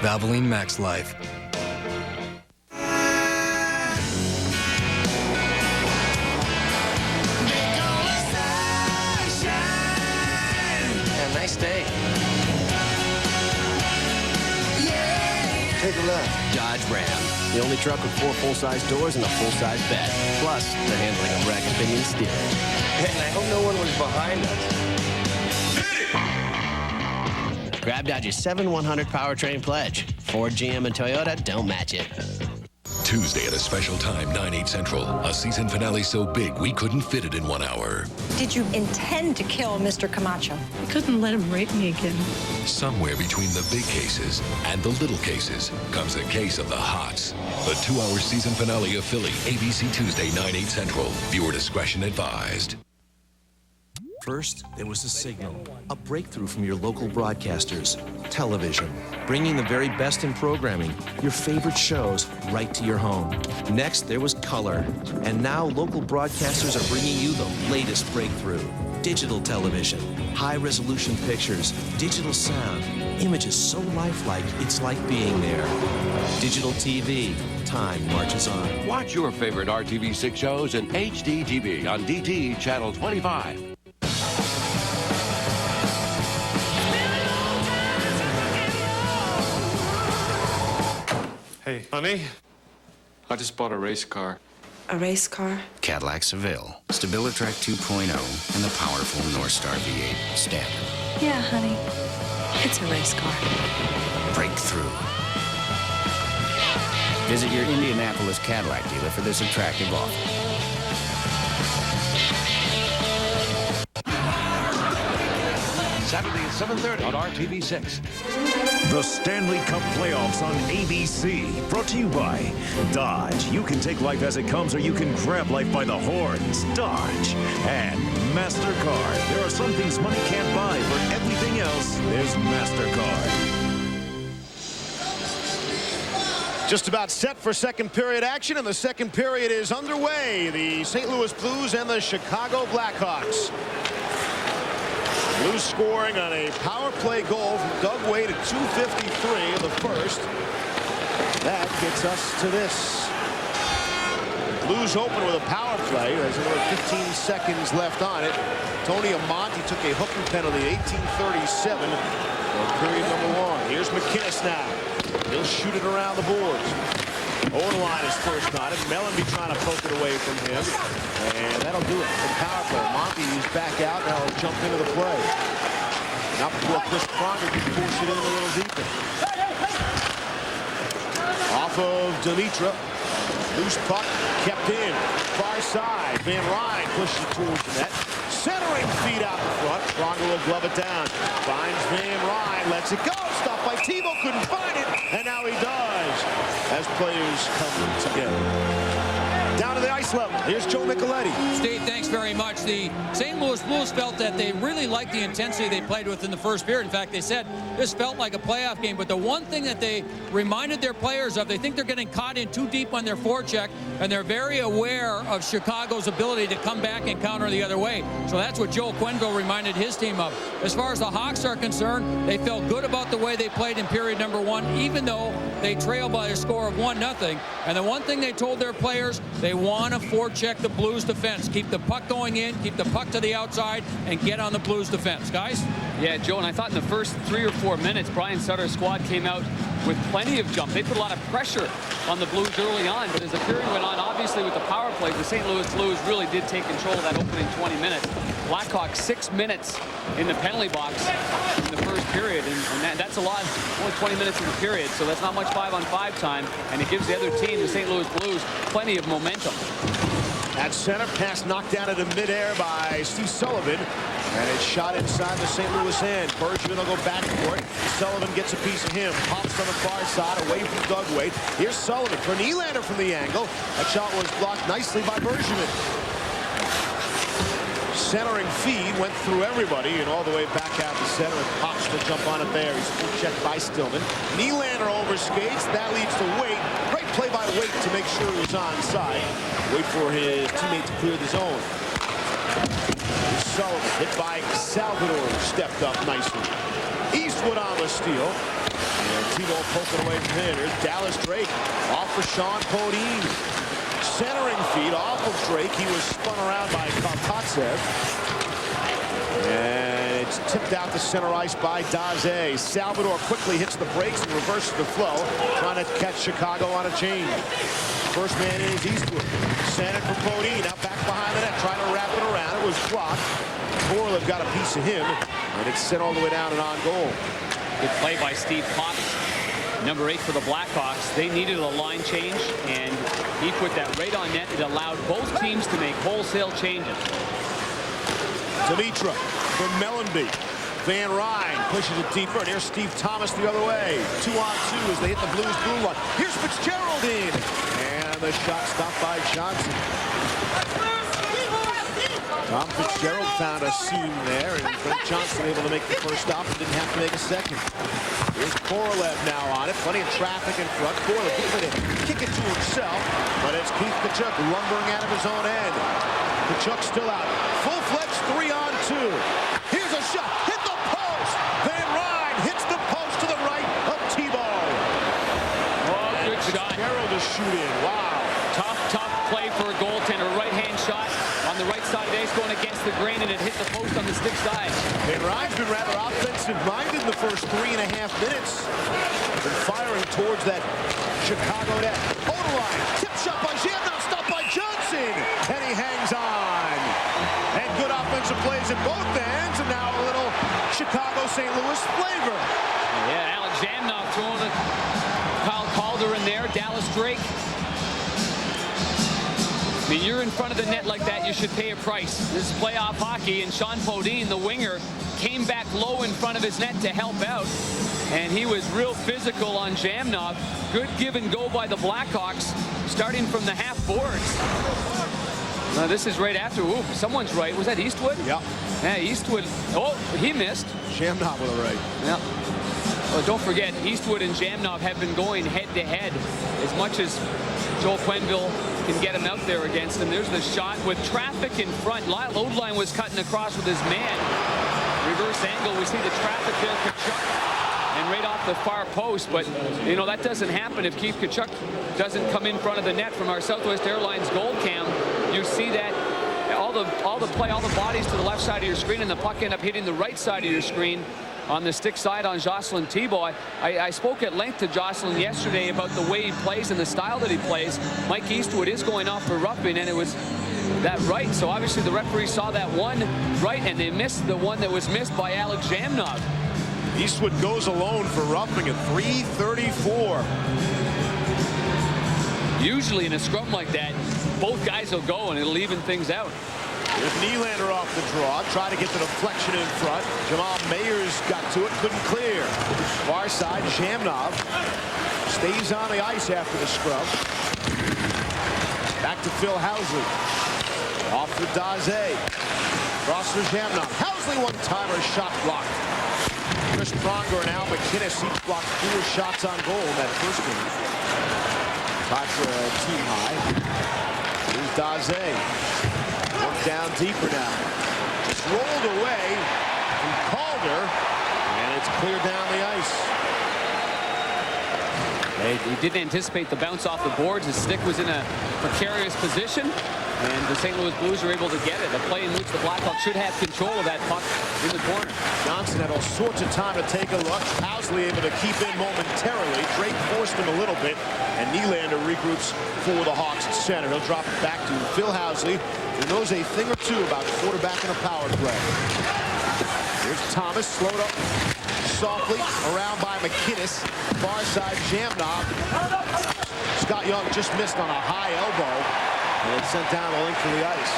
[SPEAKER 11] Valvoline Max Life.
[SPEAKER 21] Yeah, nice day.
[SPEAKER 9] Take a left. Dodge Ram. The only truck with 4 full-size doors and a full-size bed. Plus, the handling of rack and pinion steering.
[SPEAKER 21] And I hope no one was behind us.
[SPEAKER 9] Grab Dodge's 7-100 powertrain pledge. Ford, GM, and Toyota don't match it.
[SPEAKER 17] Tuesday at a special time, 9/8 Central. A season finale so big we couldn't fit it in 1 hour.
[SPEAKER 12] Did you intend to kill Mr. Camacho?
[SPEAKER 15] I couldn't let him rape me again.
[SPEAKER 17] Somewhere between the big cases and the little cases comes a case of the hots. The 2-hour season finale of Philly, ABC Tuesday, 9/8 Central. Viewer discretion advised.
[SPEAKER 23] First, there was a signal, a breakthrough from your local broadcasters. Television, bringing the very best in programming, your favorite shows, right to your home. Next, there was color, and now local broadcasters are bringing you the latest breakthrough. Digital television, high-resolution pictures, digital sound, images so lifelike, it's like being there. Digital TV, time marches on.
[SPEAKER 24] Watch your favorite RTV6 shows in HD TV on DT Channel 25.
[SPEAKER 25] Hey, honey, I just bought a race car.
[SPEAKER 5] A race car?
[SPEAKER 26] Cadillac Seville, Stabilitrack 2.0, and the powerful Northstar V8 standard.
[SPEAKER 5] Yeah, honey. It's a race car.
[SPEAKER 26] Breakthrough. Visit your Indianapolis Cadillac dealer for this attractive offer.
[SPEAKER 24] Saturday at 7:30 on RTV6.
[SPEAKER 31] The Stanley Cup playoffs on ABC, brought to you by Dodge. You can take life as it comes, or you can grab life by the horns. Dodge. And MasterCard. There are some things money can't buy. For everything else, there's MasterCard.
[SPEAKER 8] Just about set for second period action, and the second period is underway. The St. Louis Blues and the Chicago Blackhawks. Blues scoring on a power play goal from Doug Waite at 2:53 in the first. That gets us to this. Blues open with a power play. There's another 15 seconds left on it. Tony Amonte took a hooking penalty, 18:37 for period number 1. Here's McKinnis now. He'll shoot it around the boards. Owenline is first on it. Mellenby trying to poke it away from him. And that'll do it for the power play. Monty is back out. Now he'll jump into the play. Not before Chris Pronger can force it in a little deeper. Off of Dimitra. Loose puck kept in. Far side. Van Ryn pushes it towards the net. Centering feed out in front. Pronger will glove it down. Finds Van Ryn. Lets it go. Stopped by Tebow. Couldn't find it. And now he does. As players come together. Down to the ice level. Here's Joe Micheletti.
[SPEAKER 1] Steve, thanks very much. The St. Louis Blues felt that they really liked the intensity they played with in the first period. In fact, they said this felt like a playoff game. But the one thing that they reminded their players of, they think they're getting caught in too deep on their forecheck, and they're very aware of Chicago's ability to come back and counter the other way. So that's what Joel Quenneville reminded his team of. As far as the Hawks are concerned, they felt good about the way they played in period number 1, even though they trailed by a score of 1-0. And the one thing they told their players, they want to forecheck the Blues defense. Keep the puck going in, keep the puck to the outside, and get on the Blues defense. Guys?
[SPEAKER 2] Yeah, Joe, and I thought in the first 3 or 4 minutes, Brian Sutter's squad came out with plenty of jump. They put a lot of pressure on the Blues early on, but as the period went on, obviously with the power play, the St. Louis Blues really did take control of that opening 20 minutes. Blackhawks 6 minutes in the penalty box in the first period, and that's a lot. Only 20 minutes in the period, so that's not much 5-on-5 time, and it gives the other team, the St. Louis Blues, plenty of momentum.
[SPEAKER 8] At center, pass knocked down into midair by Steve Sullivan. And it's shot inside the St. Louis end. Bergevin will go back for it. Sullivan gets a piece of him. Pops on the far side, away from Doug Weight. Here's Sullivan for Nylander from the angle. That shot was blocked nicely by Bergevin. Centering feed went through everybody and all the way back out to center. And Pops to jump on it there. He's full checked by Stillman. Nylander overskates. That leads to Weight. Great play by Weight to make sure he was onside. Wait for his teammate to clear the zone. Sullivan hit by Salvador, stepped up nicely. Eastwood on the steal. And Tebow poking away from him. Here's Dallas Drake off for Sean Podine. Centering feed off of Drake. He was spun around by Karpatsev. And it's tipped out to center ice by Daze. Salvador quickly hits the brakes and reverses the flow, trying to catch Chicago on a change. First man is Eastwood. Sanded for Podine. Now back behind the net, trying to wrap it around. It was blocked. Orlov got a piece of him, and it's sent all the way down and on goal.
[SPEAKER 2] Good play by Steve Pops, number 8 for the Blackhawks. They needed a line change, and he put that right on net. It allowed both teams to make wholesale changes.
[SPEAKER 8] Dimitra from Mellenby. Van Ryn pushes it deeper, and here's Steve Thomas the other way. 2-on-2 as they hit the Blues blue line. Here's Fitzgerald in, and the shot stopped by Johnson. Tom Fitzgerald found a seam there, and Brent Johnson able to make the first stop and didn't have to make a second. Here's Korolev now on it. Plenty of traffic in front. Korolev going to kick it to himself, but it's Keith Tkachuk lumbering out of his own end. Tkachuk still out. Full-fledged 3-on-2. Here's a shot. Hit the post. Van Ryn hits the post to the right of Tebow.
[SPEAKER 2] Oh, good shot.
[SPEAKER 8] Fitzgerald is shooting. Wow.
[SPEAKER 2] Tough play for a goaltender. Right-hand shot on the right side of the ice going against the grain, and it hit the post on the stick side.
[SPEAKER 8] Van Ryn's been rather offensive-minded in the first 3.5 minutes. Been firing towards that Chicago net. Oderline, tip shot by Zhamnov, stopped by Johnson, and he hangs on. And good offensive plays at both ends, and now a little Chicago-St. Louis flavor.
[SPEAKER 2] Yeah, Alex Zhamnov throwing it. Kyle Calder in there, Dallas Drake. I mean, you're in front of the net like that, you should pay a price. This is playoff hockey, and Sean Podine, the winger, came back low in front of his net to help out. And he was real physical on Zhamnov. Good give and go by the Blackhawks, starting from the half boards. Now, this is right after. Ooh, someone's right. Was that Eastwood?
[SPEAKER 8] Yeah.
[SPEAKER 2] Yeah, Eastwood. Oh, he missed.
[SPEAKER 8] Zhamnov with a right.
[SPEAKER 2] Yeah. Well, don't forget, Eastwood and Zhamnov have been going head-to-head as much as Joel Quenneville can get him out there against him. There's the shot with traffic in front. Oderline was cutting across with his man. Reverse angle. We see the traffic there. Tkachuk, and right off the far post. But, you know, that doesn't happen if Keith Tkachuk doesn't come in front of the net from our Southwest Airlines goal cam. You see that all the play, all the bodies to the left side of your screen, and the puck end up hitting the right side of your screen on the stick side on Jocelyn Tebow. I spoke at length to Jocelyn yesterday about the way he plays and the style that he plays. Mike Eastwood is going off for roughing, and it was that right. So obviously the referee saw that one right, and they missed the one that was missed by Alex Zhamnov.
[SPEAKER 8] Eastwood goes alone for roughing at 3:34.
[SPEAKER 2] Usually in a scrum like that, both guys will go and it'll even things out.
[SPEAKER 3] There's Nylander off the draw. Try to get the deflection in front. Jamal Mayers got to it, couldn't clear. Far side, Zhamnov stays on the ice after the scrum. Back to Phil Housley. Off for Daze. Cross for Zhamnov. Housley one-timer, shot blocked. Chris Pronger and Al McInnes each blocked 4 shots on goal in that first game. Tied for a team high. Here's Daze. One down deeper now. Just rolled away from Calder, and it's cleared down the ice.
[SPEAKER 2] He didn't anticipate the bounce off the boards. His stick was in a precarious position, and the St. Louis Blues are able to get it. A play in which the Blackhawks should have control of that puck in the corner.
[SPEAKER 3] Johnson had all sorts of time to take a look. Housley able to keep in momentarily. Drake forced him a little bit, and Nylander regroups for the Hawks at center. He'll drop it back to Phil Housley, who knows a thing or two about quarterbacking a power play. Here's Thomas, slowed up softly around by McInnes. Far side, Zhamnov. Scott Young just missed on a high elbow, and it's sent down the length of the ice.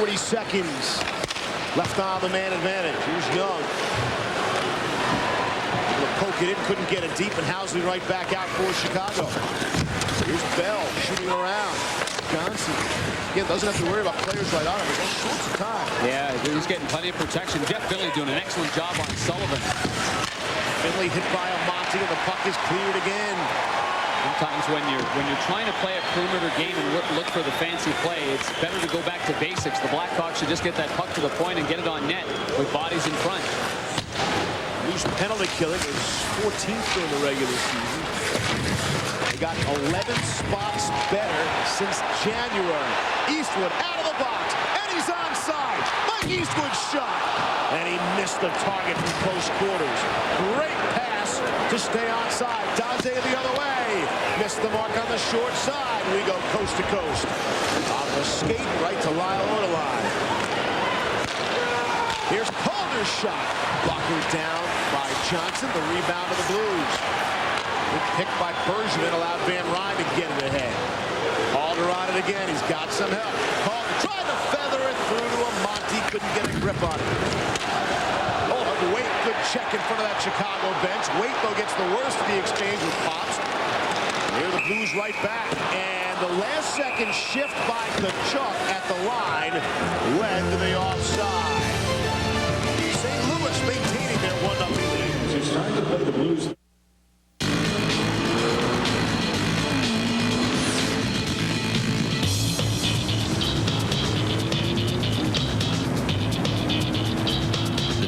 [SPEAKER 3] 40 seconds left on the man advantage. Here's Young. Able to poke it in, couldn't get it deep, and Housley right back out for Chicago. Here's Bell shooting around. Johnson, again, doesn't have to worry about players right on him. There's all sorts of time.
[SPEAKER 2] Yeah, he's getting plenty of protection. Jeff Finley doing an excellent job on Sullivan.
[SPEAKER 3] Finley hit by Almonte, and the puck is cleared again.
[SPEAKER 2] Sometimes when you're trying to play a perimeter game and look for the fancy play, it's better to go back to basics. The Blackhawks should just get that puck to the point and get it on net with bodies in front.
[SPEAKER 3] Loose penalty killing is 14th during the regular season. They got 11 spots better since January. Eastwood out of the box, and he's onside. Mike Eastwood shot, and he missed the target from close quarters. Great pass to stay onside. Daze the other way. Missed the mark on the short side. We go coast to coast. On the skate right to Lyle Orteline. Here's Calder's shot. Blocker down by Johnson. The rebound of the Blues. Good pick by Bergevin allowed Van Ryn to get it ahead. Calder on it again. He's got some help. Calder tried to feather it through to Almonte. Couldn't get a grip on it. Oh, Waite, good check in front of that Chicago bench. Waite, though, gets the worst of the exchange with Pops. Here the Blues right back. And the last second shift by Kachuk at the line led to the offside. St. Louis maintaining their 1-0 lead. It's time to play the Blues.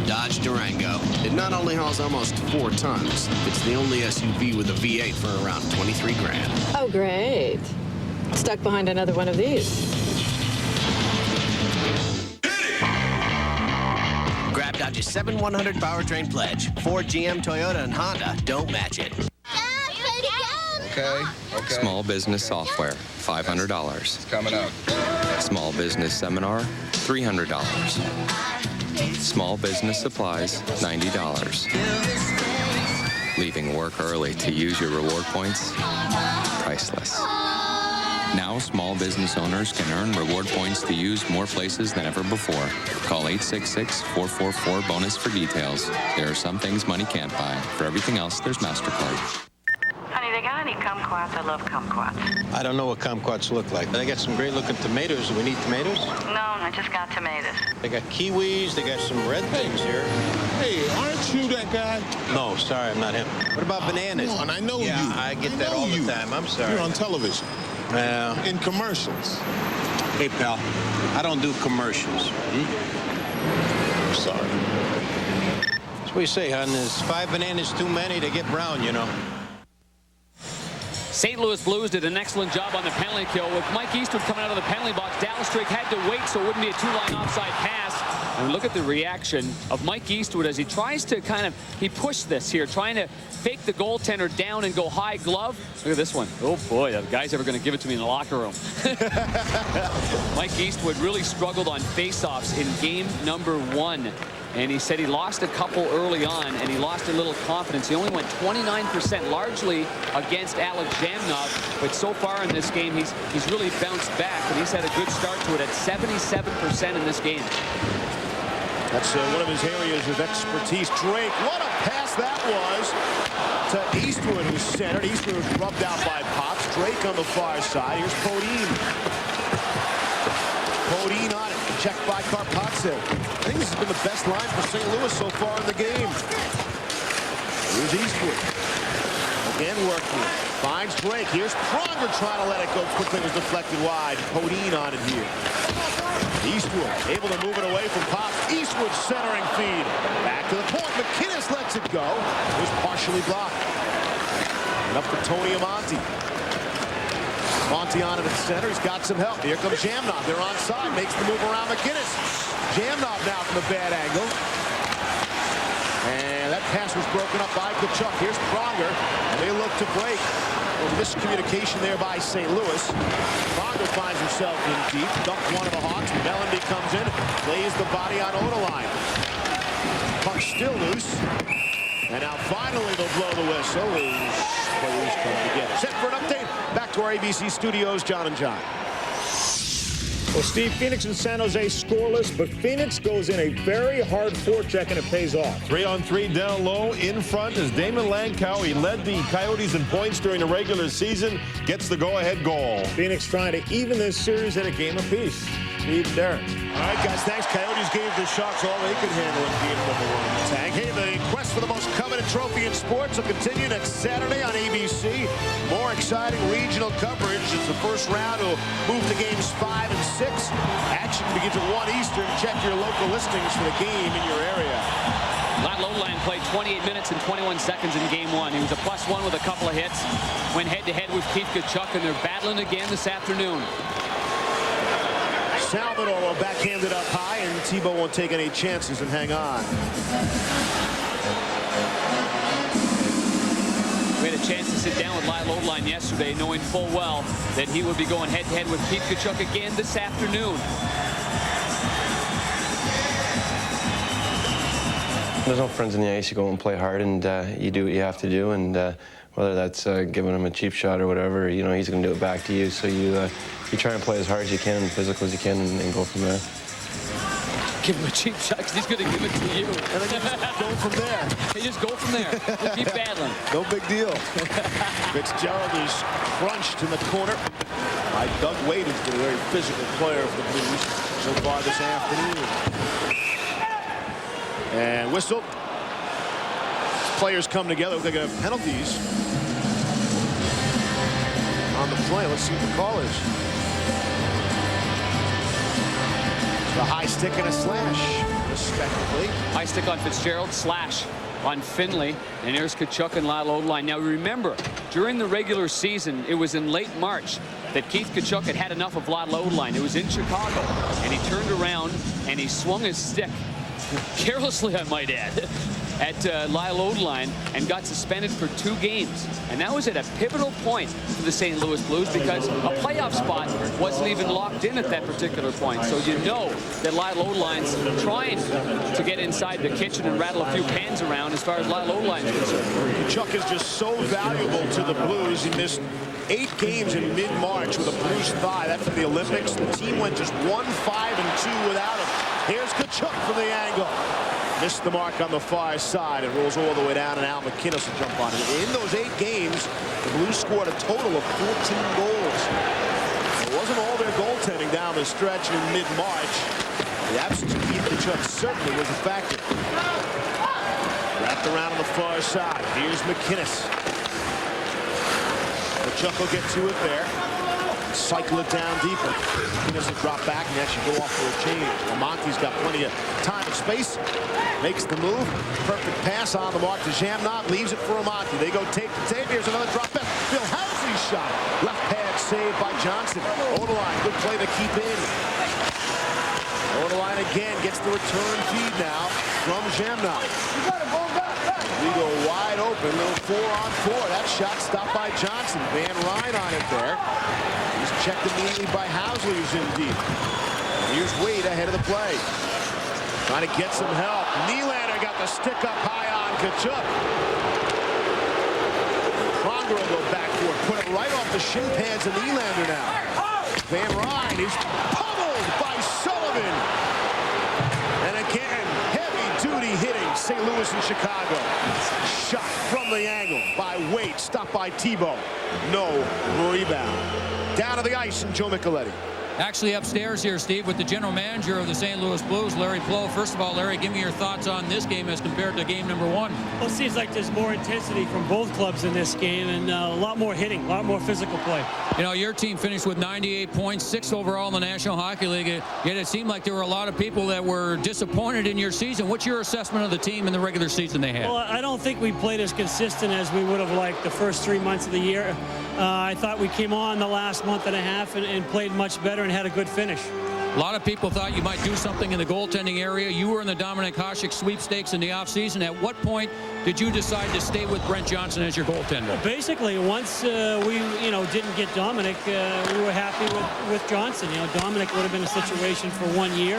[SPEAKER 9] Dodge Durango. It not only hauls almost 4 tons, it's the only SUV with a V8 for around 23 grand.
[SPEAKER 4] Oh, great. Stuck behind another one of these.
[SPEAKER 9] Grab Dodge's 7-100 powertrain pledge. Ford, GM, Toyota, and Honda don't match it.
[SPEAKER 6] Okay. Small business software, $500. It's coming up. Small business seminar, $300. Small business supplies, $90. Leaving work early to use your reward points, priceless. Now small business owners can earn reward points to use more places than ever before. Call 866-444-BONUS for details. There are some things money can't buy. For everything else, there's MasterCard.
[SPEAKER 7] Honey, they got any kumquats? I love kumquats.
[SPEAKER 10] I don't know what kumquats look like. They got some great looking tomatoes. Do we need tomatoes?
[SPEAKER 7] No, I just got tomatoes.
[SPEAKER 10] They got kiwis. They got some red things here.
[SPEAKER 13] Hey, aren't you that guy?
[SPEAKER 10] No, sorry, I'm not him. What about bananas?
[SPEAKER 13] Come on, I know you.
[SPEAKER 10] Yeah, I get that all the time. I'm sorry.
[SPEAKER 13] You're on television. In commercials.
[SPEAKER 10] Hey, pal, I don't do commercials.
[SPEAKER 13] I'm sorry.
[SPEAKER 10] That's what you say, hon. Is 5 bananas too many? They get brown, you know.
[SPEAKER 2] St. Louis Blues did an excellent job on the penalty kill. With Mike Eastwood coming out of the penalty box, Dallas Drake had to wait so it wouldn't be a 2-line offside pass. And look at the reaction of Mike Eastwood as he tries to he pushed this here, trying to fake the goaltender down and go high glove. Look at this one. Oh boy, the guy's ever going to give it to me in the locker room. Mike Eastwood really struggled on faceoffs in game number 1. And he said he lost a couple early on, and he lost a little confidence. He only went 29%, largely against Alex Zhamnov. But so far in this game, he's really bounced back, and he's had a good start to it at 77% in this game.
[SPEAKER 3] That's one of his areas of expertise. Drake, what a pass that was to Eastwood, who's centered. Eastwood was rubbed out by Pops. Drake on the far side. Here's Podine. Podine on it. Checked by Karpatsev. I think this has been the best line for St. Louis so far in the game. Here's Eastwood. Again working. Finds Drake. Here's Pronger trying to let it go quickly. It was deflected wide. Podine on it here. Eastwood able to move it away from Pops. Eastwood centering feed. Back to the point. McInnes lets it go. It was partially blocked. And up for Tony Amonte. Monty on it at center. He's got some help. Here comes Zhamnov. They're onside. Makes the move around McInnes. Zhamnov now from the bad angle. And that pass was broken up by Tkachuk. Here's Pronger. And they look to break. Well, miscommunication there by St. Louis. Pronger finds himself in deep. Dumped one of the Hawks. Mellanby comes in. Lays the body on Odeline. Puck still loose. And now finally they'll blow the whistle as players come together. Set for an update. Back to our ABC studios, John and John.
[SPEAKER 8] Well, Steve, Phoenix and San Jose scoreless, but Phoenix goes in a very hard forecheck and it pays off.
[SPEAKER 11] 3-on-3 down low. In front is Damon Langkow. He led the Coyotes in points during the regular season. Gets the go-ahead goal.
[SPEAKER 8] Phoenix trying to even this series at a game apiece. Steve, Darren.
[SPEAKER 3] All right, guys, thanks. Coyotes gave the Sharks all they could handle in game number 1 in the tag. Hey, the quest for the most coveted trophy in sports will continue next Saturday on ABC. More exciting regional coverage as the first round will move to games 5 and 6. Action begins at 1 Eastern. Check your local listings for the game in your area.
[SPEAKER 2] Matt Lowline played 28 minutes and 21 seconds in game 1. He was a +1 with a couple of hits. Went head-to-head with Keith Tkachuk, and they're battling again this afternoon.
[SPEAKER 3] Salvador will backhand it up high, and Tebow won't take any chances and hang on.
[SPEAKER 2] We had a chance to sit down with Lyle Odeline yesterday, knowing full well that he would be going head-to-head with Keith Tkachuk again this afternoon.
[SPEAKER 14] There's no friends in the ice. You go and play hard, and you do what you have to do, and whether that's giving him a cheap shot or whatever, you know, he's going to do it back to you. So you try and play as hard as you can and physical as you can and go from there.
[SPEAKER 2] Give him a cheap shot because he's going to give it to you.
[SPEAKER 3] And then you just go from there.
[SPEAKER 2] You just go from there. We'll keep battling.
[SPEAKER 3] No big deal. Fitzgerald is crunched in the corner by Doug Wade, who's been a very physical player for the Blues so far this afternoon. And whistle. Players come together. They're going to have penalties on the play. Let's see what the call is. A high stick and a slash, respectively.
[SPEAKER 2] High stick on Fitzgerald, slash on Finley, and there's Tkachuk and Lyle Odeline. Now remember, during the regular season, it was in late March that Keith Tkachuk had enough of Lyle Odeline. It was in Chicago, and he turned around and he swung his stick, carelessly I might add, at Lyle Odeline and got suspended for 2 games. And that was at a pivotal point for the St. Louis Blues because a playoff spot wasn't even locked in at that particular point. So you know that Lyle Odeline's trying to get inside the kitchen and rattle a few pans around as far as Lyle Odeline's concerned.
[SPEAKER 3] Tkachuk is just so valuable to the Blues. He missed 8 games in mid-March with a bruised thigh. That's for the Olympics. The team went just 1-5-2 without him. Here's Tkachuk from the angle. Missed the mark on the far side. It rolls all the way down, and Al McInnes will jump on it. In those 8 games, the Blues scored a total of 14 goals. It wasn't all their goaltending down the stretch in mid-March. The absence of Keith Tkachuk certainly was a factor. Wrapped around on the far side. Here's McInnes. Tkachuk will get to it there. Cycle it down deeper. McInnes will drop back and actually go off for a change. Monty's got plenty of time and space. Makes the move. Perfect pass on the mark to Zhamnov. Leaves it for Amonte. They go tape to tape. Here's another drop back. Bill Housley's shot. Left pad saved by Johnson. Odeline, good play to keep in. Odeline again gets the return feed now from Zhamnov. We go wide open. Little 4-on-4. That shot stopped by Johnson. Van Ryn on it there. He's checked immediately by Housley, who's in deep. Here's Wade ahead of the play. Trying to get some help. Nylander got the stick up high on Tkachuk. Pronger will go back for it. Put it right off the shin pads of Nylander now. Van Ryn is pummeled by Sullivan. And again, heavy-duty hitting, St. Louis and Chicago. Shot from the angle by Waite, stopped by Thibault. No rebound. Down to the ice, and Joe Micheletti.
[SPEAKER 1] Actually upstairs here, Steve, with the general manager of the St. Louis Blues, Larry Plow. First of all, Larry, give me your thoughts on this game as compared to game number 1.
[SPEAKER 12] Well, it seems like there's more intensity from both clubs in this game, and a lot more hitting, a lot more physical play.
[SPEAKER 1] You know, your team finished with 98 points, 6th overall in the National Hockey League, yet it seemed like there were a lot of people that were disappointed in your season. What's your assessment of the team in the regular season they had?
[SPEAKER 12] Well, I don't think we played as consistent as we would have liked the first 3 months of the year. I thought we came on the last month and a half and played much better and had a good finish.
[SPEAKER 1] A lot of people thought you might do something in the goaltending area. You were in the Dominic Hasek sweepstakes in the offseason. At what point did you decide to stay with Brent Johnson as your goaltender?
[SPEAKER 12] Well, basically, once we didn't get Dominic, we were happy with Johnson. Dominic would have been a situation for 1 year,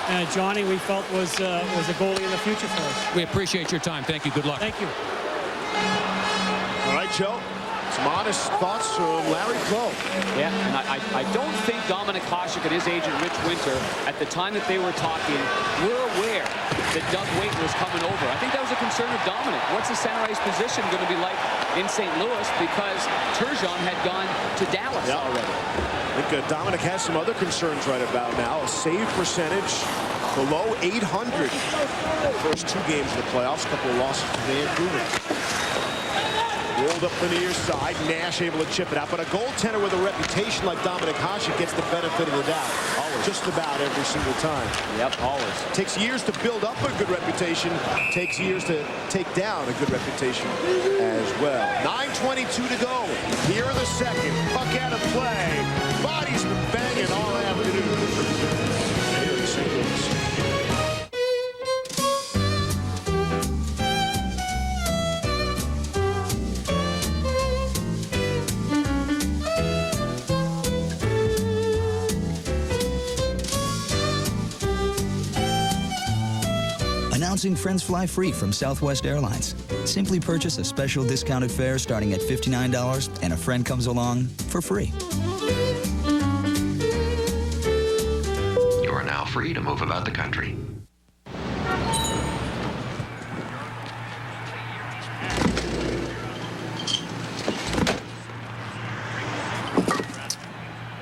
[SPEAKER 12] and Johnny we felt was a goalie in the future for us.
[SPEAKER 1] We appreciate your time. Thank you. Good luck.
[SPEAKER 12] Thank you.
[SPEAKER 3] All right, Joe. Some honest thoughts from Larry Plow.
[SPEAKER 2] Yeah, and I don't think Dominic Hasek and his agent Rich Winter, at the time that they were talking, were aware that Doug Waite was coming over. I think that was a concern of Dominic. What's the center ice position going to be like in St. Louis, because Turgeon had gone to Dallas already.
[SPEAKER 3] I think Dominic has some other concerns right about now. A save percentage below 800. First 2 games of the playoffs, a couple of losses to Vancouver. Rolled up the near side. Nash able to chip it out. But a goaltender with a reputation like Dominic Hasek gets the benefit of the doubt. Always. Just about every single time.
[SPEAKER 2] Yep, always.
[SPEAKER 3] Takes years to build up a good reputation. Takes years to take down a good reputation as well. 9:22 to go. Here in the second. Puck out of play. Bodies been banging all afternoon. Here in St. Louis.
[SPEAKER 16] Announcing Friends Fly Free from Southwest Airlines. Simply purchase a special discounted fare starting at $59 and a friend comes along for free.
[SPEAKER 18] You are now free to move about the country.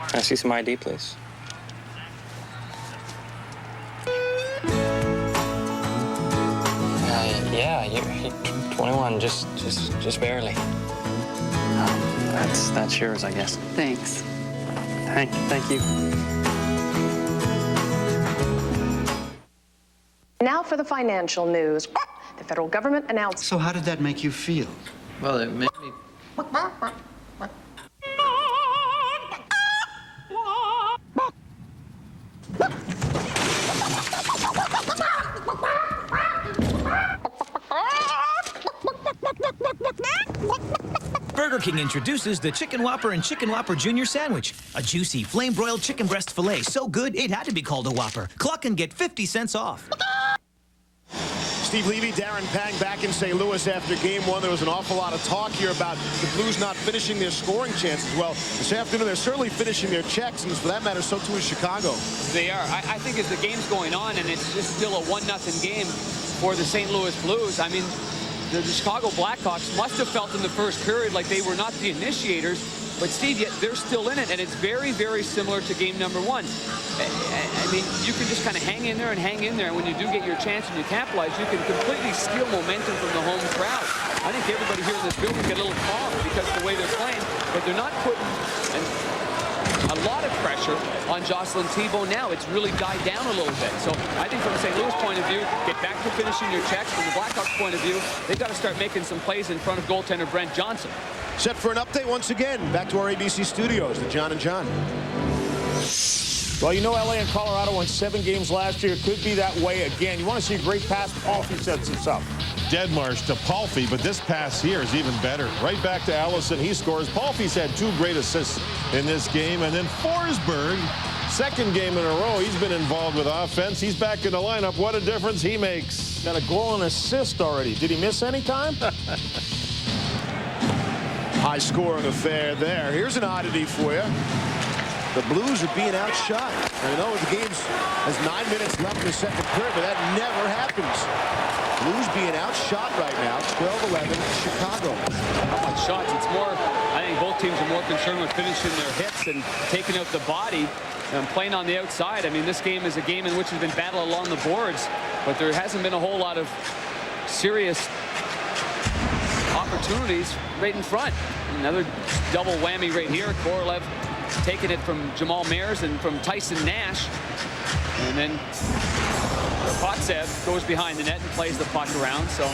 [SPEAKER 19] Can I see some ID, please? Yeah, you're 21, just barely. That's yours, I guess.
[SPEAKER 20] Thanks.
[SPEAKER 19] Thank you.
[SPEAKER 21] Now for the financial news. The federal government announced...
[SPEAKER 22] So how did that make you feel?
[SPEAKER 19] Well, it made me...
[SPEAKER 27] Burger King introduces the Chicken Whopper and Chicken Whopper Jr. Sandwich. A juicy, flame-broiled chicken breast filet so good it had to be called a Whopper. Cluck and get 50 cents off.
[SPEAKER 3] Steve Levy, Darren Pang back in St. Louis after game 1. There was an awful lot of talk here about the Blues not finishing their scoring chances. Well, this afternoon they're certainly finishing their checks, and for that matter, so too is Chicago.
[SPEAKER 2] They are. I think as the game's going on, and it's just still a 1-0 game for the St. Louis Blues, I mean, the Chicago Blackhawks must have felt in the first period like they were not the initiators, but Steve, yet they're still in it, and it's very, very similar to game number 1. I mean, you can just kind of hang in there, and when you do get your chance and you capitalize, you can completely steal momentum from the home crowd. I think everybody here in this building get a little calm because of the way they're playing, but they're not putting a lot of pressure on Jocelyn Thibault now. It's really died down a little bit. So I think from the St. Louis point of view, get back to finishing your checks. From the Blackhawks point of view, they've got to start making some plays in front of goaltender Brent Johnson.
[SPEAKER 3] Set for an update once again. Back to our ABC studios, the John and John.
[SPEAKER 8] Well, you know LA and Colorado won 7 games last year. It could be that way again. You want to see a great pass? Palffy sets this up.
[SPEAKER 11] Deadmarsh to Palffy, but this pass here is even better. Right back to Allison. He scores. Palffy's had 2 great assists in this game. And then Forsberg, second game in a row, he's been involved with offense. He's back in the lineup. What a difference he makes.
[SPEAKER 8] Got a goal and assist already. Did he miss any time?
[SPEAKER 3] High scoring affair there. Here's an oddity for you. The Blues are being outshot. I know the game has 9 minutes left in the second period, but that never happens. Blues being outshot right now, 12-11, Chicago.
[SPEAKER 2] On shots, it's more, I think both teams are more concerned with finishing their hits and taking out the body and playing on the outside. I mean, this game is a game in which there's been battle along the boards, but there hasn't been a whole lot of serious opportunities right in front. Another double whammy right here. Korolev taking it from Jamal Mayers and from Tyson Nash. And then Potsev goes behind the net and plays the puck around. So,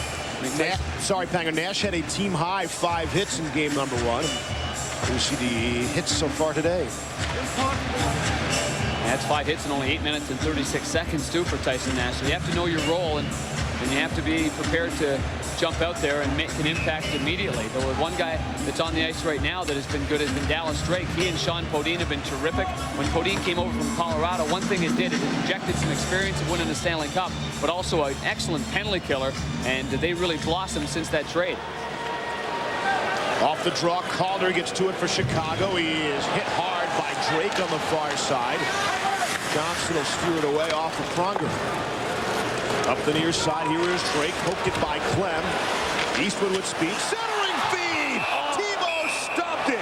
[SPEAKER 3] sorry, Panger. Nash had a team-high 5 hits in game number 1. We see the hits so far today.
[SPEAKER 2] That's 5 hits in only 8 minutes and 36 seconds, too, for Tyson Nash. So you have to know your role, and you have to be prepared to jump out there and make an impact immediately. Though one guy that's on the ice right now that has been good has been Dallas Drake. He and Sean Podine have been terrific. When Podine came over from Colorado, one thing it did, it injected some experience of winning the Stanley Cup, but also an excellent penalty killer, and they really blossomed since that trade.
[SPEAKER 3] Off the draw, Calder gets to it for Chicago. He is hit hard by Drake on the far side. Johnson will steer it away off of Pronger. Up the near side, here is Drake, poked it by Clem. Eastwood with speed, centering feed! Tebow stopped it!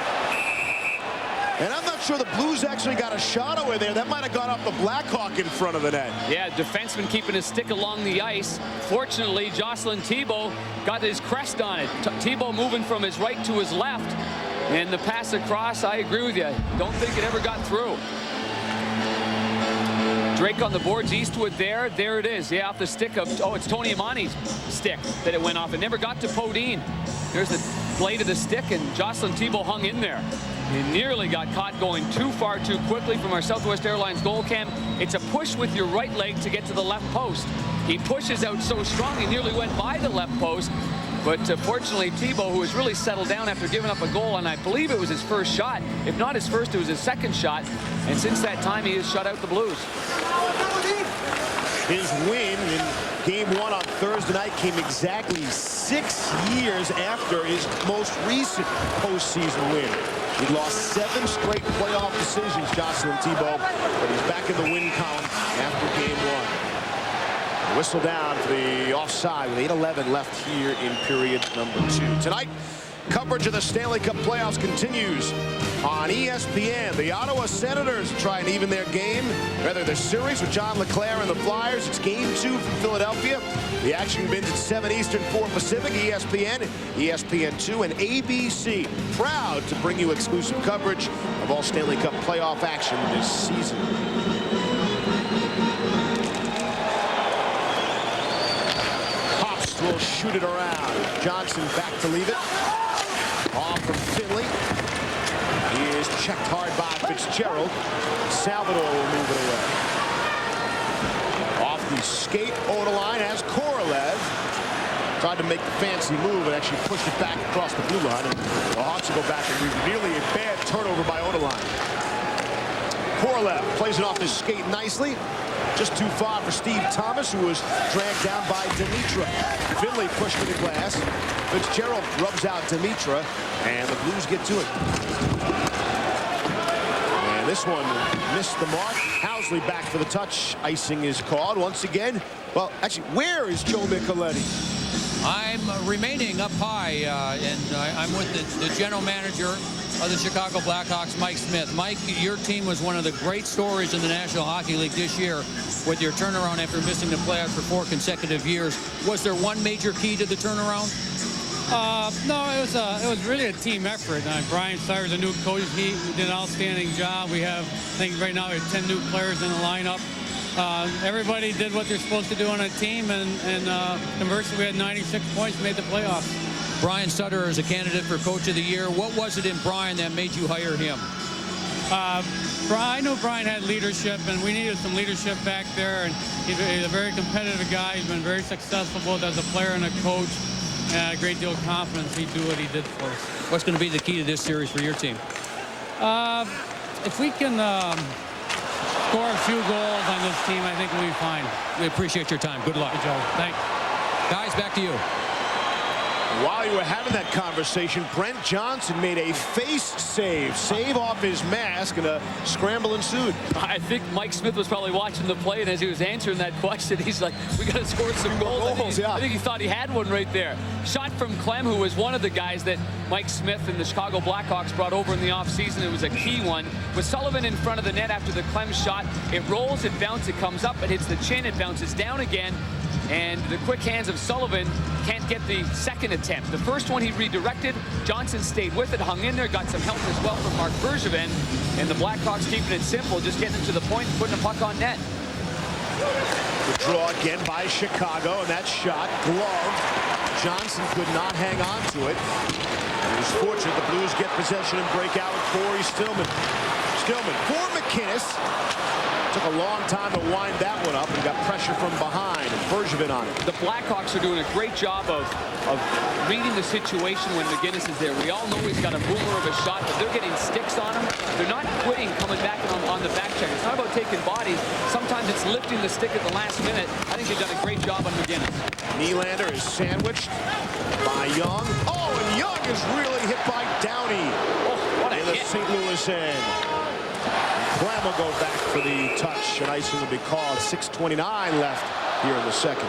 [SPEAKER 3] And I'm not sure the Blues actually got a shot over there. That might have gone off the Blackhawk in front of the net.
[SPEAKER 2] Yeah, defenseman keeping his stick along the ice. Fortunately, Jocelyn Tebow got his crest on it. Tebow moving from his right to his left. And the pass across, I agree with you. Don't think it ever got through. Drake on the boards, Eastwood there. There it is. Yeah, off the stick of, oh, it's Tony Amani's stick that it went off. It never got to Podine. There's the blade of the stick, and Jocelyn Tebow hung in there. He nearly got caught going too far too quickly from our Southwest Airlines goal cam. It's a push with your right leg to get to the left post. He pushes out so strong, he nearly went by the left post. But fortunately, Tebow, who has really settled down after giving up a goal, and I believe it was his first shot. If not his first, it was his second shot. And since that time, he has shut out the Blues.
[SPEAKER 3] His win in Game 1 on Thursday night came exactly 6 years after his most recent postseason win. He lost 7 straight playoff decisions, Jocelyn Tebow, but he's back in the win column after Game 1. Whistle down for the offside with 8:11 left here in period number 2. Tonight, coverage of the Stanley Cup playoffs continues on ESPN. The Ottawa Senators try and even their game, rather their series with John LeClaire and the Flyers. It's Game 2 from Philadelphia. The action begins at 7 Eastern, 4 Pacific. ESPN, ESPN2, and ABC. Proud to bring you exclusive coverage of all Stanley Cup playoff action this season. Will shoot it around. Johnson back to leave it. Off from Finley. He is checked hard by Fitzgerald. Salvador will move it away. Off the skate over the line as Korolev tried to make the fancy move and actually pushed it back across the blue line. And the Hawks will go back and read nearly a bad turnover by Odeline. Korolev plays it off the skate nicely. Just too far for Steve Thomas, who was dragged down by Dimitra. Finley pushed to the glass. Fitzgerald rubs out Dimitra, and the Blues get to it. And this one missed the mark. Housley back for the touch. Icing is called once again. Well, actually, where is Joe Micheletti?
[SPEAKER 1] I'm remaining up high, and I'm with the general manager of the Chicago Blackhawks, Mike Smith. Mike, your team was one of the great stories in the National Hockey League this year with your turnaround after missing the playoffs for 4 consecutive years. Was there one major key to the turnaround?
[SPEAKER 12] No, it was really a team effort. Brian Cyrus, a new coach, he did an outstanding job. We have, I think right now we have 10 new players in the lineup. Everybody did what they're supposed to do on a team, and conversely, we had 96 points, made the playoffs.
[SPEAKER 1] Brian Sutter is a candidate for Coach of the Year. What was it in Brian that made you hire him?
[SPEAKER 5] I know Brian had leadership, and we needed some leadership back there. And he's a very competitive guy. He's been very successful both as a player and a coach. And a great deal of confidence he'd do what he did for us.
[SPEAKER 1] What's going to be the key to this series for your team?
[SPEAKER 5] If we can score a few goals on this team, I think we'll be fine.
[SPEAKER 1] We appreciate your time. Good luck.
[SPEAKER 5] Good job. Thanks.
[SPEAKER 1] Guys, back to you.
[SPEAKER 3] While you were having that conversation, Brent Johnson made a face save off his mask, and a scramble ensued.
[SPEAKER 2] I think Mike Smith was probably watching the play, and as he was answering that question, he's like, we got to score some goals. I think he thought he had one right there. Shot from Clem, who was one of the guys that Mike Smith and the Chicago Blackhawks brought over in the offseason. It was a key one. With Sullivan in front of the net after the Clem shot, it rolls, it bounces, it comes up, it hits the chin, it bounces down again. And the quick hands of Sullivan can't get the second attempt. The first one he redirected. Johnson stayed with it, hung in there, got some help as well from Mark Bergevin. And the Blackhawks keeping it simple, just getting it to the point, putting a puck on net.
[SPEAKER 3] The draw again by Chicago, and that shot gloved. Johnson could not hang on to it. He was fortunate the Blues get possession and break out with Corey Stillman. Stillman for McInnes. Took a long time to wind that one up and got pressure from behind, and Bergevin on it.
[SPEAKER 2] The Blackhawks are doing a great job of reading the situation when McInnes is there. We all know he's got a boomer of a shot, but they're getting sticks on him. They're not quitting coming back on the back check. It's not about taking bodies. Sometimes it's lifting the stick at the last minute. I think they've done a great job on McInnes.
[SPEAKER 3] Nylander is sandwiched by Young. Oh, and Young is really hit by Downey.
[SPEAKER 2] Oh, what a
[SPEAKER 3] in the
[SPEAKER 2] hit.
[SPEAKER 3] St. Louis end. Clem will go back for the touch, and icing will be called. 6:29 left here in the second.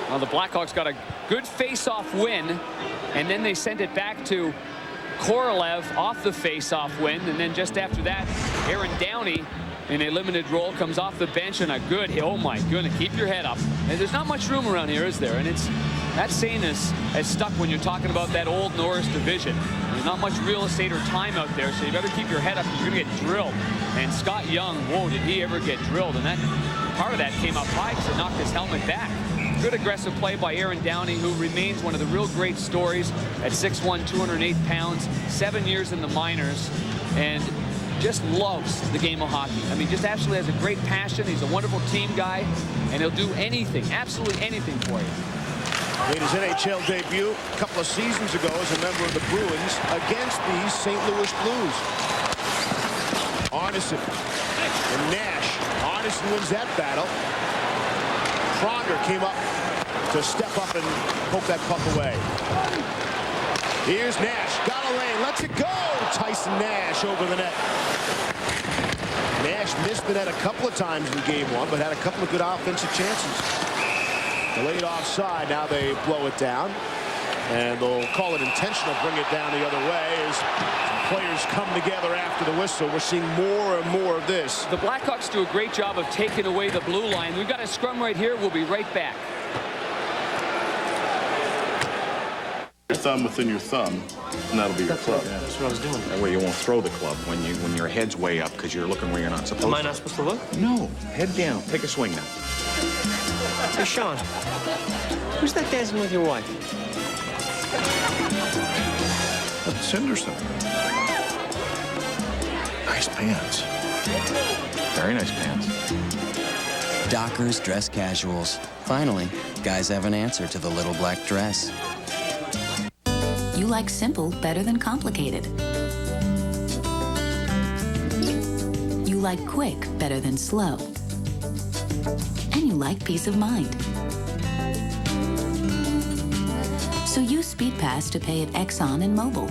[SPEAKER 2] Well, the Blackhawks got a good face-off win, and then they sent it back to Korolev off the face-off win, and then just after that, Aaron Downey in a limited role comes off the bench, and a good hit. Oh my goodness, keep your head up. And there's not much room around here, is there? And that saying is stuck when you're talking about that old Norris division. There's not much real estate or time out there, so you better keep your head up because you're going to get drilled. And Scott Young, whoa, did he ever get drilled? And that part of that came up high because it knocked his helmet back. Good aggressive play by Aaron Downey, who remains one of the real great stories at 6'1", 208 pounds, 7 years in the minors, and just loves the game of hockey. I mean, just absolutely has a great passion. He's a wonderful team guy, and he'll do anything, absolutely anything for you.
[SPEAKER 3] Made his NHL debut a couple of seasons ago as a member of the Bruins against the St. Louis Blues. Arneson and Nash. Arneson wins that battle. Pronger came up to step up and poke that puck away. Here's Nash. Got a lane. Lets it go. Tyson Nash over the net. Nash missed the net a couple of times in game one, but had a couple of good offensive chances. Delayed offside. Now they blow it down. And they'll call it intentional, bring it down the other way as some players come together after the whistle. We're seeing more and more of this.
[SPEAKER 2] The Blackhawks do a great job of taking away the blue line. We've got a scrum right here. We'll be right back.
[SPEAKER 13] Your thumb within your thumb, and that'll be your club.
[SPEAKER 19] Yeah, that's what I was doing.
[SPEAKER 15] That way you won't throw the club when your head's way up because you're looking where you're not supposed to.
[SPEAKER 19] Am I not supposed to look?
[SPEAKER 15] No. Head down. Take a swing now.
[SPEAKER 19] Hey, Sean. Who's that dancing with your wife?
[SPEAKER 13] That's Henderson. Nice pants.
[SPEAKER 15] Very nice pants.
[SPEAKER 17] Dockers dress casuals. Finally, guys have an answer to the little black dress.
[SPEAKER 20] You like simple better than complicated. You like quick better than slow. And you like peace of mind. So use SpeedPass to pay at Exxon and Mobil.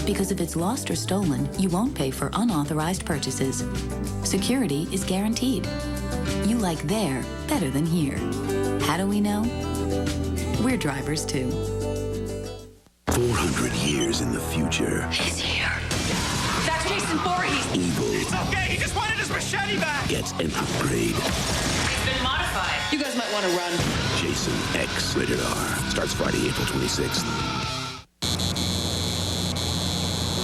[SPEAKER 20] Because if it's lost or stolen, you won't pay for unauthorized purchases. Security is guaranteed. You like there better than here. How do we know? We're drivers too.
[SPEAKER 22] 400 years in the future.
[SPEAKER 23] He's here. That's Jason Voorhees.
[SPEAKER 22] Evil.
[SPEAKER 23] It's okay. He just wanted his machete back.
[SPEAKER 22] Gets an upgrade.
[SPEAKER 23] He's been modified. You guys might want to run.
[SPEAKER 22] Jason X rated R. Starts Friday, April 26th.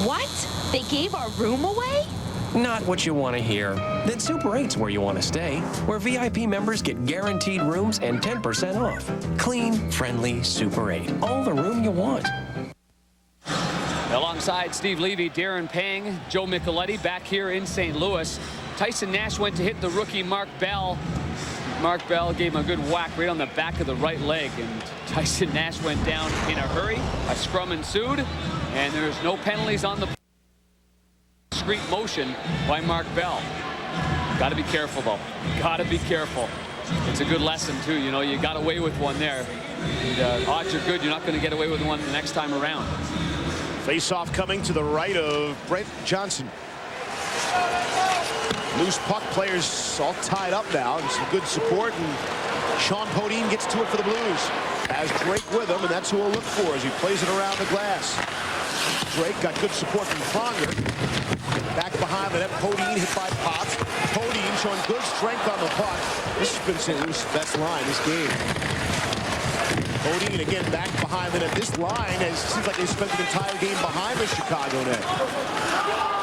[SPEAKER 23] What? They gave our room away?
[SPEAKER 25] Not what you want to hear. Then Super 8's where you want to stay, where VIP members get guaranteed rooms and 10% off. Clean, friendly Super 8. All the room you want.
[SPEAKER 2] Alongside Steve Levy, Darren Pang, Joe Micheletti back here in St. Louis. Tyson Nash went to hit the rookie Mark Bell. Mark Bell gave him a good whack right on the back of the right leg, and Tyson Nash went down in a hurry. A scrum ensued, and there's no penalties on the discreet motion by Mark Bell. Got to be careful, though. Got to be careful. It's a good lesson, too. You know, you got away with one there. And, odds are good you're not going to get away with one the next time around.
[SPEAKER 3] Face-off coming to the right of Brent Johnson. Loose puck, players all tied up now, and some good support, and Sean Podine gets to it for the Blues. Has Drake with him, and that's who we'll look for as he plays it around the glass. Drake got good support from Pronger. Back behind the net, Podine hit by Potts. Podine showing good strength on the puck. This has been St. Louis' best line this game. Podine again back behind the net. This line seems like they spent the entire game behind the Chicago net.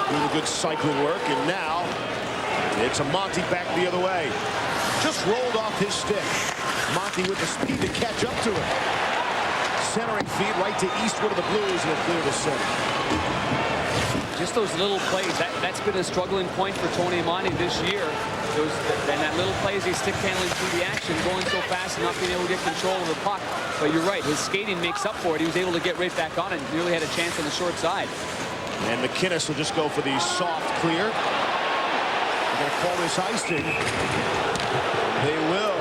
[SPEAKER 3] Doing good cycling work, and now it's a Monty back the other way. Just rolled off his stick. Monty with the speed to catch up to it. Centering feed right to eastward of the Blues, and it'll clear the center.
[SPEAKER 2] Just those little plays, that's been a struggling point for Tony Amonte this year. And that little plays, he's stick handling through the action, going so fast and not being able to get control of the puck. But you're right, his skating makes up for it. He was able to get right back on it and nearly had a chance on the short side.
[SPEAKER 3] And McInnes will just go for the soft clear. They're going to call this icing. They will,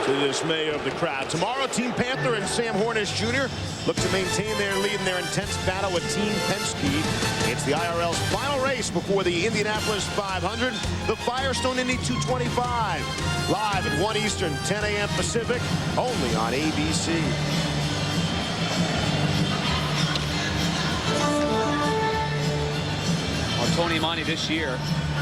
[SPEAKER 3] to the dismay of the crowd. Tomorrow, Team Panther and Sam Hornish Jr. look to maintain their lead in their intense battle with Team Penske. It's the IRL's final race before the Indianapolis 500, the Firestone Indy 225. Live at 1 Eastern, 10 a.m. Pacific, only on ABC.
[SPEAKER 2] Well, Tony Amonte this year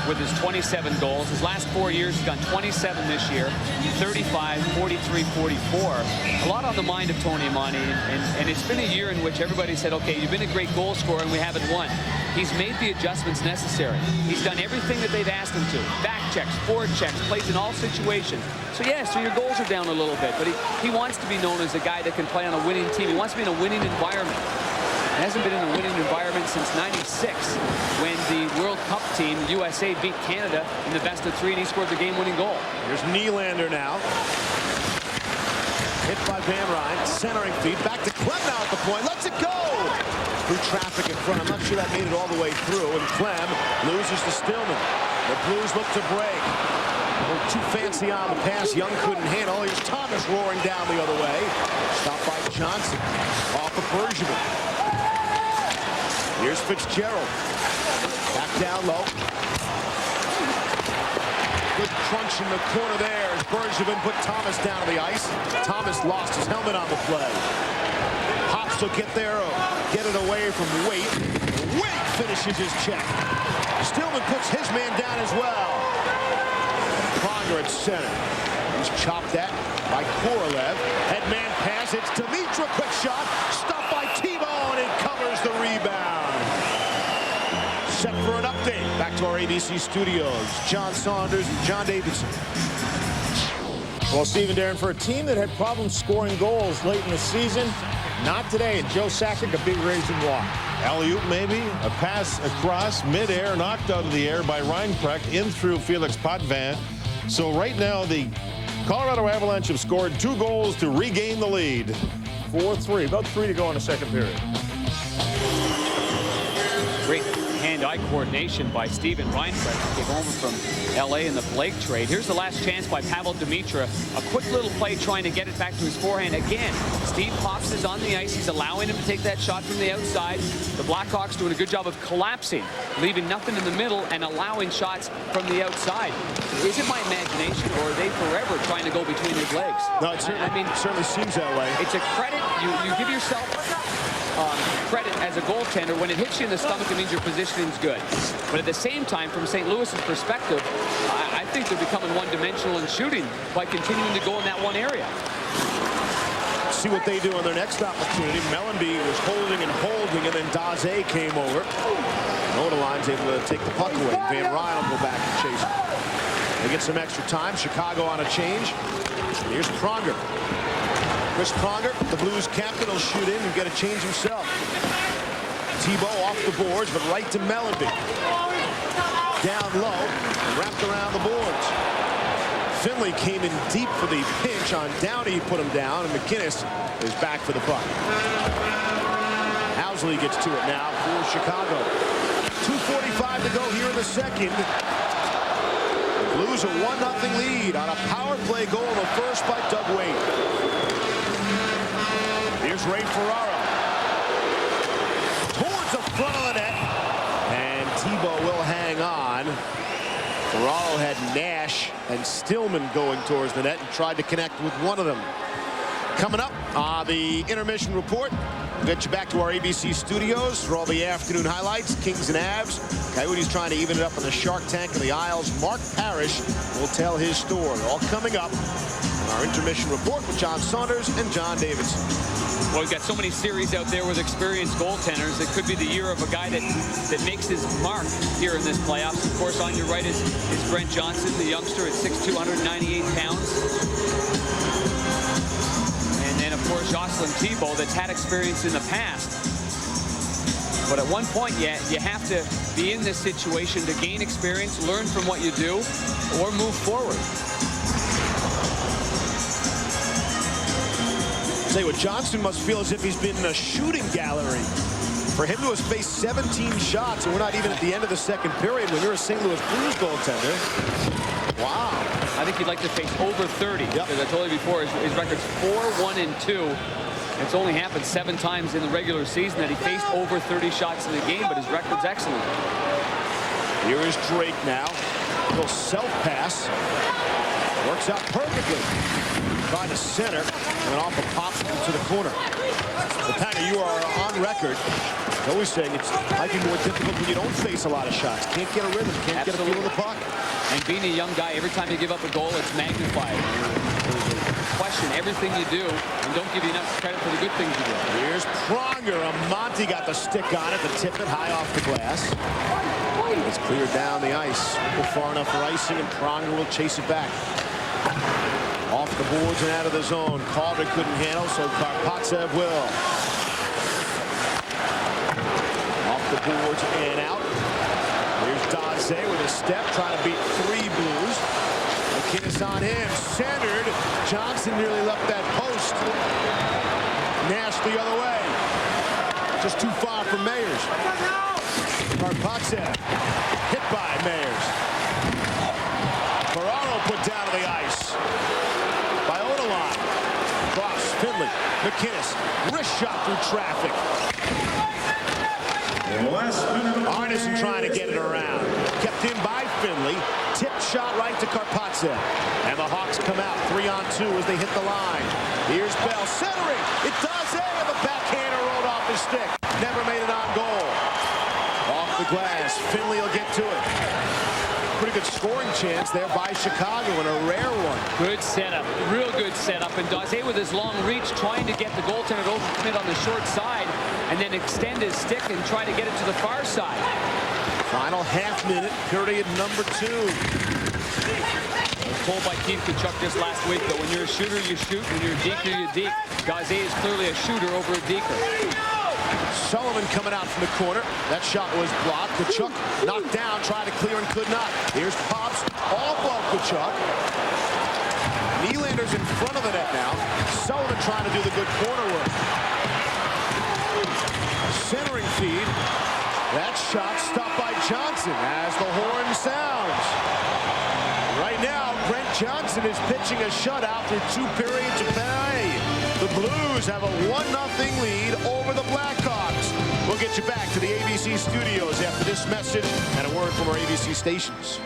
[SPEAKER 2] with his 27 goals. His last 4 years, he's gone 27 this year, 35, 43, 44. A lot on the mind of Tony Amonte, and it's been a year in which everybody said, okay, you've been a great goal scorer and we haven't won. He's made the adjustments necessary. He's done everything that they've asked him to. Back checks, forward checks, plays in all situations. So yeah, so your goals are down a little bit, but he wants to be known as a guy that can play on a winning team. He wants to be in a winning environment. He hasn't been in a winning environment since '96 when the World Cup team, USA, beat Canada in the best-of-3, and he scored the game-winning goal.
[SPEAKER 3] Here's Nylander now. Hit by Van Ryn, centering feed, back to Clem now at the point, lets it go! Through traffic in front, I'm not sure that made it all the way through, and Clem loses to Stillman. The Blues look to break. Too fancy on the pass, Young couldn't handle. Here's Thomas roaring down the other way. Stopped by Johnson, off of Bergevin. Here's Fitzgerald. Back down low. Good crunch in the corner there as Bergevin put Thomas down on the ice. Thomas lost his helmet on the play. Hops will get there, get it away from Waite. Waite finishes his check. Stillman puts his man down as well. Pronger at center. He's chopped at by Korolev. Headman pass, it's Dimitra, quick shot. Stopped by Tebow, and it covers the rebound. Set for an update. Back to our ABC studios. John Saunders and John Davidson.
[SPEAKER 8] Well, Steve and Darren, for a team that had problems scoring goals late in the season, not today. And Joe Sakic, a big reason why.
[SPEAKER 11] Alley-oop maybe, a pass across midair, knocked out of the air by Reinprecht in through Felix Potvin. So right now the Colorado Avalanche have scored 2 goals to regain the lead.
[SPEAKER 8] 4-3, about 3 to go in the second period.
[SPEAKER 2] Great hand-eye coordination by Steven Reinprecht, who came over from L.A. in the Blake trade. Here's the last chance by Pavel Dimitra. A quick little play trying to get it back to his forehand. Again, Steve Pops is on the ice. He's allowing him to take that shot from the outside. The Blackhawks doing a good job of collapsing, leaving nothing in the middle and allowing shots from the outside. Is it my imagination, or are they forever trying to go between his legs?
[SPEAKER 3] No, it certainly seems that way.
[SPEAKER 2] It's a credit. You give yourself credit as a goaltender. When it hits you in the stomach, it means your positioning's good. But at the same time, from St. Louis's perspective, I think they're becoming one-dimensional in shooting by continuing to go in that one area.
[SPEAKER 3] See what they do on their next opportunity. Mellenby was holding, and then Daze came over. Nordaline's able to take the puck away. Van Ryn will go back and chase it. They get some extra time. Chicago on a change. Here's Pronger. Chris Pronger, the Blues captain, will shoot in and get a change himself. Thibault off the boards, but right to Mellanby. Down low and wrapped around the boards. Finley came in deep for the pinch on Downey. He put him down, and McInnes is back for the puck. Housley gets to it now for Chicago. 2:45 to go here in the second. Blues a 1-0 lead on a power play goal in the first by Doug Weight. Here's Ray Ferraro. Towards the front of the net. And Thibault will hang on. Ferraro had Nash and Stillman going towards the net and tried to connect with one of them. Coming up on the intermission report, we'll get you back to our ABC studios for all the afternoon highlights. Kings and Avs. Coyotes trying to even it up in the Shark Tank in the Isles. Mark Parrish will tell his story. All coming up on our intermission report with John Saunders and John Davidson.
[SPEAKER 2] Well, we've got so many series out there with experienced goaltenders. It could be the year of a guy that makes his mark here in this playoffs. Of course, on your right is Brent Johnson, the youngster at 6'2", 198 pounds. And then, of course, Jocelyn Thibault that's had experience in the past. But at one point, you have to be in this situation to gain experience, learn from what you do, or move forward.
[SPEAKER 3] Say what Johnson must feel as if he's been in a shooting gallery. For him to have faced 17 shots, and we're not even at the end of the second period when you're a St. Louis Blues goaltender. Wow.
[SPEAKER 2] I think he'd like to face over 30. Yep. As I told you before, his record's 4-1-2. It's only happened 7 times in the regular season that he faced over 30 shots in the game, but his record's excellent.
[SPEAKER 3] Here is Drake now. A little self-pass. Works out perfectly. Trying to center, and off a popsicle to the corner. Well, Packer, you are on record always saying it might be more difficult when you don't face a lot of shots. Can't get a rhythm, can't get a feel of the puck.
[SPEAKER 2] And being a young guy, every time you give up a goal, it's magnified. Question everything you do, and don't give you enough credit for the good things you do.
[SPEAKER 3] Here's Pronger. Monty got the stick on it, the tip it high off the glass. It's cleared down the ice. Go far enough for icing, and Pronger will chase it back. Off the boards and out of the zone. Calder couldn't handle, so Karpatsev will. Off the boards and out. Here's Daze with a step, trying to beat 3 Blues. McInnes on him, centered. Johnson nearly left that post. Nash the other way. Just too far from Meyers. Karpatsev hit by Meyers. Ferraro put down to the ice. By Odelon. Cross, Finley, McInnes, wrist shot through traffic. Arneson trying to get it around. Kept in by Finley. Tip shot right to Karpatsev. And the Hawks come out 3-on-2 as they hit the line. Here's Bell centering. It does it. And the backhander rolled off his stick. Never made it on goal. Off the glass. Finley will get to it. Pretty good scoring chance there by Chicago, and a rare one.
[SPEAKER 2] Good setup, real good setup. And Daze with his long reach trying to get the goaltender to open it on the short side and then extend his stick and try to get it to the far side.
[SPEAKER 3] Final half minute, period number 2.
[SPEAKER 2] I was told by Keith Tkachuk just last week that when you're a shooter, you shoot. When you're a deker, you deke. Daze is clearly a shooter over a deker.
[SPEAKER 3] Sullivan coming out from the corner. That shot was blocked. Tkachuk knocked down, tried to clear and could not. Here's Pops off of Tkachuk. Nylander's in front of the net now. Sullivan trying to do the good corner work. Centering feed. That shot stopped by Johnson as the horn sounds. Right now, Brent Johnson is pitching a shutout through 2 periods of play. The Blues have a 1-0 lead over the Blackhawks. We'll get you back to the ABC studios after this message and a word from our ABC stations.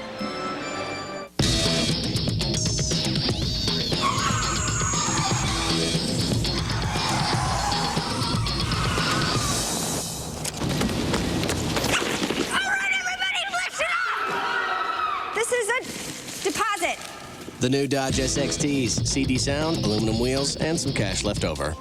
[SPEAKER 4] The new Dodge SXTs, CD sound, aluminum wheels, and some cash left over.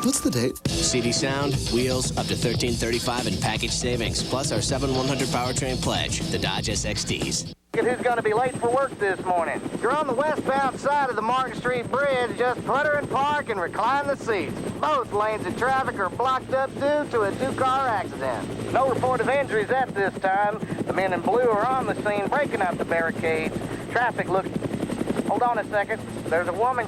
[SPEAKER 6] What's the date?
[SPEAKER 4] CD sound, wheels, up to $13.35 in package savings, plus our 7/100 powertrain pledge, the Dodge SXTs.
[SPEAKER 6] Who's going to be late for work this morning? If you're on the westbound side of the Market Street Bridge, just putter and park and recline the seats. Both lanes of traffic are blocked up due to a two-car accident. No report of injuries at this time. The men in blue are on the scene breaking up the barricades. Traffic looks... Hold on a second. There's a woman.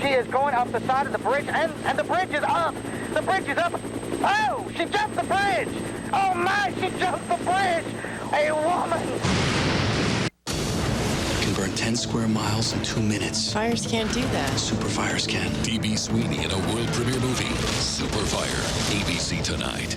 [SPEAKER 6] She is going up the side of the bridge, and the bridge is up. The bridge is up. Oh, she jumped the bridge. Oh, my, she jumped the bridge. A woman.
[SPEAKER 22] Burn 10 square miles in 2 minutes.
[SPEAKER 7] Fires can't do that.
[SPEAKER 22] Super fires can.
[SPEAKER 9] D.B. Sweeney in a world premiere movie, Super Fire, ABC tonight.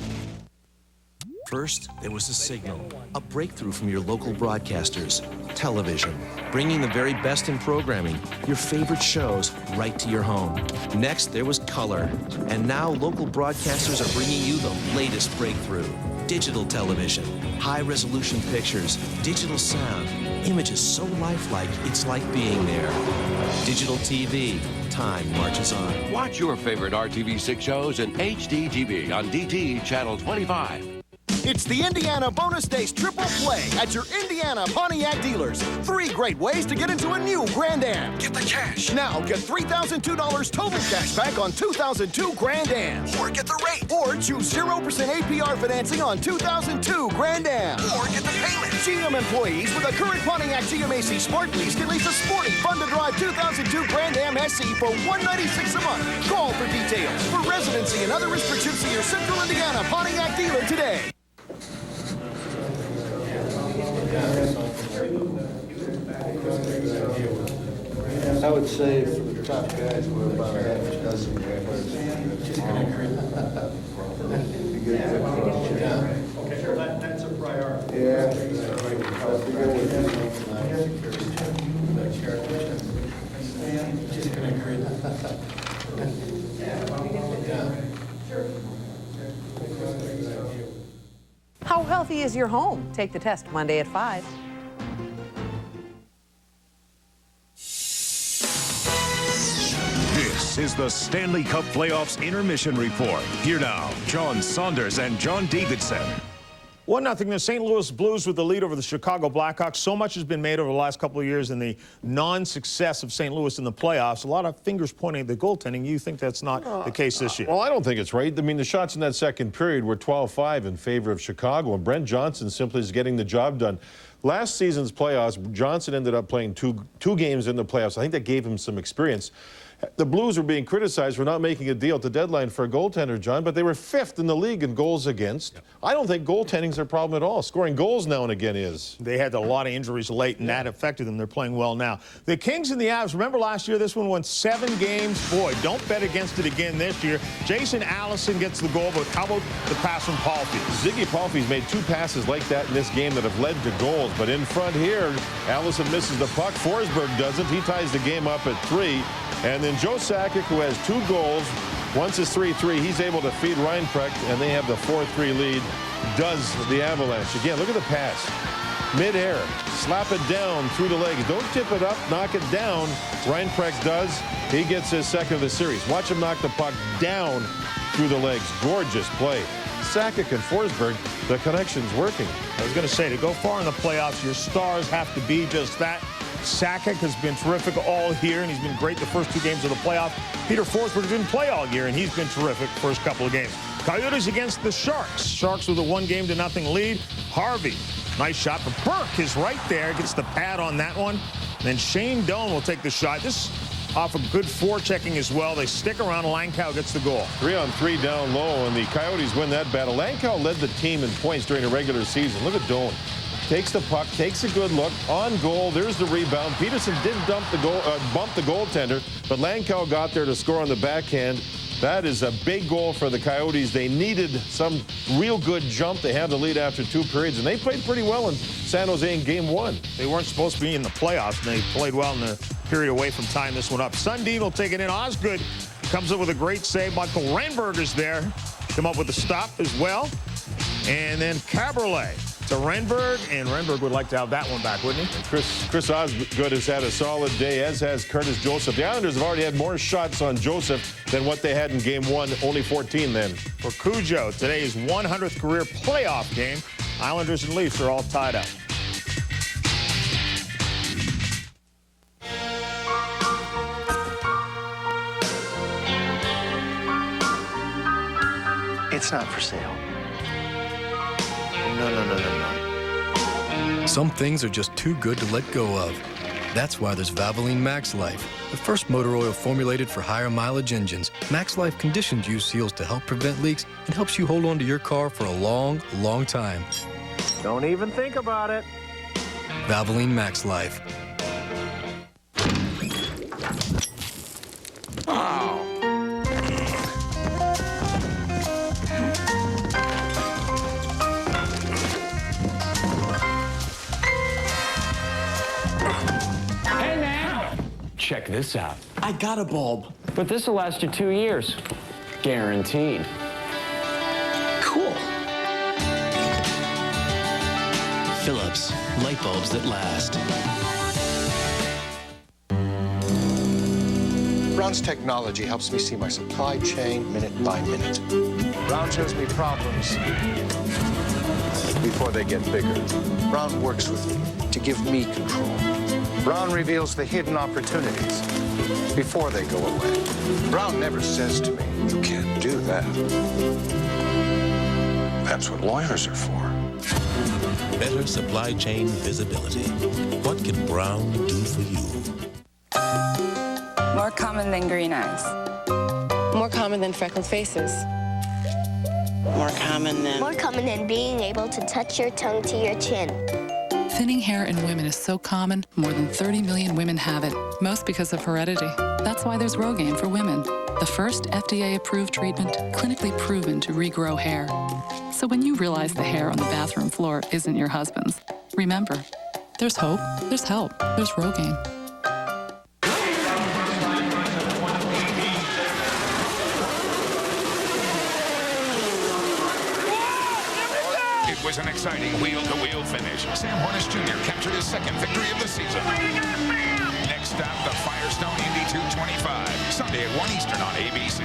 [SPEAKER 10] First, there was a signal, a breakthrough from your local broadcasters. Television, bringing the very best in programming, your favorite shows, right to your home. Next, there was color. And now local broadcasters are bringing you the latest breakthrough. Digital television, high-resolution pictures, digital sound, images so lifelike, it's like being there. Digital TV, time marches on.
[SPEAKER 14] Watch your favorite RTV6 shows in HD TV on DT Channel 25.
[SPEAKER 24] It's the Indiana Bonus Days Triple Play at your Indiana Pontiac dealers. 3 great ways to get into a new Grand Am. Get the cash. Now get $3,002 total cash back on 2002 Grand Am. Or get the rate. Or choose 0% APR financing on 2002 Grand Am. Or get the payment. GM employees with a current Pontiac GMAC Smart Lease can lease a sporty, fun-to-drive 2002 Grand Am SE for $196 a month. Call for details. For residency and other restrictions, see your Central Indiana Pontiac dealer today.
[SPEAKER 26] I would say for the top guys, we're about a half a dozen guys.
[SPEAKER 28] Okay, sure, that's a priority.
[SPEAKER 26] Yeah. I'll figure with
[SPEAKER 29] How healthy is your home? Take the test Monday at 5.
[SPEAKER 30] This is the Stanley Cup Playoffs Intermission Report. Here now, John Saunders and John Davidson.
[SPEAKER 8] 1-0, the St. Louis Blues with the lead over the Chicago Blackhawks. So much has been made over the last couple of years in the non-success of St. Louis in the playoffs. A lot of fingers pointing at the goaltending. You think that's not the case this year?
[SPEAKER 11] Well, I don't think it's right. I mean, the shots in that second period were 12-5 in favor of Chicago, and Brent Johnson simply is getting the job done. Last season's playoffs, Johnson ended up playing two games in the playoffs. I think that gave him some experience. The Blues were being criticized for not making a deal at the deadline for a goaltender, John, but they were 5th in the league in goals against. I don't think goaltending's their problem at all. Scoring goals now and again is.
[SPEAKER 8] They had a lot of injuries late, and that affected them. They're playing well now. The Kings and the Avs, remember last year, this one won 7 games. Boy, don't bet against it again this year. Jason Allison gets the goal, but how about the pass from Palffy?
[SPEAKER 11] Ziggy Palffy's made 2 passes like that in this game that have led to goals, but in front here, Allison misses the puck. Forsberg doesn't. He ties the game up at 3. And then Joe Sakic, who has 2 goals, once is 3-3, he's able to feed Reinprecht, and they have the 4-3 lead. Does the Avalanche. Again, look at the pass. Mid-air, slap it down through the legs. Don't tip it up, knock it down. Reinprecht does. He gets his second of the series. Watch him knock the puck down through the legs. Gorgeous play. Sakic and Forsberg, the connection's working.
[SPEAKER 8] I was going to say, to go far in the playoffs, your stars have to be just that. Sakic has been terrific all year, and he's been great the first 2 games of the playoffs. Peter Forsberg didn't play all year, and he's been terrific first couple of games. Coyotes against the Sharks. Sharks with a 1-0 lead. Harvey, nice shot, but Burke is right there, gets the pad on that one. And then Shane Doan will take the shot. This off a good forechecking as well. They stick around. Langkow gets the goal.
[SPEAKER 11] 3-on-3 down low, and the Coyotes win that battle. Langkow led the team in points during the regular season. Look at Doan. Takes the puck, takes a good look, on goal, there's the rebound. Peterson did bump the goaltender, but Langkow got there to score on the backhand. That is a big goal for the Coyotes. They needed some real good jump. They had the lead after 2 periods, and they played pretty well in San Jose in Game 1.
[SPEAKER 8] They weren't supposed to be in the playoffs, and they played well in the period away from tying this one up. Sundin will take it in. Osgood comes up with a great save. Michael Renberger's there. Come up with the stop as well. And then Caberlet to Renberg, and Renberg would like to have that one back, wouldn't he?
[SPEAKER 11] Chris Osgood has had a solid day, as has Curtis Joseph. The Islanders have already had more shots on Joseph than what they had in Game 1, only 14 then.
[SPEAKER 8] For Cujo, today's 100th career playoff game. Islanders and Leafs are all tied up.
[SPEAKER 24] It's not for sale. No.
[SPEAKER 1] Some things are just too good to let go of. That's why there's Valvoline Max Life, the first motor oil formulated for higher mileage engines. Max Life conditions use seals to help prevent leaks and helps you hold on to your car for a long, long time.
[SPEAKER 24] Don't even think about it.
[SPEAKER 1] Valvoline Max Life.
[SPEAKER 5] Hey, man! Check this out.
[SPEAKER 7] I got a bulb.
[SPEAKER 5] But this will last you 2 years. Guaranteed.
[SPEAKER 7] Cool.
[SPEAKER 12] Philips, light bulbs that last.
[SPEAKER 24] Brown's technology helps me see my supply chain minute by minute. Brown shows me problems before they get bigger. Brown works with me to give me control. Brown reveals the hidden opportunities before they go away. Brown never says to me, "You can't do that." That's what lawyers are for.
[SPEAKER 13] Better supply chain visibility. What can Brown do for you?
[SPEAKER 16] More common than green eyes.
[SPEAKER 18] More common than freckled faces.
[SPEAKER 19] More common than being able to touch your tongue to your chin.
[SPEAKER 21] Thinning hair in women is so common, more than 30 million women have it, most because of heredity. That's why there's Rogaine for women, the first FDA-approved treatment clinically proven to regrow hair. So when you realize the hair on the bathroom floor isn't your husband's, remember, there's hope, there's help, there's Rogaine.
[SPEAKER 27] It was an exciting wheel-to-wheel finish. Sam Hornish Jr. captured his second victory of the season. Next stop, the Firestone Indy 225. Sunday at 1 Eastern on ABC.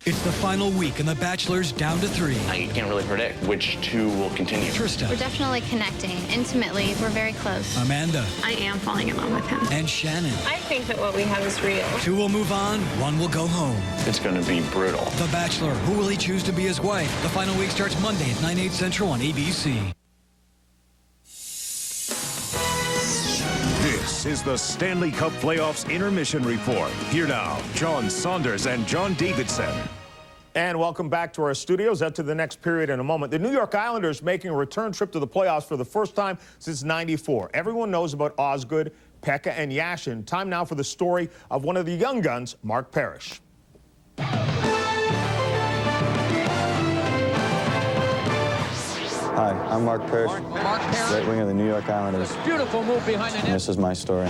[SPEAKER 31] It's the final week, and The Bachelor's down to 3.
[SPEAKER 32] I can't really predict which two will continue.
[SPEAKER 31] Tristan.
[SPEAKER 33] We're definitely connecting intimately. We're very close.
[SPEAKER 31] Amanda.
[SPEAKER 33] I am falling in love with him.
[SPEAKER 31] And Shannon.
[SPEAKER 33] I think that what we have is real.
[SPEAKER 31] 2 will move on, 1 will go home.
[SPEAKER 32] It's going to be brutal.
[SPEAKER 31] The Bachelor. Who will he choose to be his wife? The final week starts Monday at 9/8 Central on ABC.
[SPEAKER 30] This is the Stanley Cup Playoffs Intermission Report. Here now, John Saunders and John Davidson.
[SPEAKER 8] And welcome back to our studios. Up to the next period in a moment. The New York Islanders making a return trip to the playoffs for the first time since '94. Everyone knows about Osgood, Pekka, and Yashin. Time now for the story of one of the young guns, Mark Parrish.
[SPEAKER 34] Hi, I'm Mark Parrish, right wing of the New York Islanders.
[SPEAKER 35] Beautiful move behind the net.
[SPEAKER 34] And this is my story.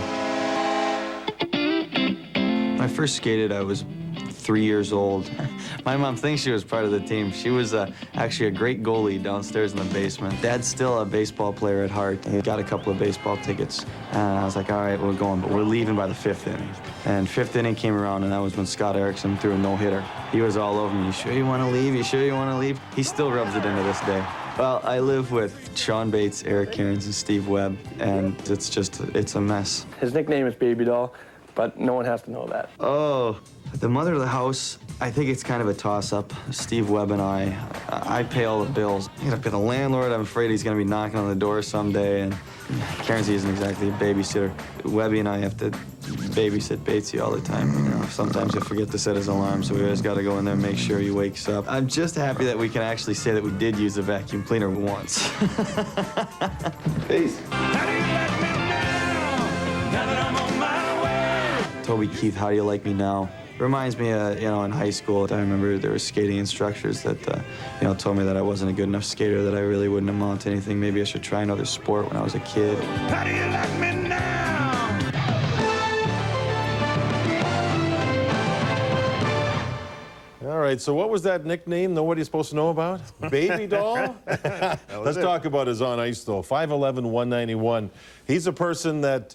[SPEAKER 34] When I first skated, I was 3 years old. My mom thinks she was part of the team. She was actually a great goalie downstairs in the basement. Dad's still a baseball player at heart. He got a couple of baseball tickets. And I was like, all right, we're going, but we're leaving by the 5th inning. And 5th inning came around, and that was when Scott Erickson threw a no-hitter. He was all over me. You sure you want to leave? You sure you want to leave? He still rubs it into this day. Well, I live with Sean Bates, Eric Cairns, and Steve Webb, and it's a mess.
[SPEAKER 36] His nickname is Baby Doll, but no one has to know that.
[SPEAKER 34] Oh, the mother of the house, I think it's kind of a toss-up. Steve Webb and I pay all the bills. I gotta pay the landlord. I'm afraid he's gonna be knocking on the door someday, and Cairnsy isn't exactly a babysitter. Webby and I have to babysit Batesy all the time. You know, sometimes he'll forget to set his alarm, so we always got to go in there and make sure he wakes up. I'm just happy that we can actually say that we did use a vacuum cleaner once. Peace. Toby Keith, How Do You Like Me Now? Reminds me, in high school, I remember there were skating instructors that, told me that I wasn't a good enough skater, that I really wouldn't amount to anything. Maybe I should try another sport when I was a kid.
[SPEAKER 27] How do you like me now?
[SPEAKER 11] All right, so what was that nickname nobody's supposed to know about? Baby Doll? Let's talk about his on-ice, though. 5'11", 191. He's a person that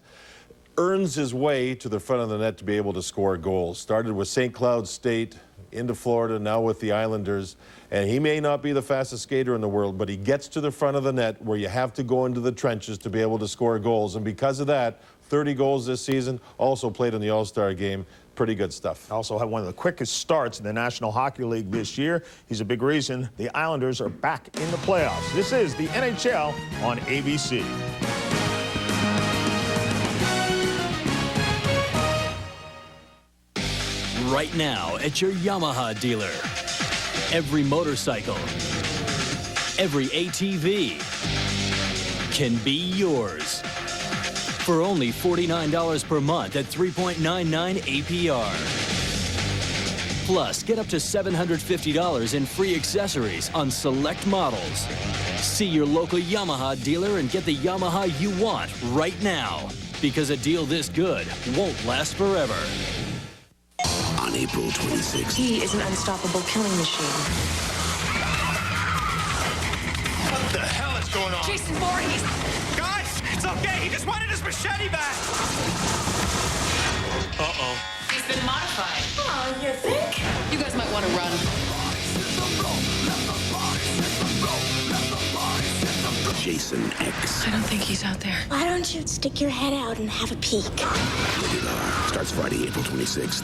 [SPEAKER 11] earns his way to the front of the net to be able to score goals. Started with St. Cloud State, into Florida, now with the Islanders. And he may not be the fastest skater in the world, but he gets to the front of the net where you have to go into the trenches to be able to score goals. And because of that, 30 goals this season, also played in the All-Star game. Pretty good stuff.
[SPEAKER 8] Also had one of the quickest starts in the National Hockey League this year. He's a big reason the Islanders are back in the playoffs. This is the NHL on ABC.
[SPEAKER 2] Right now at your Yamaha dealer. Every motorcycle, every ATV can be yours for only $49 per month at 3.99 APR. Plus, get up to $750 in free accessories on select models. See your local Yamaha dealer and get the Yamaha you want right now, because a deal this good won't last forever.
[SPEAKER 3] On April 26th.
[SPEAKER 18] He is an unstoppable killing machine.
[SPEAKER 4] What the hell is going on?
[SPEAKER 18] Jason Voorhees!
[SPEAKER 4] Guys, it's okay. He just wanted his machete back. Uh-oh.
[SPEAKER 18] He's been modified. Oh, you think? You guys might want to run.
[SPEAKER 3] Jason X.
[SPEAKER 18] I don't think he's out there.
[SPEAKER 19] Why don't you stick your head out and have a peek?
[SPEAKER 3] Rated R. Starts Friday, April 26th.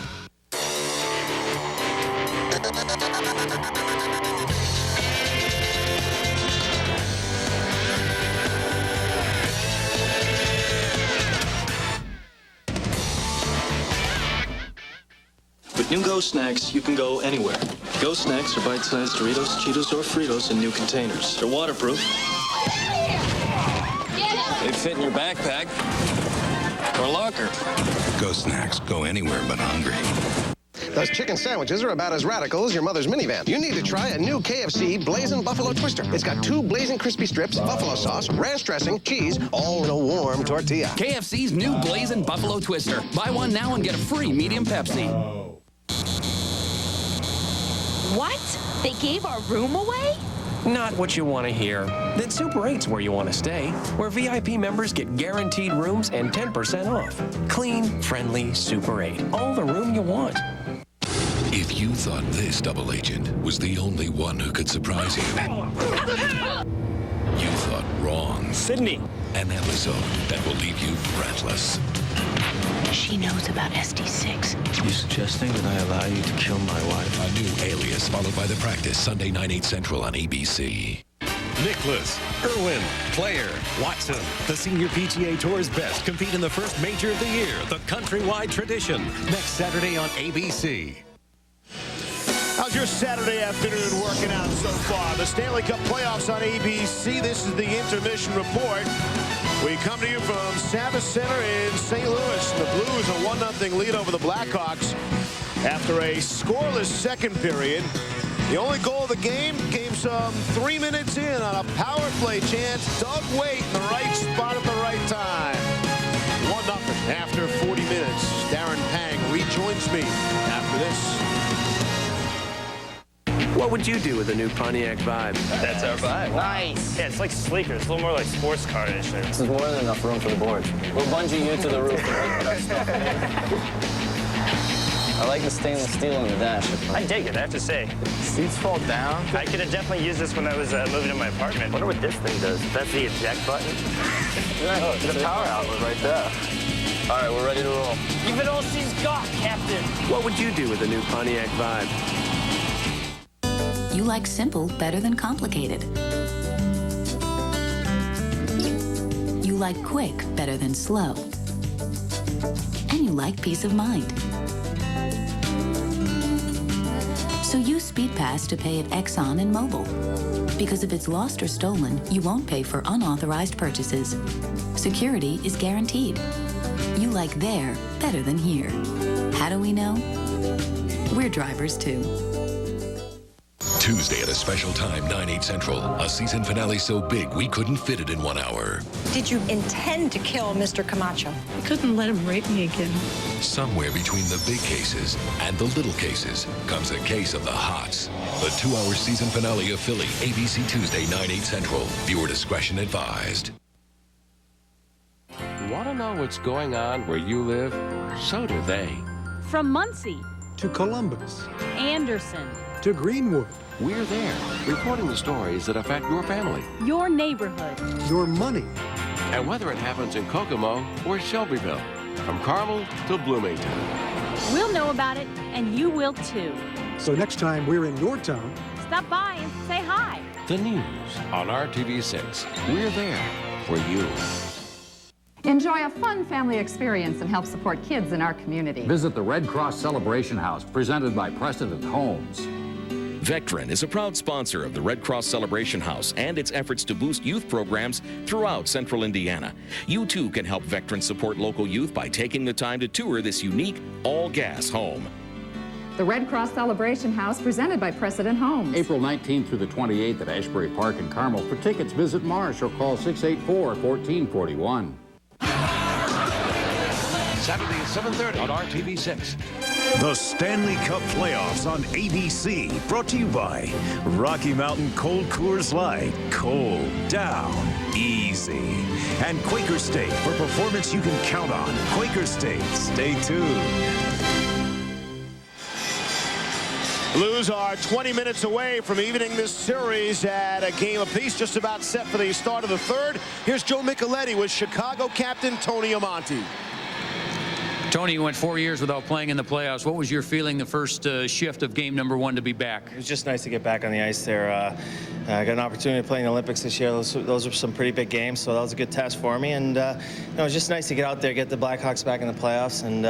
[SPEAKER 12] With new Go Snacks, you can go anywhere. Go Snacks are bite-sized Doritos, Cheetos, or Fritos in new containers. They're waterproof. They fit in your backpack or locker.
[SPEAKER 3] Go Snacks. Go anywhere but hungry.
[SPEAKER 24] Those chicken sandwiches are about as radical as your mother's minivan. You need to try a new KFC Blazing Buffalo Twister. It's got 2 blazing crispy strips, buffalo sauce, ranch dressing, cheese, all in a warm tortilla.
[SPEAKER 6] KFC's new Blazing Buffalo Twister. Buy one now and get a free medium Pepsi.
[SPEAKER 9] What? They gave our room away?
[SPEAKER 5] Not what you want to hear. Then Super 8's where you want to stay, where VIP members get guaranteed rooms and 10% off. Clean, friendly Super 8. All the room you want.
[SPEAKER 10] If you thought this double agent was the only one who could surprise you, you thought wrong.
[SPEAKER 5] Sydney.
[SPEAKER 10] An episode that will leave you breathless.
[SPEAKER 9] She knows about SD6.
[SPEAKER 12] You suggesting that I allow you to kill my wife?
[SPEAKER 10] A new Alias, followed by The Practice, Sunday, 9, 8 Central on ABC.
[SPEAKER 14] Nicholas, Irwin, Claire, Watson. The Senior PGA Tour's best compete in the first major of the year, the Countrywide Tradition, next Saturday on ABC.
[SPEAKER 8] How's your Saturday afternoon working out so far? The Stanley Cup playoffs on ABC. This is the intermission report. We come to you from Savas Center in St. Louis. The Blues a 1-0 lead over the Blackhawks after a scoreless second period. The only goal of the game came some 3 minutes in on a power play chance. Doug Waite in the right spot at the right time. 1-0 after 40 minutes. Darren Pang rejoins me after this.
[SPEAKER 5] What would you do with a new Pontiac Vibe?
[SPEAKER 36] That's our vibe.
[SPEAKER 9] Nice.
[SPEAKER 36] Yeah, it's like sleeker. It's a little more like sports car-ish. This is more than enough room for the board. We'll bungee you to the roof. I like the stainless steel on the dash. I dig it, I have to say. Seats fall down. I could have definitely used this when I was moving to my apartment. I wonder what this thing does. That's the eject button. Oh, it's a power outlet right there. All right, we're ready to roll. Give it all she's got, Captain.
[SPEAKER 5] What would you do with a new Pontiac Vibe?
[SPEAKER 15] You like simple better than complicated. You like quick better than slow. And you like peace of mind. So use SpeedPass to pay at Exxon and Mobil. Because if it's lost or stolen, you won't pay for unauthorized purchases. Security is guaranteed. You like there better than here. How do we know? We're drivers too.
[SPEAKER 10] Tuesday at a special time, 9, 8 Central. A season finale so big we couldn't fit it in 1 hour.
[SPEAKER 16] Did you intend to kill Mr. Camacho?
[SPEAKER 21] I couldn't let him rape me again.
[SPEAKER 10] Somewhere between the big cases and the little cases comes a case of the hots. The 2-hour season finale of Philly, ABC Tuesday, 9, 8 Central. Viewer discretion advised.
[SPEAKER 17] Want to know what's going on where you live? So do they.
[SPEAKER 20] From Muncie
[SPEAKER 31] to Columbus,
[SPEAKER 20] Anderson
[SPEAKER 31] to Greenwood.
[SPEAKER 17] We're there, reporting the stories that affect your family,
[SPEAKER 20] your neighborhood,
[SPEAKER 31] your money.
[SPEAKER 17] And whether it happens in Kokomo or Shelbyville, from Carmel to Bloomington.
[SPEAKER 20] We'll know about it, and you will too.
[SPEAKER 1] So next time we're in your town,
[SPEAKER 20] Stop by and say hi.
[SPEAKER 14] The news on RTV6. We're there for you.
[SPEAKER 7] Enjoy a fun family experience and help support kids in our community.
[SPEAKER 11] Visit the Red Cross Celebration House, presented by Precedent Homes.
[SPEAKER 13] Vectren is a proud sponsor of the Red Cross Celebration House and its efforts to boost youth programs throughout central Indiana. You too can help Vectren support local youth by taking the time to tour this unique all-gas home.
[SPEAKER 7] The Red Cross Celebration House, presented by Precedent Homes.
[SPEAKER 11] April 19th through the 28th at Ashbury Park in Carmel. For tickets, visit Marsh or call 684-1441.
[SPEAKER 14] Saturday at 7:30 on RTV6.
[SPEAKER 22] The Stanley Cup Playoffs on ABC, brought to you by Rocky Mountain Cold Coors Light. Cold down, easy. And Quaker State, for performance you can count on. Quaker State, stay tuned.
[SPEAKER 8] Blues are 20 minutes away from evening this series at a game apiece, just about set for the start of the third. Here's Joe Micheletti with Chicago captain Tony Amonte.
[SPEAKER 23] Tony, you went 4 years without playing in the playoffs. What was your feeling the first shift of game number 1 to be back?
[SPEAKER 12] It was just nice to get back on the ice there. I got an opportunity to play in the Olympics this year. Those were some pretty big games, so that was a good test for me. And it was just nice to get out there, get the Blackhawks back in the playoffs. And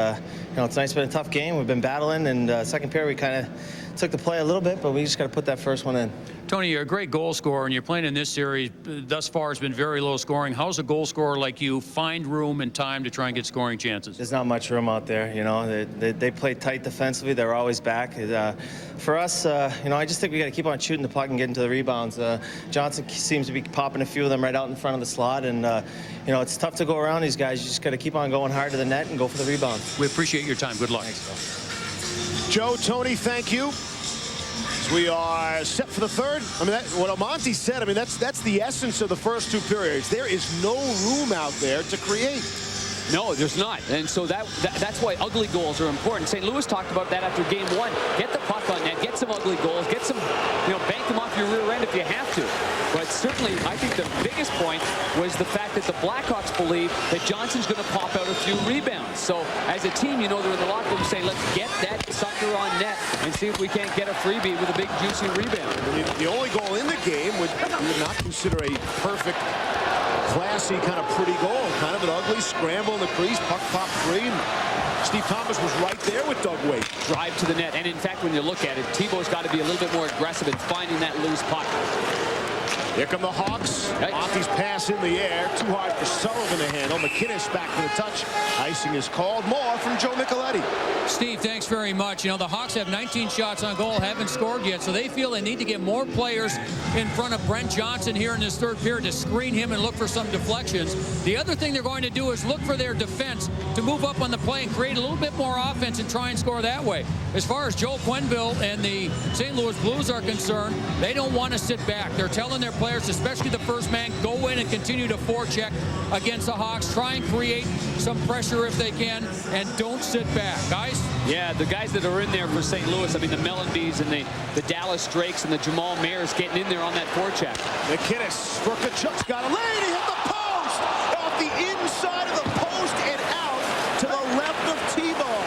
[SPEAKER 12] it's nice. It's been a tough game. We've been battling, and second period we kind of took the play a little bit, but we just got to put that first one in.
[SPEAKER 23] Tony, you're a great goal scorer, and you're playing in this series. Thus far, it's been very low scoring. How's a goal scorer like you find room and time to try and get scoring chances?
[SPEAKER 12] There's not much room out there. They play tight defensively. They're always back. For us, I just think we got to keep on shooting the puck and getting to the rebounds. Johnson seems to be popping a few of them right out in front of the slot, and it's tough to go around these guys. You just got to keep on going hard to the net and go for the rebound.
[SPEAKER 23] We appreciate your time. Good luck.
[SPEAKER 12] Thanks,
[SPEAKER 8] Joe, Tony, thank you. We are set for the third. I mean, what Amonte said, I mean, that's the essence of the first two periods. There is no room out there to create.
[SPEAKER 25] No, there's not. And so that's why ugly goals are important. St. Louis talked about that after game 1. Get the puck on net, get some ugly goals, get some, bank them off your rear end if you have to. But certainly, I think the biggest point was the fact that the Blackhawks believe that Johnson's going to pop out a few rebounds. So as a team, they're in the locker room saying, let's get that sucker on net and see if we can't get a freebie with a big, juicy rebound.
[SPEAKER 8] The only goal in the game would not consider a perfect, classy, kind of pretty goal. Kind of an ugly scramble in the crease, puck pop free. Steve Thomas was right there with Doug Weight.
[SPEAKER 25] Drive to the net. And in fact, when you look at it, Tebow's got to be a little bit more aggressive in finding that loose puck.
[SPEAKER 8] Here come the Hawks. Monty's pass in the air. Too hard for Sullivan to handle. McInnes back for the touch. Icing is called. More from Joe Micheletti.
[SPEAKER 23] Steve, thanks very much. The Hawks have 19 shots on goal, haven't scored yet, so they feel they need to get more players in front of Brent Johnson here in this third period to screen him and look for some deflections. The other thing they're going to do is look for their defense to move up on the play and create a little bit more offense and try and score that way. As far as Joel Quenneville and the St. Louis Blues are concerned, they don't want to sit back. They're telling their players, especially the first man, go in and continue to forecheck against the Hawks. Try and create some pressure if they can, and don't sit back. Guys?
[SPEAKER 25] Yeah, the guys that are in there for St. Louis, I mean, the Mellenbys and the Dallas Drakes and the Jamal Mayers getting in there on that forecheck.
[SPEAKER 8] McInnes for Kachuk's got a lane. He hit the post! Off the inside of the post and out to the left of Tebow.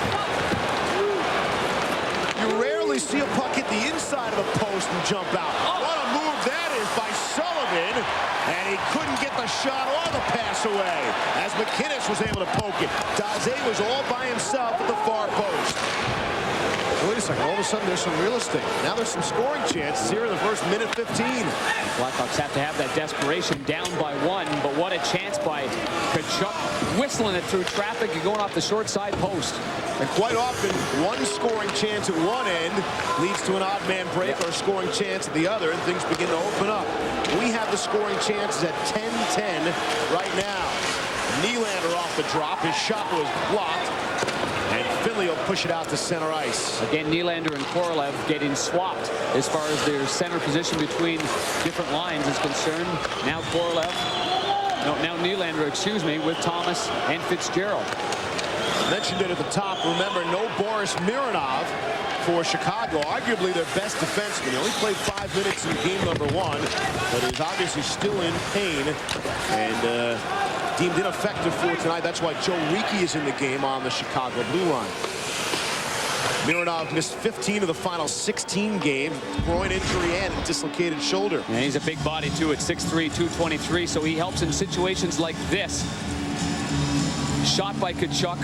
[SPEAKER 8] You rarely see a puck hit the inside of the post and jump out. What a move that is by Sullivan, and he couldn't get the shot or the pass away as McInnes was able to poke it. Daze was all by himself at the far post. Wait a second, all of a sudden there's some real estate. Now there's some scoring chances here in the first minute 15.
[SPEAKER 25] Blackhawks have to have that desperation, down by 1, but what a chance by Kachuk, whistling it through traffic and going off the short side post.
[SPEAKER 8] And quite often, one scoring chance at one end leads to an odd man break or a scoring chance at the other, and things begin to open up. We have the scoring chances at 10-10 right now. Nylander off the drop. His shot was blocked. And Finley will push it out to center ice.
[SPEAKER 25] Again, Nylander and Korolev getting swapped as far as their center position between different lines is concerned. Now Korolev, now Nylander, excuse me, with Thomas and Fitzgerald.
[SPEAKER 8] Mentioned it at the top. Remember, no Boris Mironov for Chicago, arguably their best defenseman. He only played 5 minutes in game number 1, but is obviously still in pain and deemed ineffective for tonight. That's why Joe Ricci is in the game on the Chicago blue line.
[SPEAKER 2] Mironov missed 15 of the final 16 games, groin injury and a dislocated shoulder.
[SPEAKER 25] And he's a big body too at 6'3", 223, so he helps in situations like this. Shot by Tkachuk.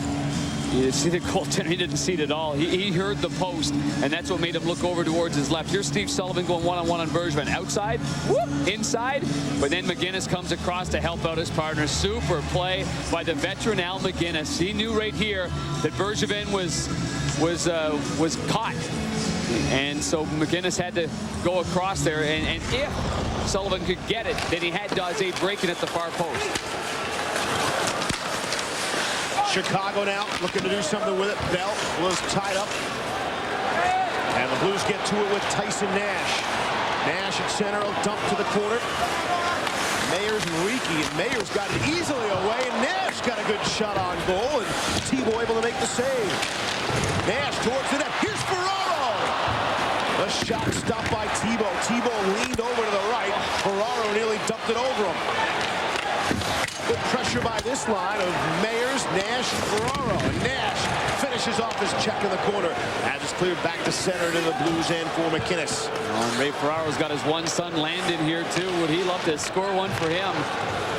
[SPEAKER 25] You see the goaltender, he didn't see it at all. He heard the post, and that's what made him look over towards his left. Here's Steve Sullivan going one-on-one on Bergevin. Outside, whoop, inside, but then McGinnis comes across to help out his partner. Super play by the veteran Al McGinnis. He knew right here that Bergevin was caught. And so McGinnis had to go across there, and if Sullivan could get it, then he had Daze breaking at the far post.
[SPEAKER 2] Chicago now looking to do something with it. Bell was tied up. And the Blues get to it with Tyson Nash. Nash at center, dump to the corner. Mayers and Rieke, and Mayers got it easily away, and Nash got a good shot on goal, and Thibault able to make the save. Nash towards the net. Here's Ferraro. The shot stopped by Thibault. Thibault leaned over to the right. Ferraro nearly dumped it over him. Good pressure by this line of Mayers, Nash, and Ferraro. And Nash finishes off his check in the corner as it's cleared back to center to the Blues end for McInnes.
[SPEAKER 25] And Ray Ferraro's got his one son Landon here too. Would he love to score one for him?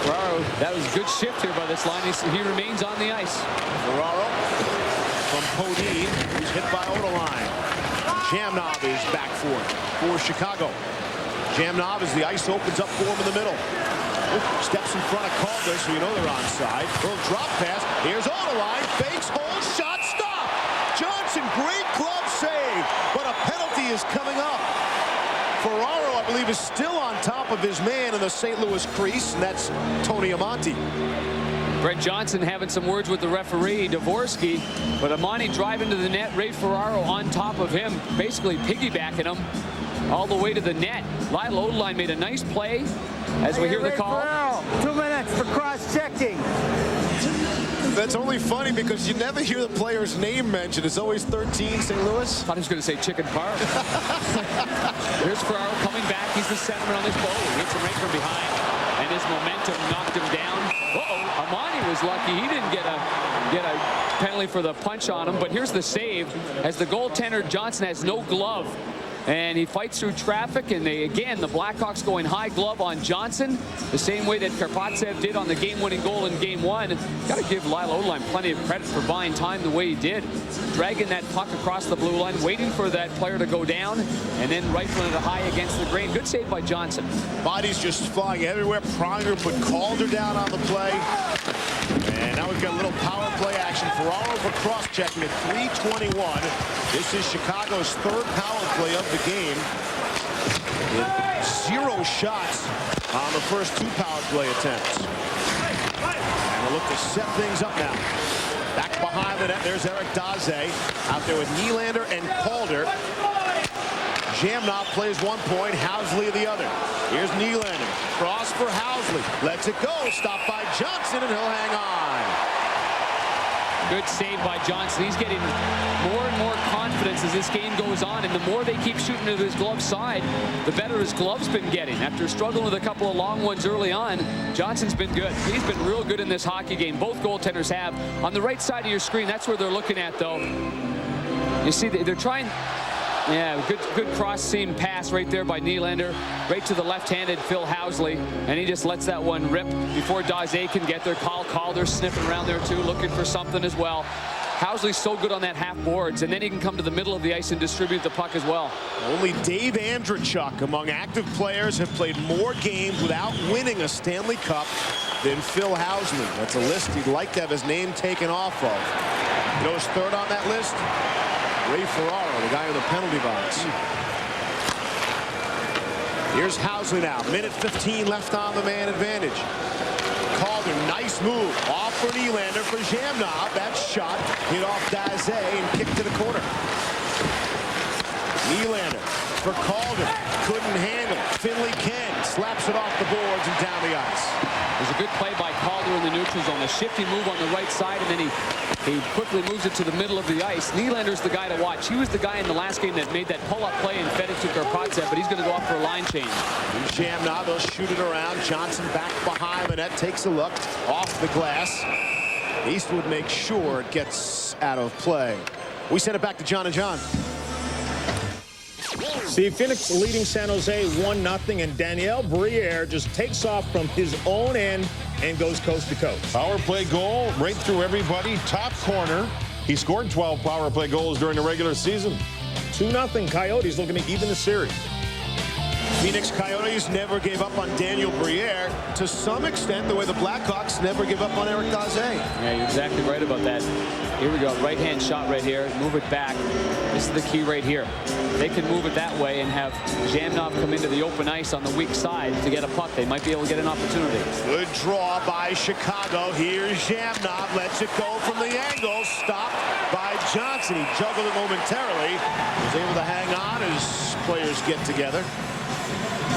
[SPEAKER 25] Ferraro, that was a good shift here by this line. He remains on the ice.
[SPEAKER 2] Ferraro from Podine, who's hit by Odeline. Zhamnov is back for Chicago. Zhamnov as the ice opens up for him in the middle. Steps in front of Calder, so you know they're onside. Little drop pass. Here's Odeline. Fakes, hold, shot, stop. Johnson, great glove save, but a penalty is coming up. Ferraro, I believe, is still on top of his man in the St. Louis crease, and that's Tony Amonte.
[SPEAKER 25] Brett Johnson having some words with the referee, Dvorsky, but Amonte driving to the net. Ray Ferraro on top of him, basically piggybacking him all the way to the net. Lyle Odeline made a nice play as we hear the call.
[SPEAKER 3] 2 minutes for cross-checking.
[SPEAKER 2] That's only funny because you never hear the player's name mentioned. It's always 13 St. Louis.
[SPEAKER 25] I thought he was going to say Chicken Park. Here's Ferraro coming back. He's the centerman on this goal. He hits him right from behind, and his momentum knocked him down. Uh-oh, Amonte was lucky. He didn't get a penalty for the punch on him, but here's the save as the goaltender Johnson has no glove. And he fights through traffic, and the Blackhawks going high glove on Johnson, the same way that Karpatsev did on the game-winning goal in Game 1. Got to give Lyle Odeline plenty of credit for buying time the way he did. Dragging that puck across the blue line, waiting for that player to go down, and then rifling it high against the grain. Good save by Johnson.
[SPEAKER 2] Bodies just flying everywhere. Pronger put Calder down on the play. And now we've got a little power play action. Ferraro for cross-checking at 3:21. This is Chicago's third power play of the game. With 0 shots on the first 2 power play attempts. And we'll look to set things up now. Back behind the net, there's Eric Daze out there with Nylander and Calder. Zhamnov plays one point, Housley the other. Here's Nylander, cross for Housley, lets it go, stopped by Johnson, and he'll hang on.
[SPEAKER 25] Good save by Johnson. He's getting more and more confidence as this game goes on, and the more they keep shooting to his glove side, the better his glove's been getting. After struggling with a couple of long ones early on, Johnson's been good. He's been real good in this hockey game. Both goaltenders have. On the right side of your screen, that's where they're looking at, though. You see, they're trying... Yeah, good cross-seam pass right there by Nylander, right to the left-handed Phil Housley, and he just lets that one rip before Daze can get there. Kyle Calder sniffing around there too, looking for something as well. Housley's so good on that half boards, and then he can come to the middle of the ice and distribute the puck as well.
[SPEAKER 2] Only Dave Andrechuk among active players have played more games without winning a Stanley Cup than Phil Housley. That's a list he'd like to have his name taken off of. Goes third on that list. Ray Ferraro, the guy in the penalty box. Here's Housley now. Minute 15 left on the man advantage. Calder, nice move. Off for Nylander for Zhamnov. That shot hit off Daze and kicked to the corner. Nylander for Calder. Couldn't handle it. Finley Ken slaps it off the boards and down the ice.
[SPEAKER 25] There's a good play by Calder in the neutral zone. A shifty move on the right side, and then he quickly moves it to the middle of the ice. Nylander's the guy to watch. He was the guy in the last game that made that pull-up play and fed it to Karpatsev, but he's going to go off for a line change.
[SPEAKER 2] Zhamnov, they'll shoot it around. Johnson back behind the net, takes a look off the glass. Eastwood makes sure it gets out of play. We send it back to John and John.
[SPEAKER 8] See, Phoenix leading San Jose 1-0, and Daniel Briere just takes off from his own end and goes coast to coast.
[SPEAKER 4] Power play goal right through everybody, top corner. He scored 12 power play goals during the regular season.
[SPEAKER 8] 2-0, Coyotes looking to even the series.
[SPEAKER 2] Phoenix Coyotes never gave up on Daniel Briere. To some extent, the way the Blackhawks never give up on Eric Daze.
[SPEAKER 25] Yeah, you're exactly right about that. Here we go, right-hand shot right here. Move it back. This is the key right here. They can move it that way and have Zhamnov come into the open ice on the weak side to get a puck. They might be able to get an opportunity.
[SPEAKER 2] Good draw by Chicago. Here's Zhamnov. Lets it go from the angle. Stopped by Johnson. He juggled it momentarily. Was able to hang on as players get together.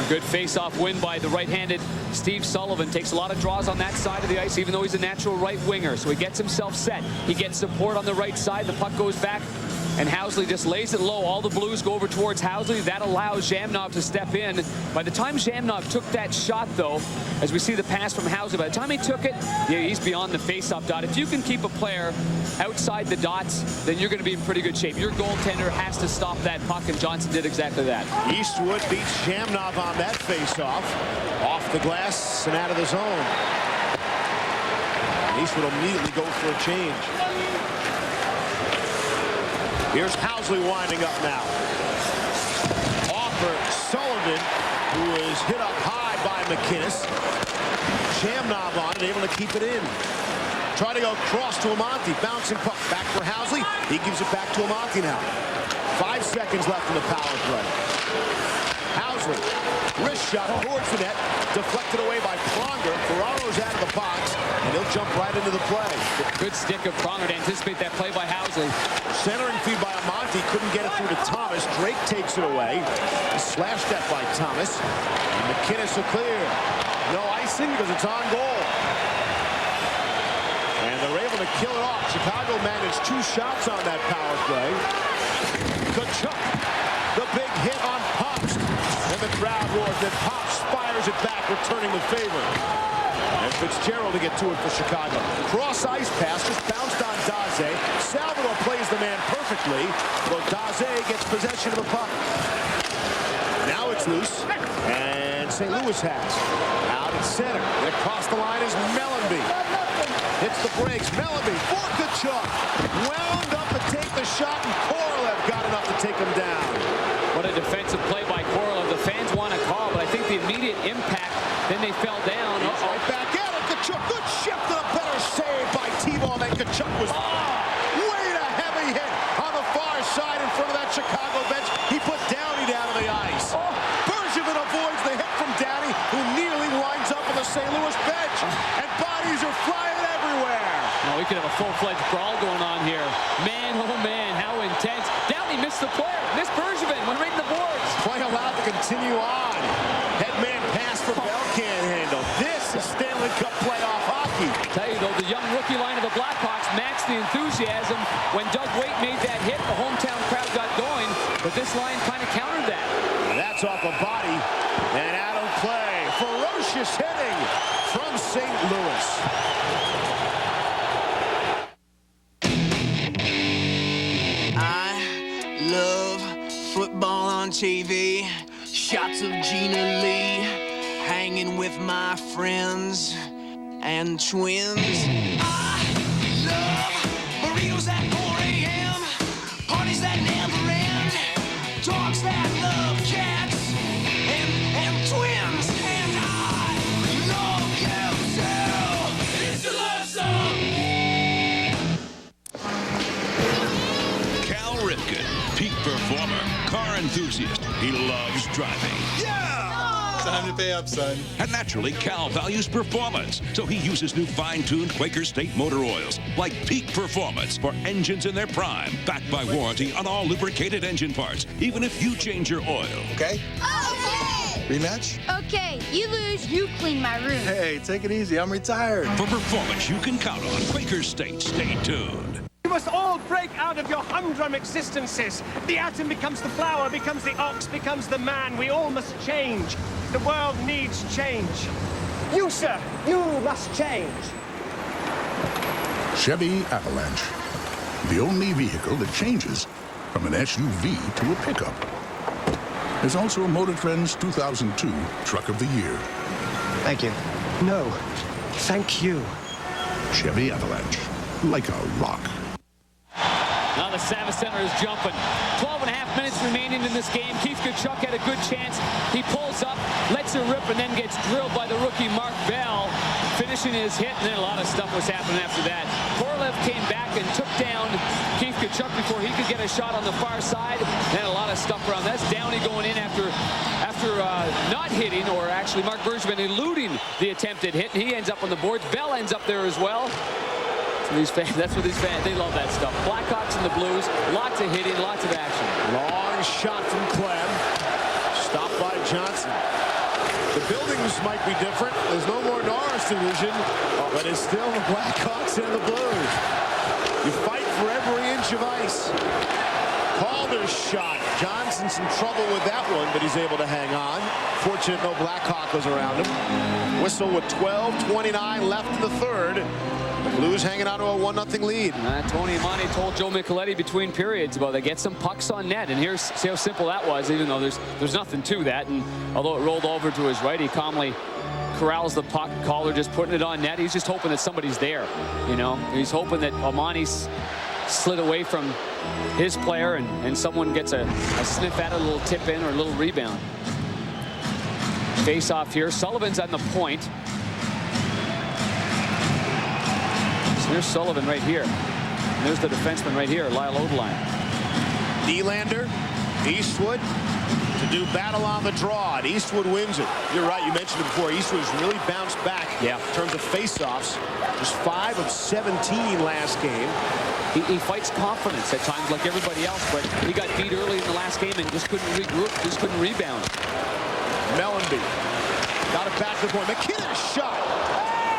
[SPEAKER 25] Good face-off win by the right-handed Steve Sullivan. Takes a lot of draws on that side of the ice, even though he's a natural right winger. So he gets himself set. He gets support on the right side. The puck goes back, and Housley just lays it low. All the Blues go over towards Housley. That allows Zhamnov to step in. By the time Zhamnov took that shot, though, as we see the pass from Housley, by the time he took it, yeah, he's beyond the face-off dot. If you can keep a player outside the dots, then you're going to be in pretty good shape. Your goaltender has to stop that puck, and Johnson did exactly that.
[SPEAKER 2] Eastwood beats Zhamnov on that face-off. Off the glass and out of the zone. Eastwood immediately goes for a change. Here's Housley winding up now. Offer Sullivan, who is hit up high by McInnes. Zhamnov on it, able to keep it in. Try to go cross to Amonte. Bouncing puck back for Housley. He gives it back to Amonte now. 5 seconds left in the power play. Housley, wrist shot towards the net. Deflected away by Pronger. Ferraro's out of the box, and he'll jump right into the play.
[SPEAKER 25] Good stick of Pronger to anticipate that play by Housley.
[SPEAKER 2] Centering feed by Amonte. Couldn't get it through to Thomas. Drake takes it away. Slash that by Thomas. And McInnes will clear. No icing because it's on goal. And they're able to kill it off. Chicago managed 2 shots on that power play. Tkachuk, the big hit on Pops. And the crowd roars. Then Pops fires it back, returning the favor. And Fitzgerald to get to it for Chicago. Cross ice pass just bounced on Daze. Salvador plays the man perfectly, but Daze gets possession of the puck. Now it's loose, and St. Louis has. Out at center, and across the line is Mellanby. Hits the brakes, Mellanby for Tkachuk. Wound up to take the shot, and Korolev got enough to take him down.
[SPEAKER 25] What a defensive play by Korolev. The fans want a call, but I think the immediate impact, then they fell down.
[SPEAKER 2] Right back at it, Tkachuk. Good shift and a better save by T-Ball. Then Tkachuk was way a heavy hit on the far side in front of that Chicago bench. He put Downey down on the ice. Bergevin avoids the hit from Downey, who nearly winds up on the St. Louis bench. And bodies are flying everywhere.
[SPEAKER 25] Now we could have a full-fledged brawl going on here. Man, oh man, how intense. Downey missed the player. Missed Bergevin when reading the boards.
[SPEAKER 2] Play allowed to continue on. Headman pass for Bell can't handle. This is Stanley Cup playoff hockey.
[SPEAKER 25] Tell you though, the young rookie line of the Blackhawks matched the enthusiasm. When Doug Waite made that hit, the hometown crowd got going, but this line kind of countered that.
[SPEAKER 2] That's off a body and out of play. Ferocious hitting from St. Louis.
[SPEAKER 6] I love football on TV. Shots of Gina Lee, hanging with my friends and twins. I love burritos at 4 a.m., parties that never end, dogs that love cats, and twins. And I love you too. It's a love song.
[SPEAKER 9] Cal Ripken, peak performer, car enthusiast. He loves driving.
[SPEAKER 18] Time to pay up, son.
[SPEAKER 9] And naturally, Cal values performance, so he uses new fine-tuned Quaker State motor oils, like Peak Performance, for engines in their prime, backed by warranty on all lubricated engine parts, even if you change your oil.
[SPEAKER 18] Okay?
[SPEAKER 6] Okay!
[SPEAKER 18] Rematch?
[SPEAKER 20] Okay, you lose, you clean my room.
[SPEAKER 18] Hey, take it easy. I'm retired.
[SPEAKER 9] For performance you can count on, Quaker State. Stay tuned.
[SPEAKER 19] You must all break out of your humdrum existences. The atom becomes the flower, becomes the ox, becomes the man. We all must change. The world needs change. You, sir, you must change.
[SPEAKER 24] Chevy Avalanche.
[SPEAKER 5] the only vehicle that changes from an SUV to a pickup. There's also a Motor Trend's 2002 Truck of the Year.
[SPEAKER 19] Thank you. No, thank you.
[SPEAKER 5] Chevy Avalanche, like a rock.
[SPEAKER 25] Now the Savage Center is jumping. 12.5 minutes remaining in this game. Keith Tkachuk had a good chance. He pulls up, lets her rip, and then gets drilled by the rookie Mark Bell, finishing his hit, and then a lot of stuff was happening after that. Korolev came back and took down Keith Tkachuk before he could get a shot on the far side. Then a lot of stuff around. That's Downey going in after not hitting, or actually Mark Bergevin eluding the attempted hit, and he ends up on the boards. Bell ends up there as well. These fans, that's what these fans, they love that stuff. Blackhawks and the Blues, lots of hitting, lots of action.
[SPEAKER 2] Long shot from Clem. Stopped by Johnson. The buildings might be different. There's no more Norris division, but it's still the Blackhawks and the Blues. You fight for every inch of ice. Calder's shot. Johnson's in trouble with that one, but he's able to hang on. Fortunate no Blackhawk was around him. Whistle with 12:29 left in the third. The Blues hanging on to a 1-0 lead.
[SPEAKER 25] Tony Amani told Joe Micheletti between periods about they get some pucks on net, and here's see how simple that was, even though there's nothing to that. And although it rolled over to his right, he calmly corrals the puck. Calder just putting it on net. He's just hoping that somebody's there. You know, he's hoping that Amani's slid away from his player and someone gets a sniff at it, a little tip in or a little rebound. Face off here. Sullivan's on the point. There's Sullivan right here. And there's the defenseman right here, Lyle Odeline.
[SPEAKER 2] Nylander, Eastwood to do battle on the draw, and Eastwood wins it. You're right, you mentioned it before. Eastwood's really bounced back in terms of face-offs. Just 5 of 17 last game.
[SPEAKER 25] He fights confidence at times like everybody else, but he got beat early in the last game and just couldn't regroup, just couldn't rebound.
[SPEAKER 2] Mellenby got it back to the point. McKinnon shot.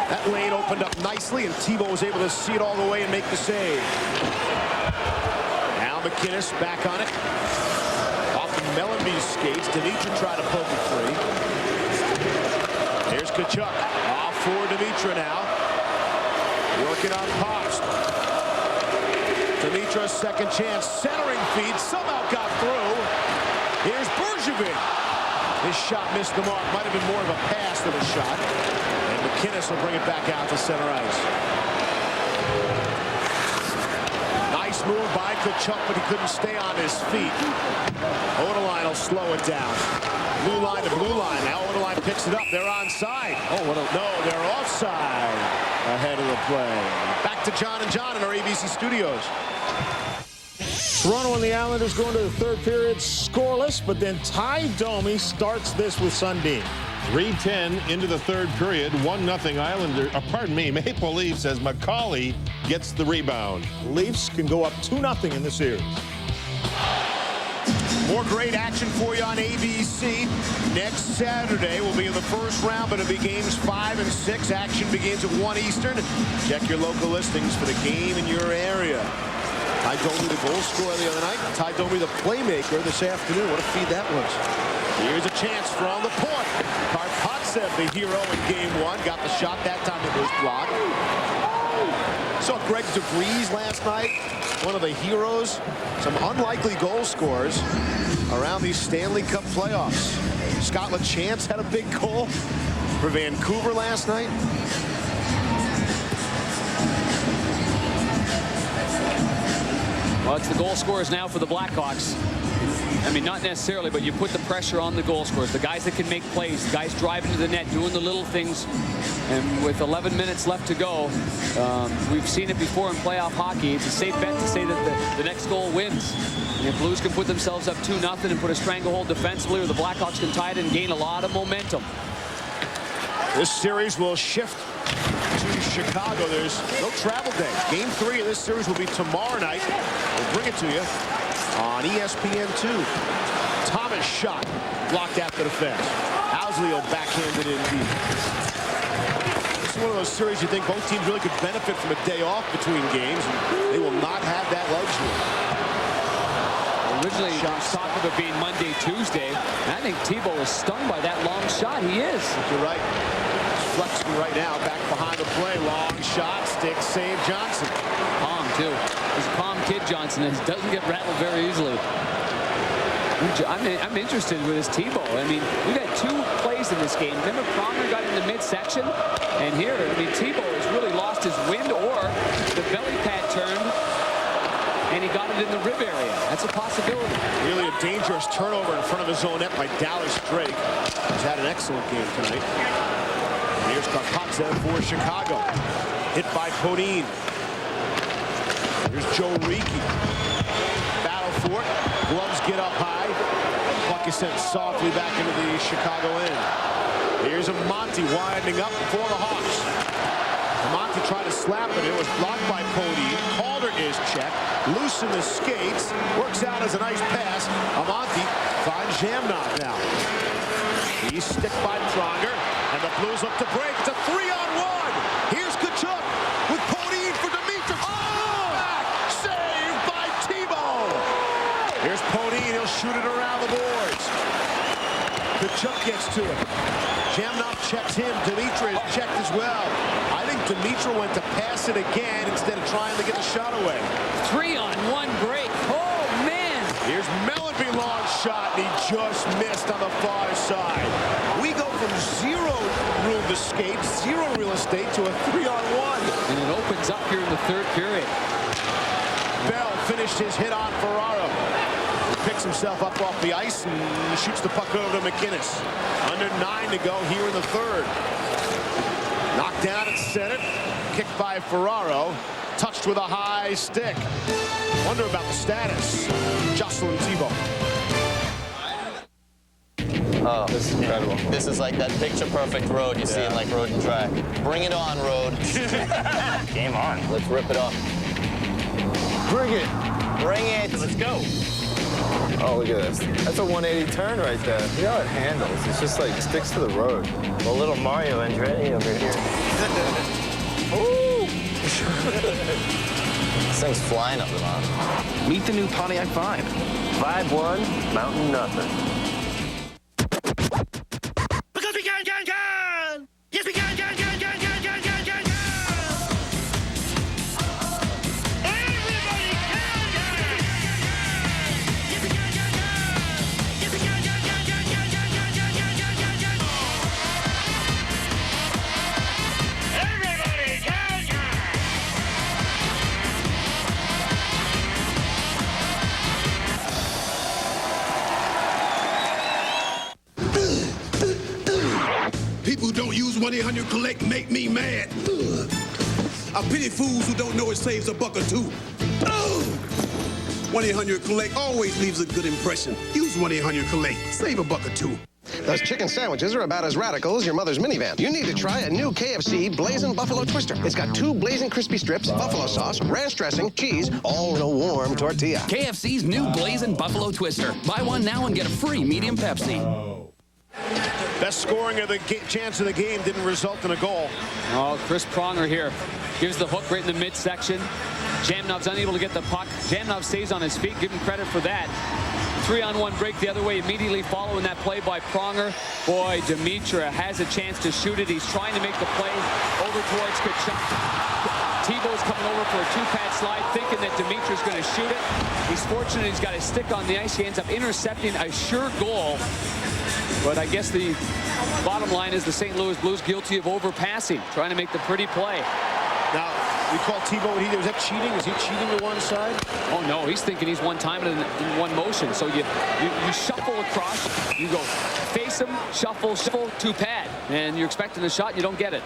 [SPEAKER 2] That lane opened up nicely, and Tebow was able to see it all the way and make the save. Now McKinnon back on it. Off of Mellenby's skates. Dimitra tried to poke it free. Here's Tkachuk. Off for Dimitra now. Working on Pops. Dimitra's second chance. Centering feed. Somehow got through. Here's Bergevin. His shot missed the mark. Might have been more of a pass than a shot. And McKinnon will bring it back out to center ice. Nice move by Tkachuk, but he couldn't stay on his feet. Odeline will slow it down. Blue line to blue line. Now Odeline picks it up. They're onside. Oh, no, they're offside ahead of the play. Back to John and John in our ABC studios.
[SPEAKER 8] Toronto and the Islanders going to the third period scoreless, but then Ty Domi starts this with Sundin.
[SPEAKER 4] 3:10 into the third period, 1-0 Islander, Maple Leafs as McCauley gets the rebound.
[SPEAKER 8] Leafs can go up 2-0 in the series.
[SPEAKER 2] More great action for you on ABC. Next Saturday will be in the first round, but it'll be games 5 and 6. Action begins at 1 Eastern. Check your local listings for the game in your area. Ty Domi, the goal scorer the other night. Ty Domi, the playmaker this afternoon. What a feed that was. Here's a chance from the point. Karpatsev, the hero in game 1. Got the shot. That time it was blocked. Saw Greg DeVries last night. One of the heroes. Some unlikely goal scorers around these Stanley Cup playoffs. Scott LaChance had a big goal for Vancouver last night.
[SPEAKER 25] Well, it's the goal scorers now for the Blackhawks. I mean, not necessarily, but you put the pressure on the goal scorers, the guys that can make plays, the guys driving to the net, doing the little things. And with 11 minutes left to go, we've seen it before in playoff hockey. It's a safe bet to say that the next goal wins. And if Blues can put themselves up 2-0 and put a stranglehold defensively, or the Blackhawks can tie it and gain a lot of momentum.
[SPEAKER 2] This series will shift to Chicago. There's no travel day. Game 3 of this series will be tomorrow night. We'll bring it to you on ESPN2. Thomas shot blocked after the fence. Housley will backhand it in deep. This is one of those series you think both teams really could benefit from a day off between games, and they will not have that luxury.
[SPEAKER 25] Originally, talking about being Monday, Tuesday, and I think Tebow was stung by that long shot. He is.
[SPEAKER 2] You're right. Flexing right now, back behind the play. Long shot, stick save Johnson.
[SPEAKER 25] Palm, too. His palm kid, Johnson, and doesn't get rattled very easily. I'm interested with his Tebow. I mean, we've had 2 plays in this game. Remember, Pronger got in the midsection, and here, I mean, Tebow has really lost his wind, or the belly pad turned, and he got it in the rib area. That's a possibility.
[SPEAKER 2] Really a dangerous turnover in front of his own net by Dallas Drake. He's had an excellent game tonight. And here's Karpatzev for Chicago. Hit by Podine. Here's Joe Riki. Battle for it. Gloves get up high. Puck is sent softly back into the Chicago end. Here's Monty winding up for the Hawks. Monty tried to slap it. It was blocked by Podine. Calder is checked. Loose in the skates. Works out as a nice pass. Amonte finds Zhamnov now. He's sticked by Pronger. And the Blues look to break. It's a 3-on-1. Here's Kachuk with Podine for Dimitri. Oh! Back. Saved by Tebow. Here's Podine. He'll shoot it around the boards. Kachuk gets to it. Zhamnov checks him. Dimitri is checked as well. I think Dimitri went to pass it again instead of trying to get the shot away.
[SPEAKER 25] 3-on-1 break. Oh, man.
[SPEAKER 2] Here's Mellanby, long shot, and he just missed on the far side. We go from 0 room to skate, 0 real estate, to a 3-on-1.
[SPEAKER 25] And it opens up here in the 3rd period.
[SPEAKER 2] Bell finished his hit on Ferraro. He picks himself up off the ice and shoots the puck over to McInnes. Under 9 to go here in the 3rd. Knocked down at center. Kicked by Ferraro. Touched with a high stick. Wonder about the status. Jocelyn Tebow.
[SPEAKER 10] Oh, this is incredible. This is like that picture-perfect road you see in like road and track. Bring it on, road. Game on. Let's rip it up.
[SPEAKER 18] Bring it.
[SPEAKER 10] Bring it. Let's go.
[SPEAKER 18] Oh, look at this. That's a 180 turn right there. You know how it handles. It's just like sticks to the road.
[SPEAKER 10] Well, little Mario Andretti over here. Ooh! This thing's flying up the mountain.
[SPEAKER 15] Meet the new Pontiac Vibe.
[SPEAKER 10] Vibe 1, mountain nothing.
[SPEAKER 15] Because we can! Yes, we can!
[SPEAKER 16] People who don't use 1-800-COLLECT make me mad. I pity fools who don't know it saves $1 or $2. 1-800-COLLECT always leaves a good impression. Use 1-800-COLLECT. Save $1 or $2.
[SPEAKER 21] Those chicken sandwiches are about as radical as your mother's minivan. You need to try a new KFC Blazing Buffalo Twister. It's got 2 blazing crispy strips, buffalo sauce, ranch dressing, cheese, all in a warm tortilla.
[SPEAKER 24] KFC's new Blazing Buffalo Twister. Buy one now and get a free medium Pepsi.
[SPEAKER 2] Best scoring of the chance of the game didn't result in a goal.
[SPEAKER 25] Oh, Chris Pronger here. Gives the hook right in the midsection. Zhamnov's unable to get the puck. Zhamnov stays on his feet. Give him credit for that. 3-on-1 break the other way immediately following that play by Pronger. Boy, Dimitra has a chance to shoot it. He's trying to make the play over towards Kachuk. Tebow's coming over for a 2-pad slide, thinking that Dimitra's going to shoot it. He's fortunate he's got his stick on the ice. He ends up intercepting a sure goal. But I guess the bottom line is the St. Louis Blues guilty of overpassing, trying to make the pretty play.
[SPEAKER 2] Now, we call Tebow, is that cheating? Is he cheating to one side?
[SPEAKER 25] Oh, no, he's thinking he's one time in one motion. So you shuffle across, you go face him, shuffle, 2-pad, and you're expecting a shot, and you don't get it.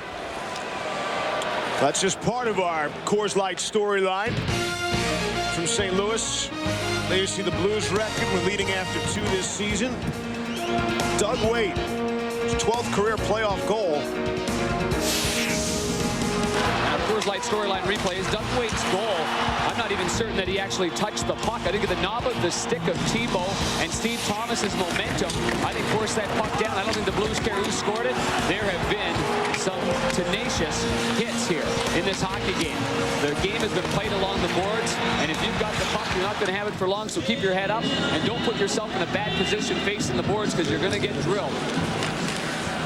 [SPEAKER 2] That's just part of our Coors Light storyline from St. Louis. There you see the Blues record. We're leading after 2 this season. Doug Weight, his 12th career playoff goal.
[SPEAKER 25] Coors Light storyline replay is Doug Wade's goal. I'm not even certain that he actually touched the puck. I think of the knob of the stick of Tebow and Steve Thomas's momentum. I think forced that puck down. I don't think the Blues care who scored it. There have been some tenacious hits here in this hockey game. The game has been played along the boards, and if you've got the puck, you're not going to have it for long, so keep your head up and don't put yourself in a bad position facing the boards because you're going to get drilled.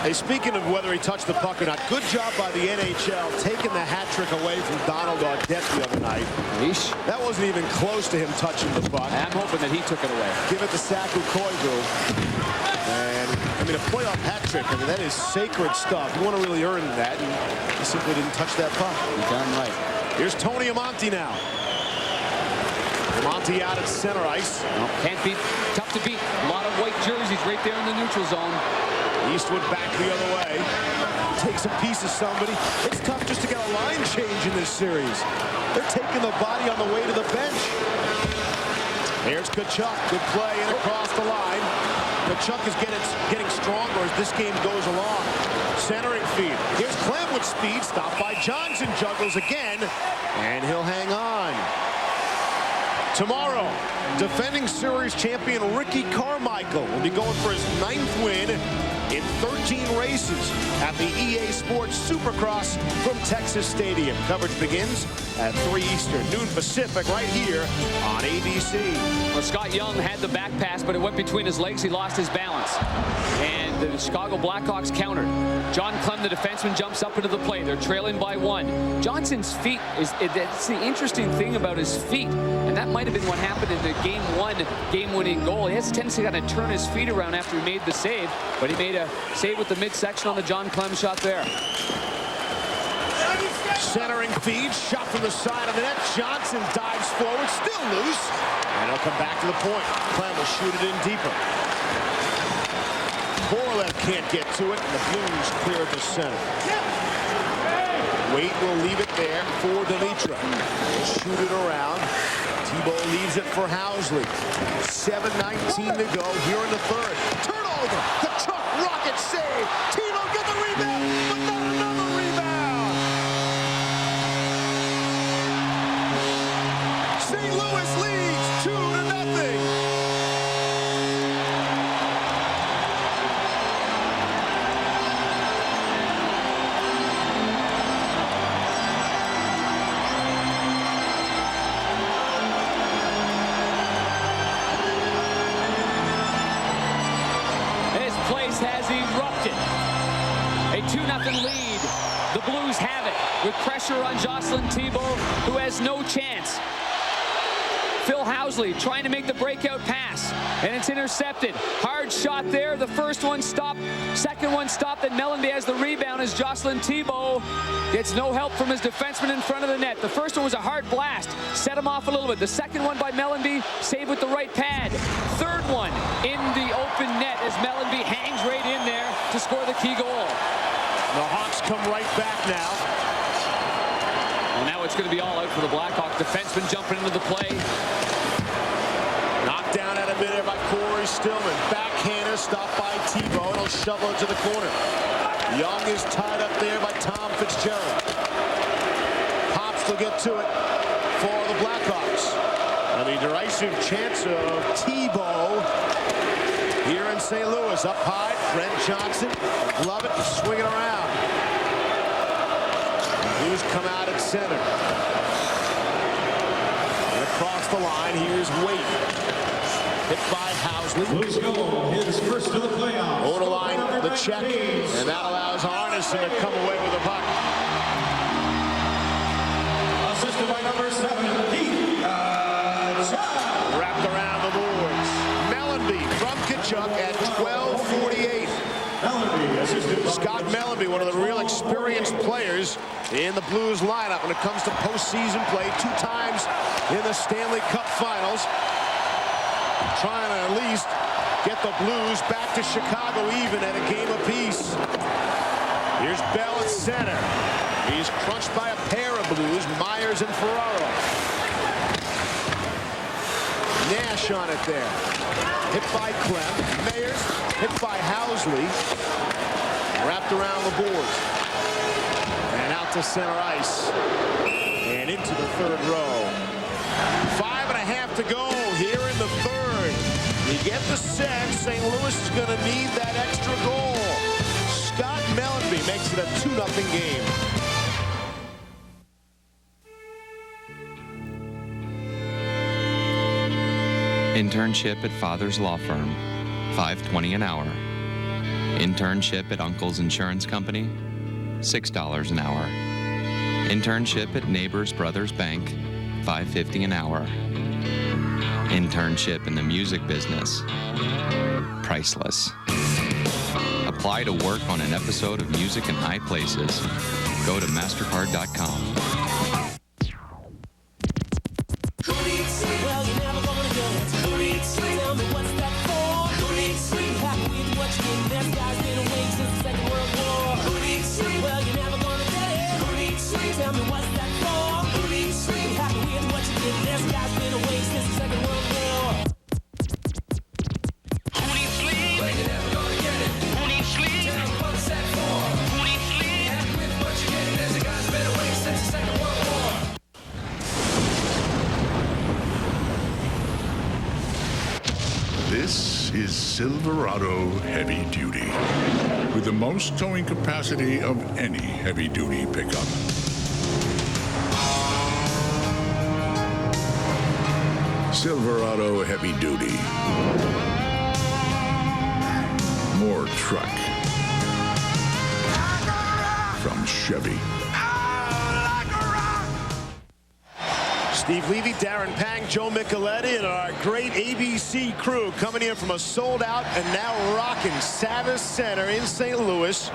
[SPEAKER 2] Hey, speaking of whether he touched the puck or not, good job by the NHL taking the hat trick away from Donald Audette the other night.
[SPEAKER 25] Yeesh.
[SPEAKER 2] That wasn't even close to him touching the puck.
[SPEAKER 25] I'm hoping that he took it away.
[SPEAKER 2] Give it to Saku Koivu. And, I mean, a playoff hat trick, I mean, that is sacred stuff. You want to really earn that, and he simply didn't touch that puck.
[SPEAKER 25] You're darn right.
[SPEAKER 2] Here's Tony Amonte now. Amonte out at center ice.
[SPEAKER 25] No, can't beat. Tough to beat. A lot of white jerseys right there in the neutral zone.
[SPEAKER 2] Eastwood back the other way. Takes a piece of somebody. It's tough just to get a line change in this series. They're taking the body on the way to the bench. Here's Tkachuk. Good play in across the line. Tkachuk is getting stronger as this game goes along. Centering feed. Here's Clem with speed. Stopped by Johnson. Juggles again. And he'll hang on. Tomorrow, defending series champion Ricky Carmichael will be going for his 9th win in 13 races at the EA Sports Supercross from Texas Stadium. Coverage begins at 3 Eastern, noon Pacific, right here on ABC.
[SPEAKER 25] Well, Scott Young had the back pass, but it went between his legs. He lost his balance. And the Chicago Blackhawks countered. John Clem, the defenseman, jumps up into the play. They're trailing by 1. Johnson's feet, that's the interesting thing about his feet. And that might have been what happened in the Game 1 game-winning goal. He has a tendency to kind of turn his feet around after he made the save, but he made a save with the midsection on the John Clem shot there.
[SPEAKER 2] Centering feed, shot from the side of the net. Johnson dives forward, still loose. And he'll come back to the point. Clem will shoot it in deeper. Korolev can't get to it, and the Blues clear at the center. Wade will leave it there for Demitra. Shoot it around. Thibault leaves it for Housley. 7:19 to go here in the third. Turnover. Tkachuk, rocket save. Thibault get the rebound, but not another rebound. St. Louis leads 2-0.
[SPEAKER 25] Has erupted. A 2-0 lead. The Blues have it with pressure on Jocelyn Thibault, who has no chance. Phil Housley trying to make the breakout pass, and it's intercepted. Hard shot there. The first one stopped. Second one stopped, and Mellanby has the rebound as Jocelyn Thibault gets no help from his defenseman in front of the net. The first one was a hard blast. Set him off a little bit. The second one by Mellanby, saved with the right pad. Third one in the open net as Mellanby hangs right in there to score the key goal.
[SPEAKER 2] The Hawks come right back now.
[SPEAKER 25] And now it's going to be all out for the Blackhawks. Defenseman jumping into the play.
[SPEAKER 2] Knocked down out of midair by Corey Stillman. Backhander stopped by Thibault, and he'll shovel it to the corner. Young is tied up there by Tom Fitzgerald. Pops will get to it for the Blackhawks. And the derisive chance of Thibault here in St. Louis. Up high, Brent Johnson. Love it, swing it around. Blues come out at center. And across the line, here's Wade. Hit by Housley.
[SPEAKER 1] Blues go his first to the playoffs.
[SPEAKER 2] Over the line, the check, and that allows Arneson to come away with the puck.
[SPEAKER 1] Assisted by number 7, Keith
[SPEAKER 2] Wrapped around the boards. Mellanby from Tkachuk at 12:48. Scott Mellanby, one of the real experienced players in the Blues lineup when it comes to postseason play. 2 times in the Stanley Cup Finals. Trying to at least get the Blues back to Chicago even at a game apiece. Here's Bell at center. He's crunched by a pair of Blues, Myers and Ferraro. Nash on it there. Hit by Clem. Mayers hit by Housley. Wrapped around the boards. And out to center ice. And into the third row. 5.5 to go here in the third. You get the sense St. Louis is going to need that extra goal. Scott Mellanby makes it a 2-0 game.
[SPEAKER 7] Internship at Father's Law Firm, $5.20 an hour. Internship at Uncle's Insurance Company, $6 an hour. Internship at Neighbors Brothers Bank, $5.50 an hour. Internship in the music business, priceless. Apply to work on an episode of Music in High Places. Go to mastercard.com.
[SPEAKER 6] Well, you're never gonna get who needs sleep? Tell me what's that for? Who needs sleep? Happy with what you get. This guy's been awake since the Second World War. Who needs sleep? Well, you're never gonna get it. Who needs sleep? Tell me what's that for? Who needs sleep? Happy with what you get. This guy's been awake since the Second World War. Who needs sleep? Well, you're never gonna get it. Who needs sleep? Tell me what's that for? Who needs sleep? Happy with what you get. This guy's been awake since the Second World War.
[SPEAKER 5] This is Silverado Heavy Duty, with the most towing capacity of any heavy-duty pickup. Silverado Heavy Duty. More truck. From Chevy.
[SPEAKER 2] Steve Levy, Darren Pang, Joe Micheletti, and our great ABC crew coming in from a sold-out and now rocking Savas Center in St. Louis.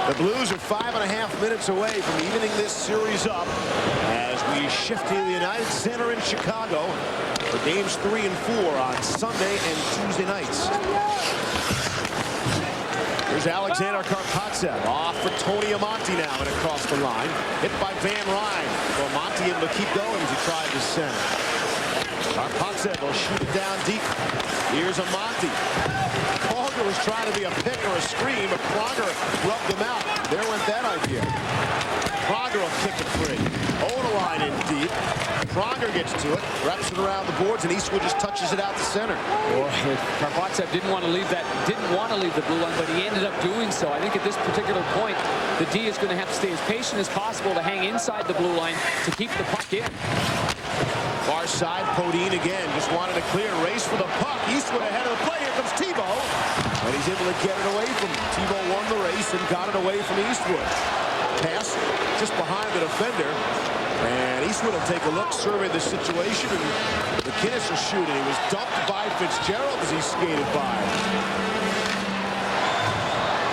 [SPEAKER 2] The Blues are 5.5 minutes away from evening this series up as we shift to the United Center in Chicago for games 3 and 4 on Sunday and Tuesday nights. Here's Alexander Karpatsev off for Tony Amonte now and across the line. Hit by Van Ryn. So Amonte able to keep going as he tried to center. Karpatsev will shoot it down deep. Here's Amonte. Pronger was trying to be a pick or a screen, but Pronger rubbed him out. There went that idea. Pronger will kick it free. Odeline in deep. Pronger gets to it, wraps it around the boards, and Eastwood just touches it out to center.
[SPEAKER 25] Well, Karpatsev didn't want to leave the blue line, but he ended up doing so. I think at this particular point, the D is going to have to stay as patient as possible to hang inside the blue line to keep the puck in.
[SPEAKER 2] Far side, Podine again, just wanted a clear race for the puck. Eastwood ahead of the play. Here comes Thibault, and he's able to get it away from him. Thibault won the race and got it away from Eastwood. Pass just behind the defender. And Eastwood will take a look, survey the situation, and McInnes will shoot it. He was dumped by Fitzgerald as he skated by.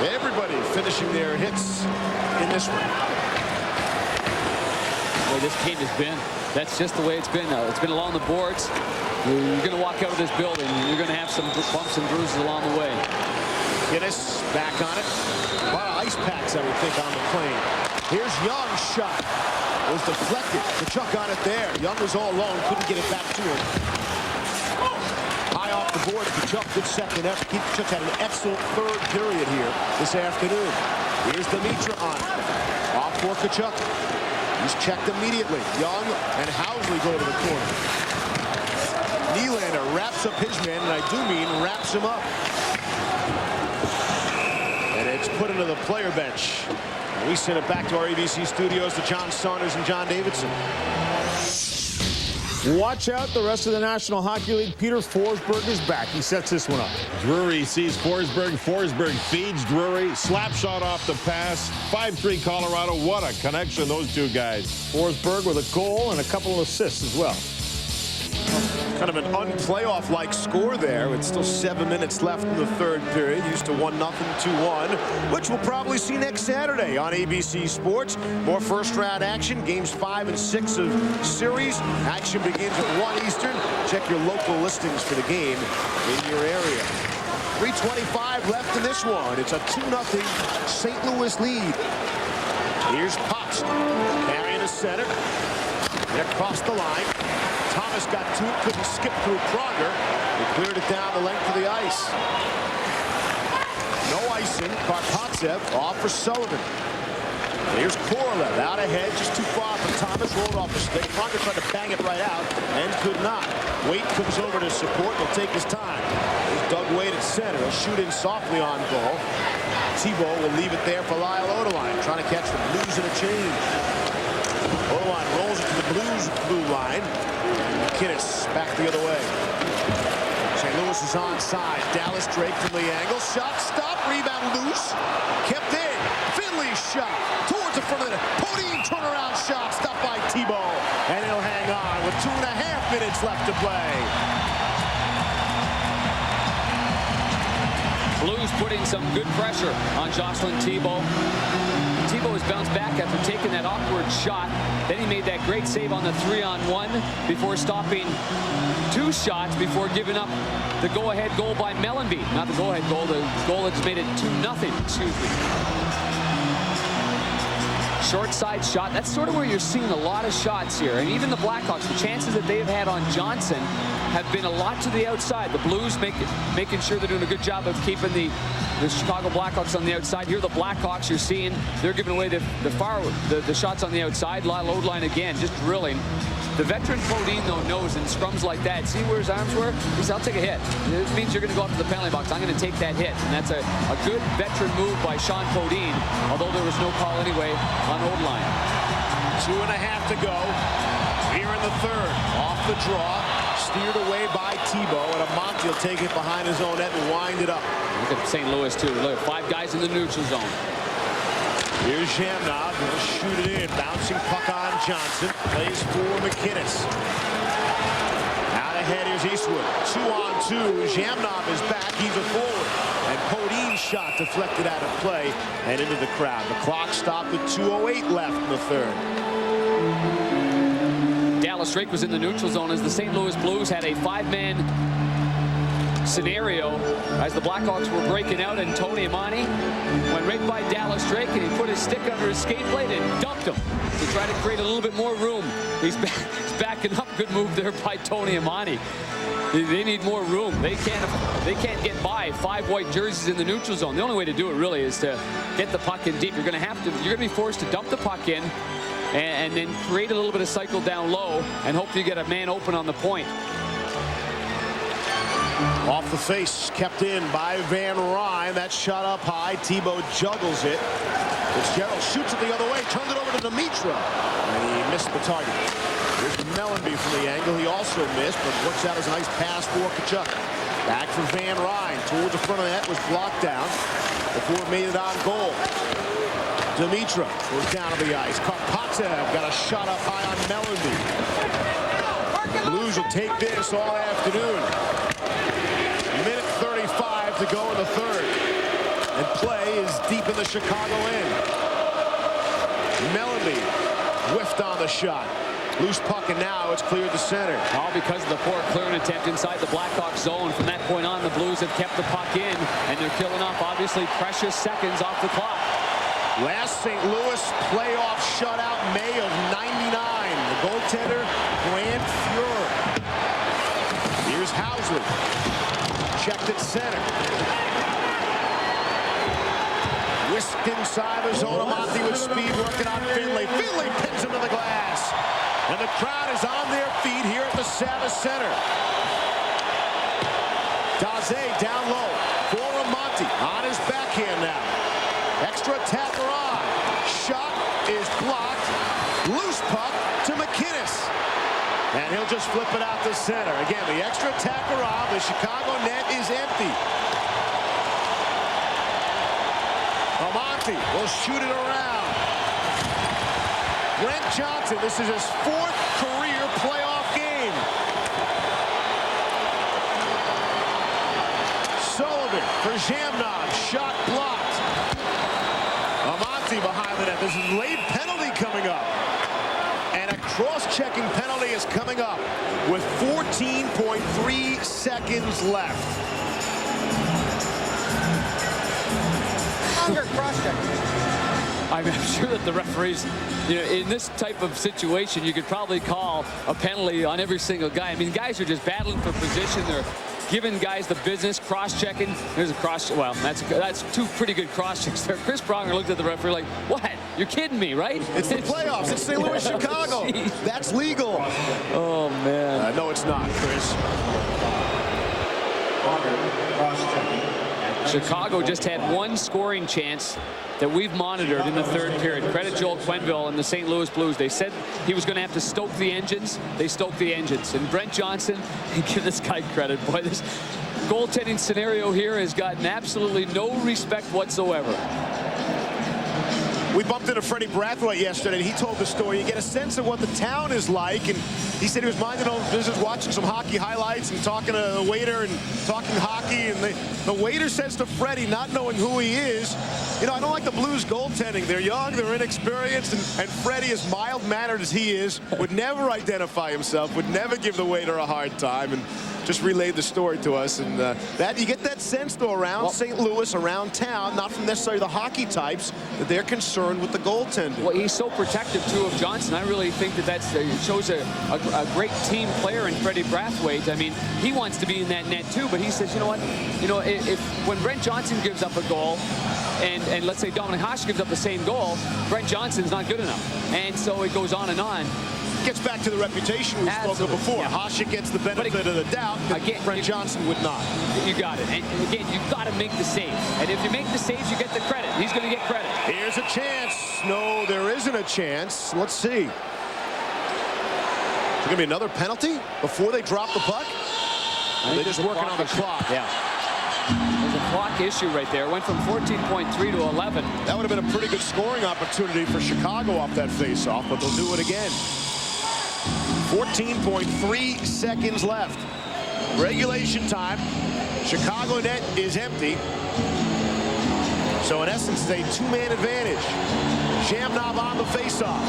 [SPEAKER 2] Everybody finishing their hits in this one.
[SPEAKER 25] Well, this game has been. That's just the way it's been. It's been along the boards. You're going to walk out of this building, and you're going to have some bumps and bruises along the way.
[SPEAKER 2] McInnes back on it. A lot of ice packs, I would think, on the plane. Here's Young's shot. Was deflected. Kachuk on it there. Young was all alone. Couldn't get it back to him. High off the board. Kachuk, good second effort. Keith Kachuk had an excellent third period here this afternoon. Here's Dimitra on it. Off for Kachuk. He's checked immediately. Young and Housley go to the corner. Nylander wraps up his man, and I do mean wraps him up. And it's put into the player bench. We send it back to our ABC studios to John Saunders and John Davidson.
[SPEAKER 8] Watch out, the rest of the National Hockey League. Peter Forsberg is back. He sets this one up.
[SPEAKER 4] Drury sees Forsberg. Forsberg feeds Drury. Slap shot off the pass. 5-3 Colorado. What a connection, those two guys.
[SPEAKER 8] Forsberg with a goal and a couple of assists as well.
[SPEAKER 2] Kind of an unplayoff-like score there with still 7 minutes left in the third period. Used to 1-0, 2-1, which we'll probably see next Saturday on ABC Sports. More first-round action, games 5 and 6 of series. Action begins at 1 Eastern. Check your local listings for the game in your area. 3:25 left in this one. It's a 2-0 St. Louis lead. Here's Pops carrying to center. And across the line. Thomas got to it, couldn't skip through Pronger. He cleared it down the length of the ice. No icing. Karpatsev off for Sullivan. Here's Korolev out ahead, just too far from Thomas. Rolled off the stick. Pronger tried to bang it right out and could not. Wade comes over to support. He'll take his time. There's Doug Wade at center. He'll shoot in softly on goal. Thibault will leave it there for Lyle Odeline, trying to catch the Blues in a change. Odeline rolls it to the Blues blue line. McInnes back the other way. St. St. Louis is onside. Dallas Drake from the angle. Shot, stop, rebound loose. Kept in. Finley's shot towards the front of the net. Podine turnaround shot, stopped by Thibault. And he'll hang on with 2.5 minutes left to play.
[SPEAKER 25] Blues putting some good pressure on Jocelyn Thibault. Thibault has bounced back after taking that awkward shot. Then he made that great save on the 3-on-1 before stopping 2 shots before giving up the go-ahead goal by Mellenby. Not the go-ahead goal, the goal that's made it 2-0, excuse me. Short side shot. That's sort of where you're seeing a lot of shots here. And even the Blackhawks, the chances that they've had on Johnson have been a lot to the outside. The Blues making sure they're doing a good job of keeping the Chicago Blackhawks on the outside. Here the Blackhawks, you're seeing they're giving away the shots on the outside. Load line again, just drilling. The veteran Podine, though, knows in scrums like that. See where his arms were? He said, I'll take a hit. It means you're going to go up to the penalty box. I'm going to take that hit. And that's a good veteran move by Sean Podine, although there was no call anyway on old line.
[SPEAKER 2] 2.5 to go. Here in the third. Off the draw. Steered away by Thibault. And Amonte will take it behind his own net and wind it up.
[SPEAKER 25] Look at St. Louis, too. Look, 5 guys in the neutral zone.
[SPEAKER 2] Here's Zhamnov. He'll shoot it in. Bouncing puck on Johnson. Plays for McInnes. Out ahead is Eastwood. 2-on-2. Zhamnov is back. He's a forward. And Podine's shot deflected out of play and into the crowd. The clock stopped with 2:08 left in the third.
[SPEAKER 25] Dallas Drake was in the neutral zone as the St. Louis Blues had a 5-man scenario as the Blackhawks were breaking out, and Tony Amani went right by Dallas Drake and he put his stick under his skate plate and dumped him to try to create a little bit more room. He's backing up. Good move there by Tony Amani. They need more room. They can't get by 5 white jerseys in the neutral zone. The only way to do it really is to get the puck in deep. You're going to be forced to dump the puck in and then create a little bit of cycle down low and hope you get a man open on the point.
[SPEAKER 2] Off the face, kept in by Van Ryn. That shot up high. Thibault juggles it. Fitzgerald shoots it the other way, turns it over to Dimitra, and he missed the target. Here's Mellenby from the angle. He also missed, but works out as a nice pass for Tkachuk. Back for Van Ryn. Towards the front of the net, was blocked down before it made it on goal. Dimitra goes down to the ice. Karpatsev got a shot up high on Mellenby. Blues will take this all afternoon. Minute 35 to go in the third. And play is deep in the Chicago end. Mellenby whiffed on the shot. Loose puck, and now it's cleared the center.
[SPEAKER 25] All because of the poor clearing attempt inside the Blackhawks zone. From that point on, the Blues have kept the puck in, and they're killing off, obviously, precious seconds off the clock.
[SPEAKER 2] Last St. Louis playoff shutout, May of '99. The goaltender, Grant Fuhr. Here's Housley. Checked at center. Whisked inside the zone. Amonte with speed working on Finley. Finley pins him to the glass. And the crowd is on their feet here at the Savas Center. Daze down low for Amonte. On his backhand now. Extra attacker on. Shot is blocked. Loose puck to McInnes. And he'll just flip it out to center. Again, the extra attacker on. The Chicago net is empty. Amonte will shoot it around. Brent Johnson, this is his 4th career playoff game. Sullivan for Zhamnov. Shot blocked. Amonte behind the net. This is a late penalty coming up. And a cross-checking penalty is coming up with 14.3 seconds left.
[SPEAKER 3] Longer cross-checking.
[SPEAKER 25] I'm sure that the referees, in this type of situation, you could probably call a penalty on every single guy. I mean, guys are just battling for position. They're giving guys the business, cross-checking. There's a cross. Well, that's 2 pretty good cross-checks there. Chris Pronger looked at the referee like, what? You're kidding me, right?
[SPEAKER 2] It's the playoffs. It's St. Louis, Chicago. That's legal.
[SPEAKER 25] Oh, man.
[SPEAKER 2] No, it's not, Chris.
[SPEAKER 25] Chicago just had 1 scoring chance that we've monitored in the third period. Credit Joel Quenneville and the St. Louis Blues. They said he was going to have to stoke the engines. They stoked the engines. And Brent Johnson, give this guy credit. Boy, goaltending scenario here has gotten absolutely no respect whatsoever.
[SPEAKER 2] We bumped into Freddie Brathwaite yesterday, and he told the story. You get a sense of what the town is like, and he said he was minding his own business, watching some hockey highlights and talking to the waiter and talking hockey, and the waiter says to Freddie, not knowing who he is, you know, I don't like the Blues goaltending. They're young, they're inexperienced, and Freddie, as mild-mannered as he is, would never identify himself, would never give the waiter a hard time, and just relayed the story to us. And that you get that sense, though, around St. Louis, around town, not from necessarily the hockey types, that they're concerned with the goaltending.
[SPEAKER 25] Well, he's so protective, too, of Johnson. I really think that it shows a great team player in Freddie Brathwaite. I mean, he wants to be in that net, too, but he says, you know what, when Brent Johnson gives up a goal, and let's say Dominic Hasek gives up the same goal, Brent Johnson's not good enough. And so it goes on and on.
[SPEAKER 2] Gets back to the reputation we spoke of before. Yeah. Hasek gets the benefit of the doubt, again, Brent Johnson would not.
[SPEAKER 25] You got it. And again, you've got to make the save. And if you make the saves, you get the credit. He's going to get credit.
[SPEAKER 2] Here's a chance. No, there isn't a chance. Let's see. Is there going to be another penalty before they drop the puck? They're just working on the clock.
[SPEAKER 25] Yeah. There's a clock issue right there. Went from 14.3 to 11.
[SPEAKER 2] That would have been a pretty good scoring opportunity for Chicago off that face-off, but they'll do it again. 14.3 seconds left. Regulation time. Chicago net is empty. So in essence, it's a two-man advantage. Zhamnov on the face-off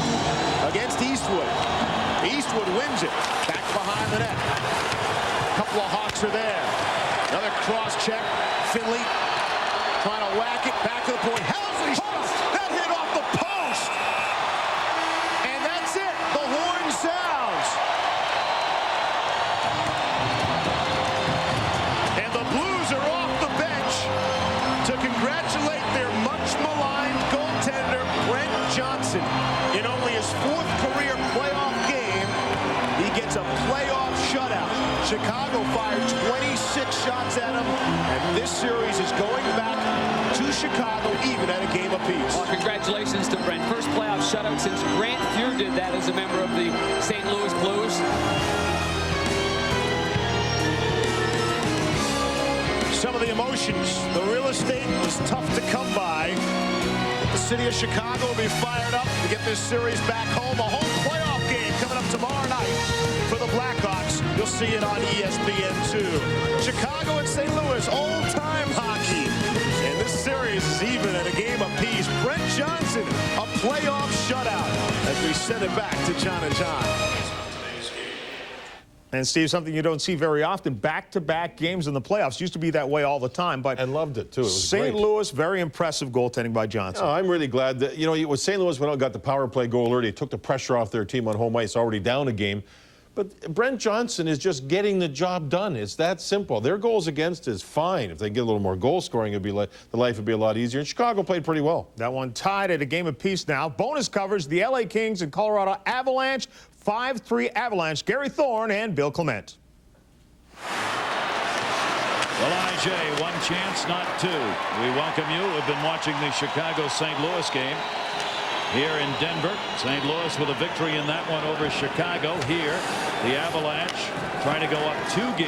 [SPEAKER 2] against Eastwood. Eastwood wins it. Back behind the net. A couple of Hawks are there. Another cross-check. Finley trying to whack it back to the point. Helsley shot. That hit off the post. And that's it. The horn sounds. And the Blues are off the bench to congratulate their much-maligned goaltender, Brent Johnson. In only his fourth career playoff game, he gets a playoff shutout. Chicago fired 26 shots at him, and this series is going back to Chicago even at a game apiece.
[SPEAKER 25] Well, congratulations to Brent. First playoff shutout since Grant Fuhr did that as a member of the St. Louis Blues.
[SPEAKER 2] Some of the emotions. The real estate was tough to come by. The city of Chicago will be fired up to get this series back home. A home playoff game coming up tomorrow night for the Blackhawks. You'll see it on ESPN2. Chicago and St. Louis, old-time hockey. And this series is even at a game apiece. Brent Johnson, a playoff shutout as we send it back to John and John.
[SPEAKER 8] And Steve, something you don't see very often, back-to-back games in the playoffs. Used to be that way all the time, but
[SPEAKER 4] and loved it too. It was
[SPEAKER 8] St.
[SPEAKER 4] great.
[SPEAKER 8] Louis, very impressive goaltending by Johnson.
[SPEAKER 4] Oh, I'm really glad that, you know, with St. Louis went out and got the power play goal early. It took the pressure off their team on home ice, already down a game. But Brent Johnson is just getting the job done. It's that simple. Their goals against is fine. If they get a little more goal scoring, it'd be the life would be a lot easier. And Chicago played pretty well.
[SPEAKER 8] That one tied at a game apiece now. Bonus covers the LA Kings and Colorado Avalanche. 5-3 Avalanche. Gary Thorne and Bill Clement.
[SPEAKER 11] Well, IJ, one chance, not two. We welcome you. We've been watching the Chicago-St. Louis game here in Denver. St. Louis with a victory in that one over Chicago. Here, the Avalanche trying to go up 2-0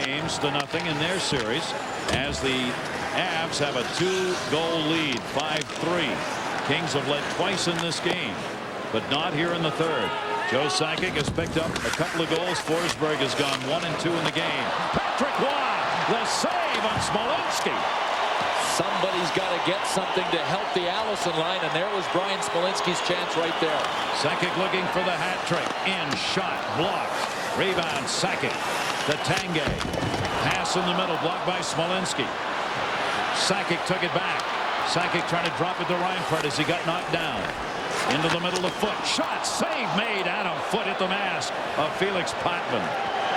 [SPEAKER 11] in their series as the Avs have a 2-goal lead, 5-3. Kings have led twice in this game, but not here in the third. Joe Sakic has picked up a couple of goals. Forsberg has gone 1 and 2 in the game. Patrick Roy, the save on Smolinski.
[SPEAKER 13] Somebody's got to get something to help the Allison line, and there was Brian Smolinski's chance right there.
[SPEAKER 11] Sakic looking for the hat trick. In, shot, blocked. Rebound, Sakic to Tanguay. Pass in the middle, blocked by Smolinski. Sakic took it back. Sakic trying to drop it to Reinfeldt as he got knocked down. Into the middle of the foot. Shot, save made. Adam Foote hit the mask of Felix Potvin.